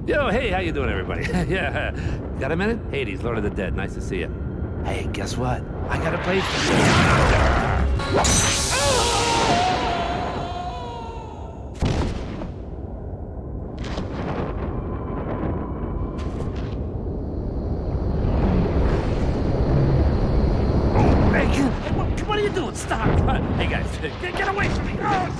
Yo, hey, how you doing, everybody? Yeah, got a minute? Hades, Lord of the Dead, nice to see you. Hey, guess what? I got a place for you. Oh, hey, what are you doing? Stop! Hey, guys, get away from me! Oh,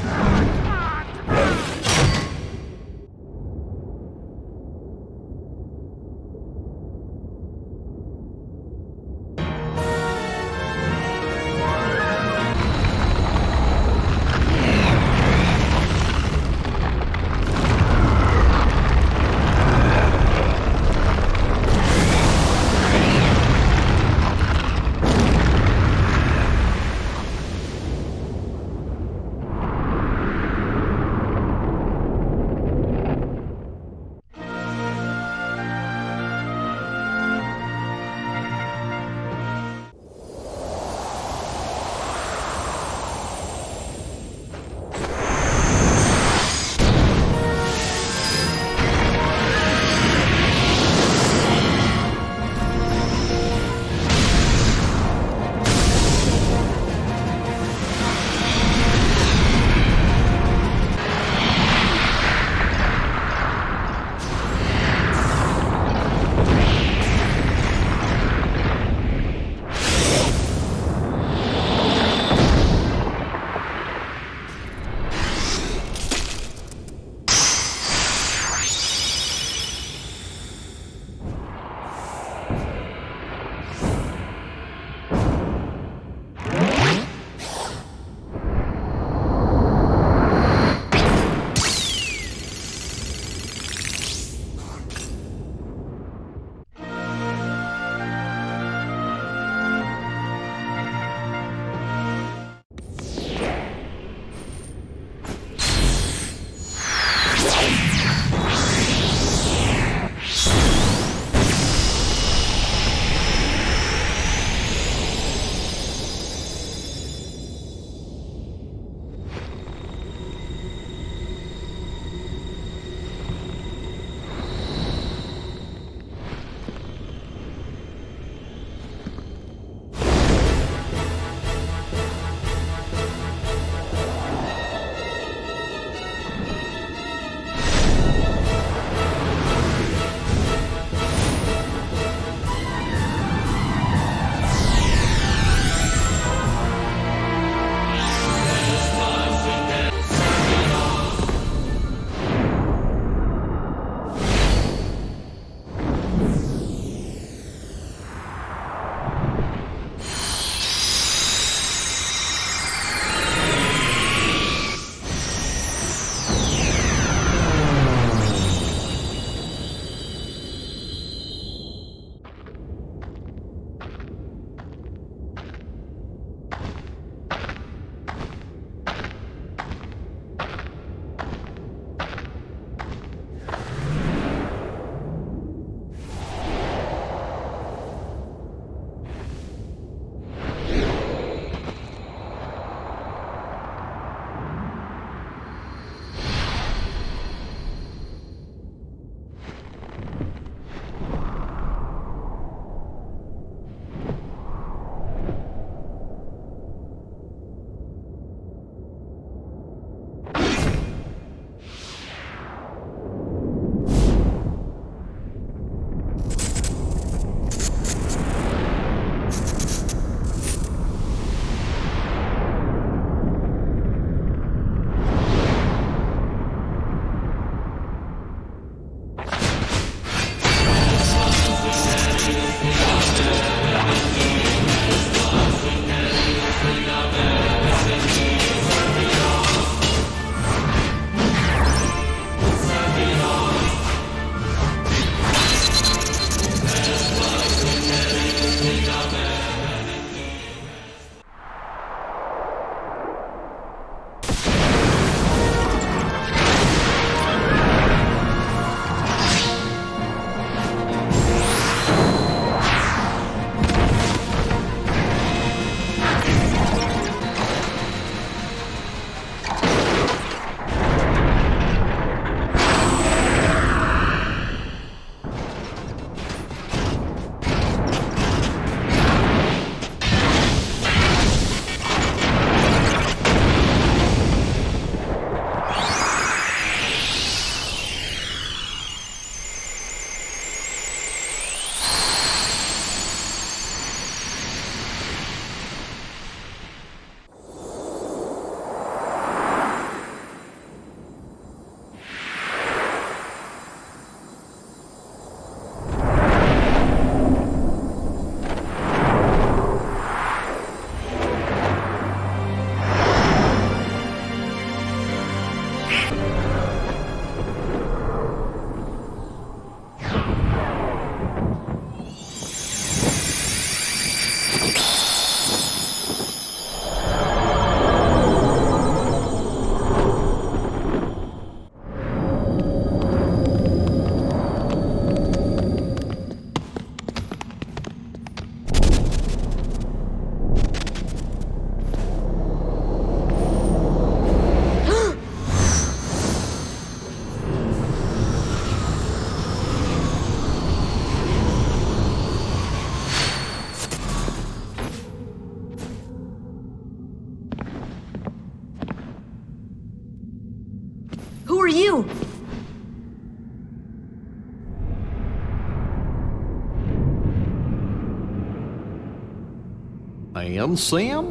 And Sam?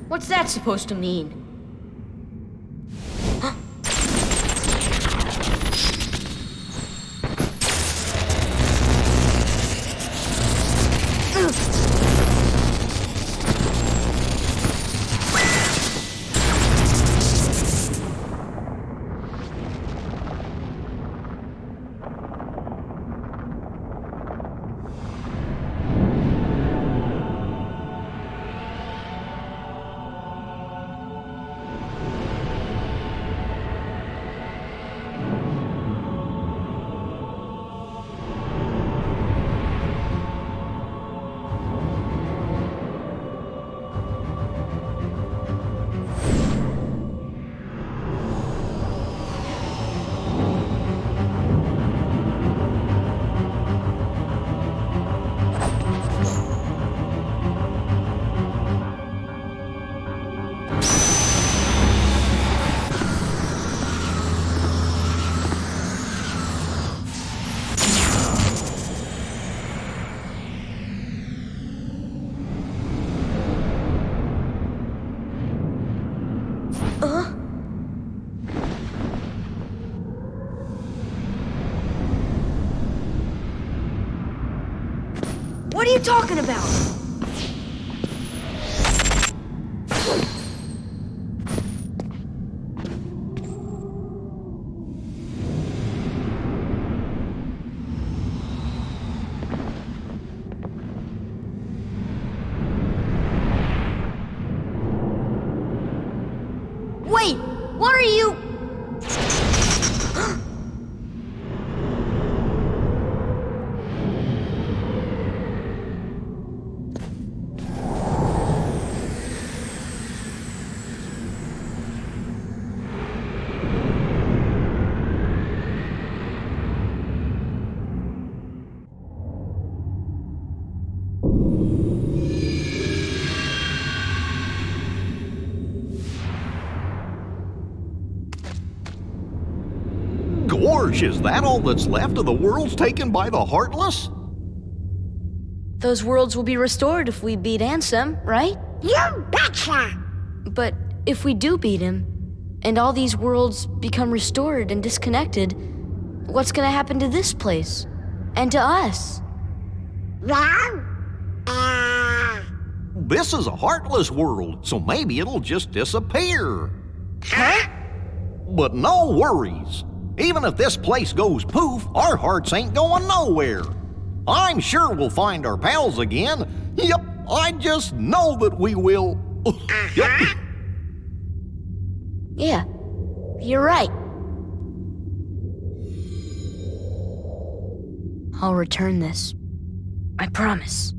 What's that supposed to mean? What are you talking about? Wait, what are you? Gorge, is that all that's left of the worlds taken by the Heartless? Those worlds will be restored if we beat Ansem, right? You betcha! But if we do beat him, and all these worlds become restored and disconnected, what's gonna happen to this place? And to us? Well, This is a Heartless world, so maybe it'll just disappear. Huh? But no worries. Even if this place goes poof, our hearts ain't going nowhere. I'm sure we'll find our pals again. Yep, I just know that we will. Yep. Yeah, you're right. I'll return this. I promise.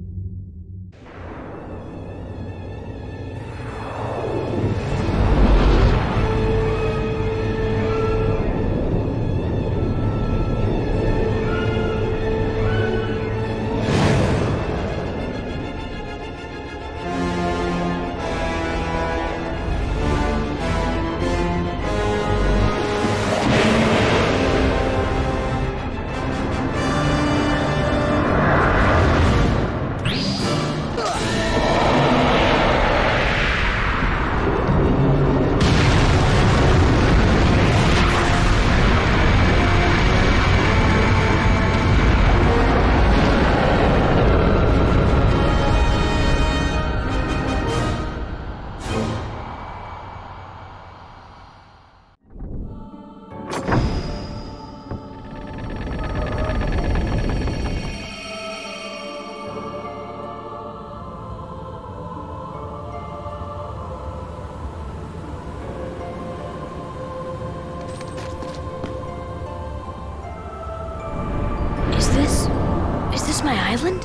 Is this my island?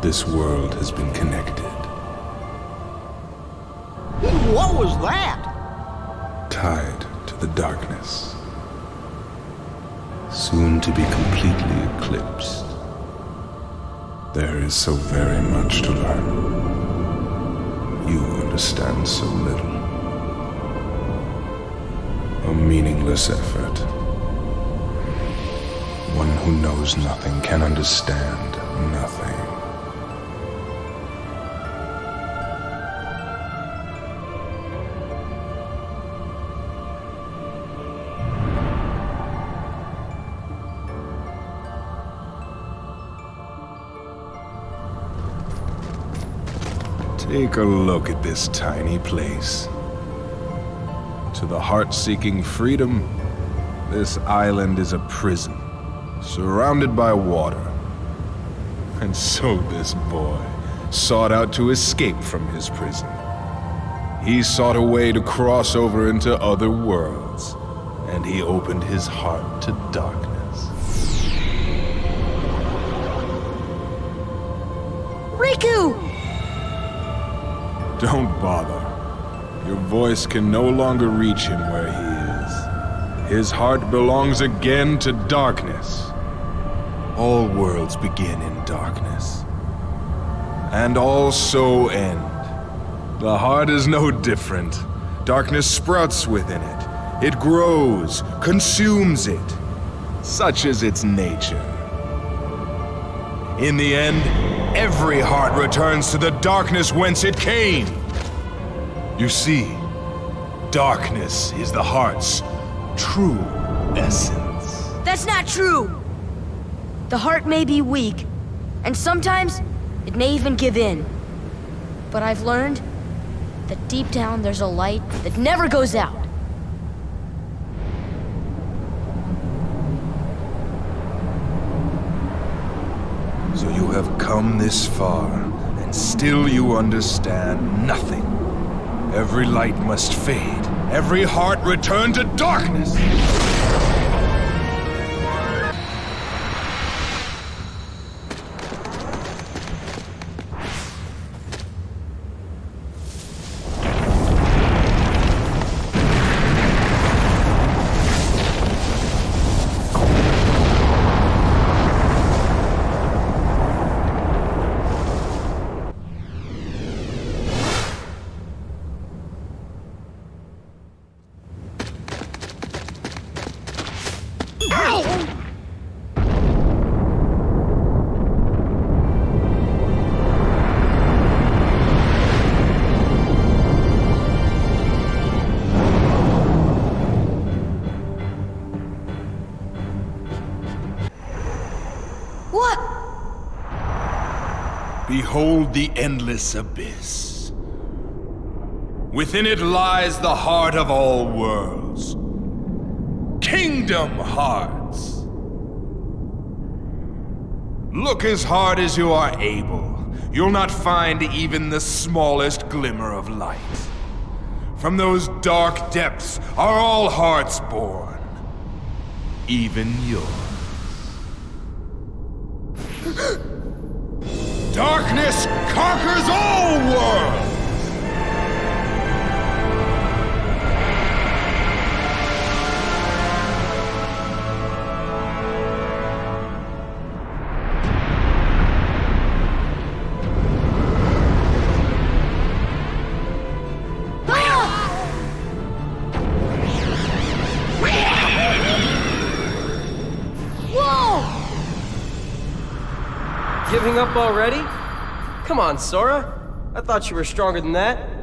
This world has been connected. What was that? Tied to the darkness. soon to be completely eclipsed. There is so very much to learn. You understand so little. A meaningless effort. One who knows nothing can understand nothing. Take a look at this tiny place. To the heart-seeking freedom, this island is a prison, surrounded by water. And so this boy sought out to escape from his prison. He sought a way to cross over into other worlds, and he opened his heart to darkness. Riku! Don't bother. Your voice can no longer reach him where he is. His heart belongs again to darkness. All worlds begin in darkness, and all so end. The heart is no different. Darkness sprouts within it. It grows, consumes it. Such is its nature. In the end, every heart returns to the darkness whence it came. You see, darkness is the heart's true essence. That's not true! The heart may be weak, and sometimes it may even give in. But I've learned that deep down there's a light that never goes out. So you have come this far, and still you understand nothing. Every light must fade. Every heart return to darkness. Behold the endless abyss. Within it lies the heart of all worlds. Kingdom Hearts. Look as hard as you are able. You'll not find even the smallest glimmer of light. From those dark depths are all hearts born. Even yours. Darkness conquers all worlds! Giving up already? Come on, Sora. I thought you were stronger than that.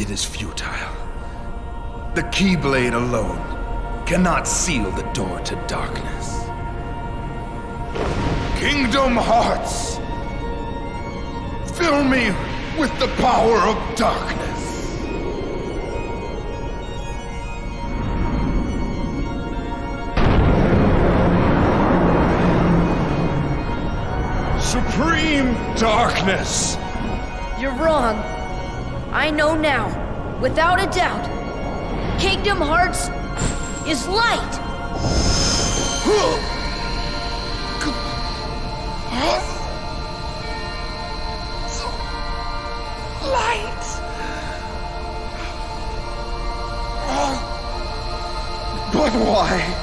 It is futile. The Keyblade alone cannot seal the door to darkness. Kingdom Hearts! Fill me with the power of darkness! Supreme darkness! You're wrong. I know now, without a doubt. Kingdom Hearts is light. Light! But why?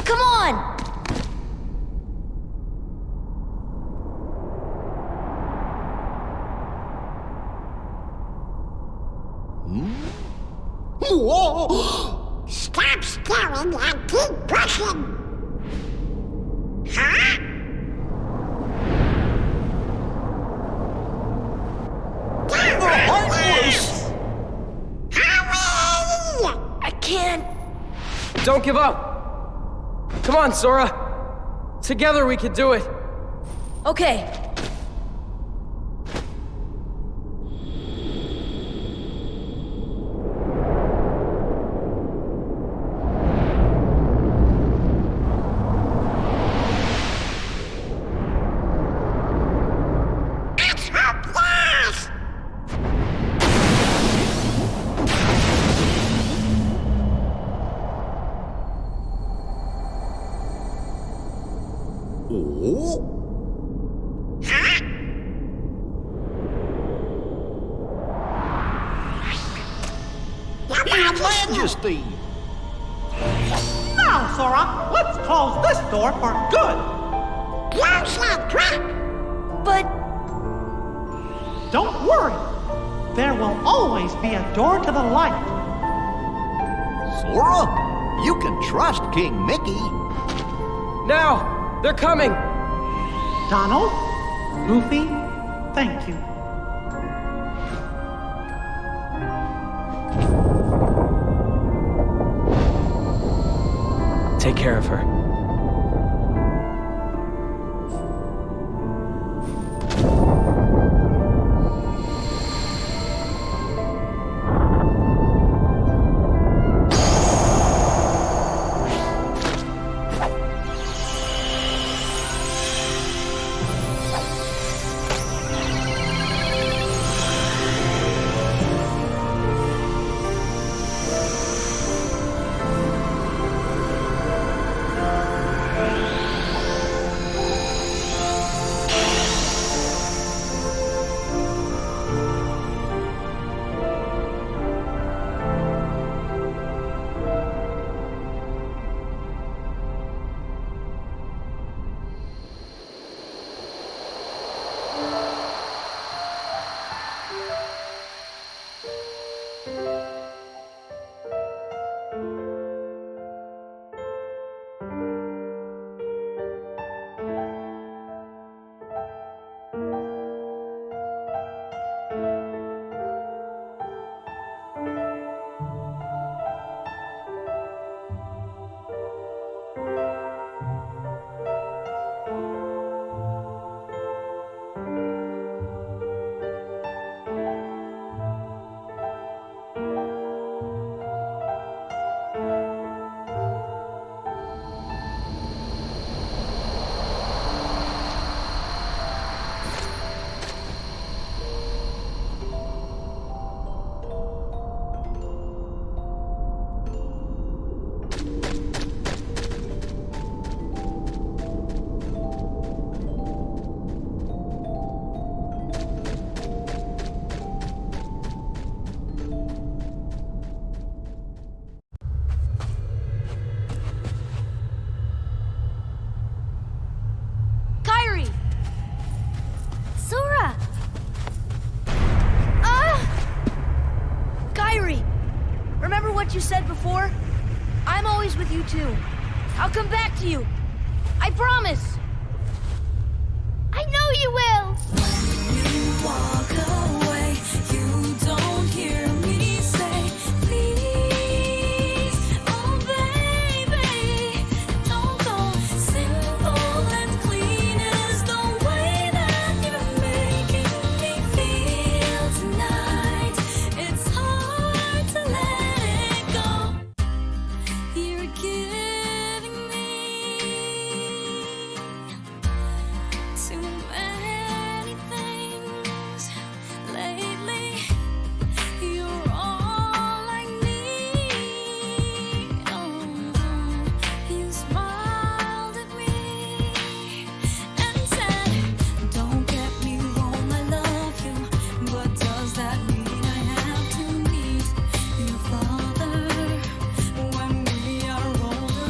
Come on! Whoa! Stop staring and keep pushing! Huh? Hurry! I can't. Don't give up! Come on, Sora! Together we can do it! Okay. It's hopeless! Oh? Huh? Your Majesty! Now, Sora, let's close this door for good. Close that trap! But... Don't worry. There will always be a door to the light. Sora, you can trust King Mickey. Now! They're coming! Donald, Goofy, thank you. Take care of her. before, I'm always with you too. I'll come back to you. I promise. I know you will. When you walk away, you don't hear me say, please, oh baby, don't go. Simple and clean is the way that you're making me feel tonight. It's hard to let go. You're giving me too many things lately. You're all I need. Oh, you smiled at me and said, don't get me wrong, I love you, but does that mean I have to meet your father when we are older?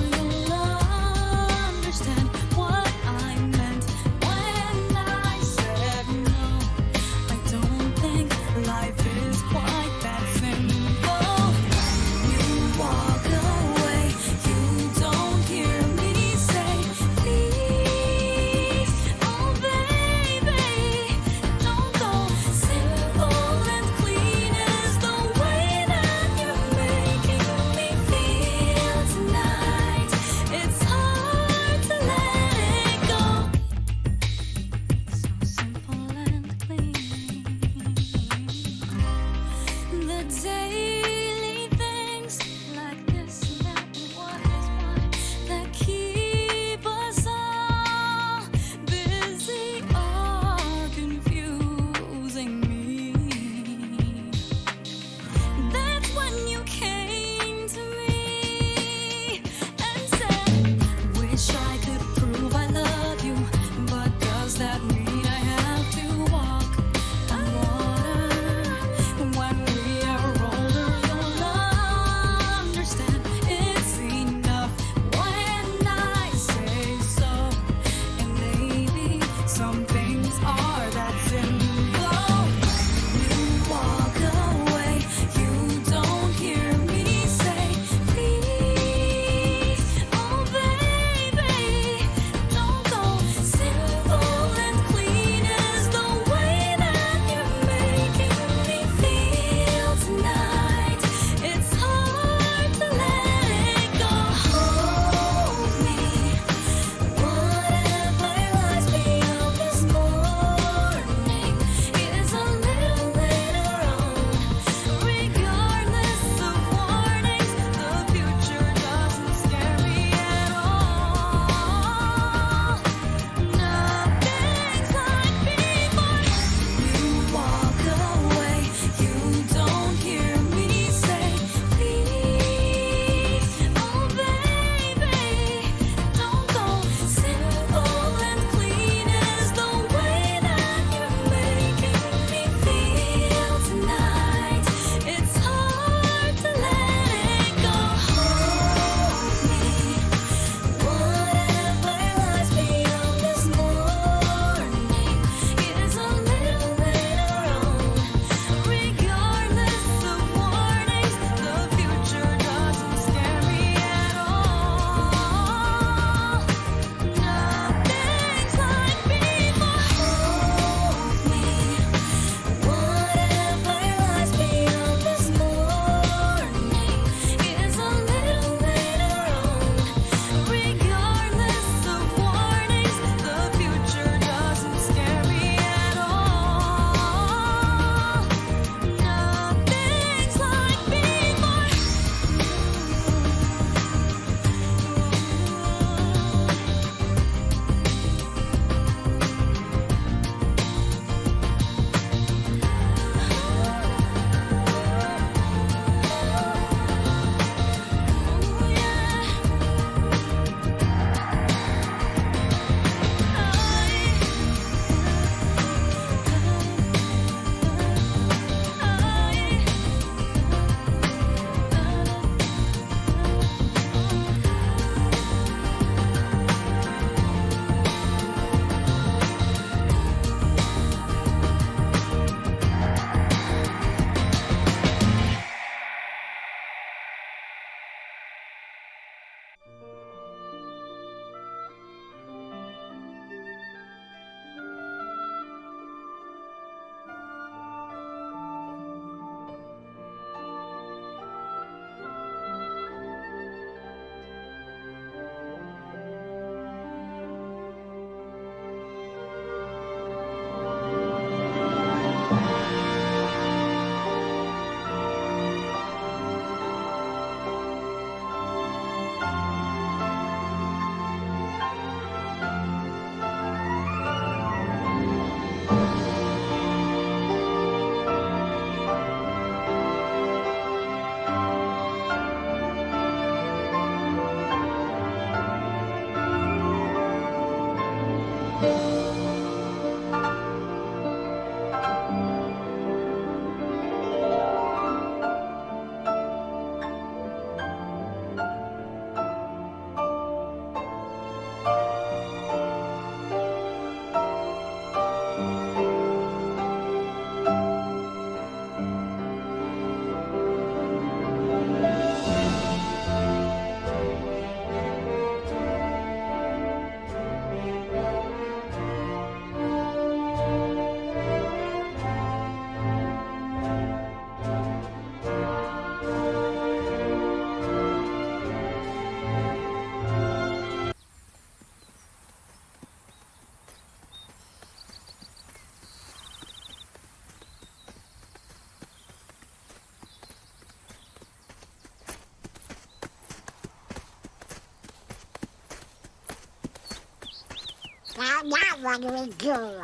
So now what do we do?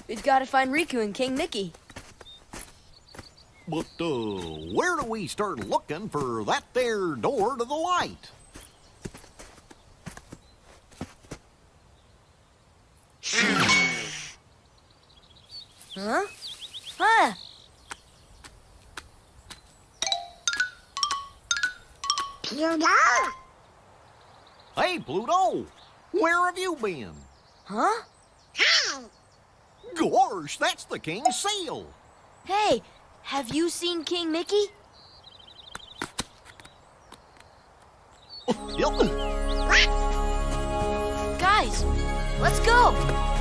We've got to find Riku and King Mickey. But, where do we start looking for that there door to the light? Huh? Huh? Pluto? Hey, Pluto! Where have you been? Huh? Hey! Gosh, that's the king's seal! Hey, have you seen King Mickey? Yep. Guys, let's go!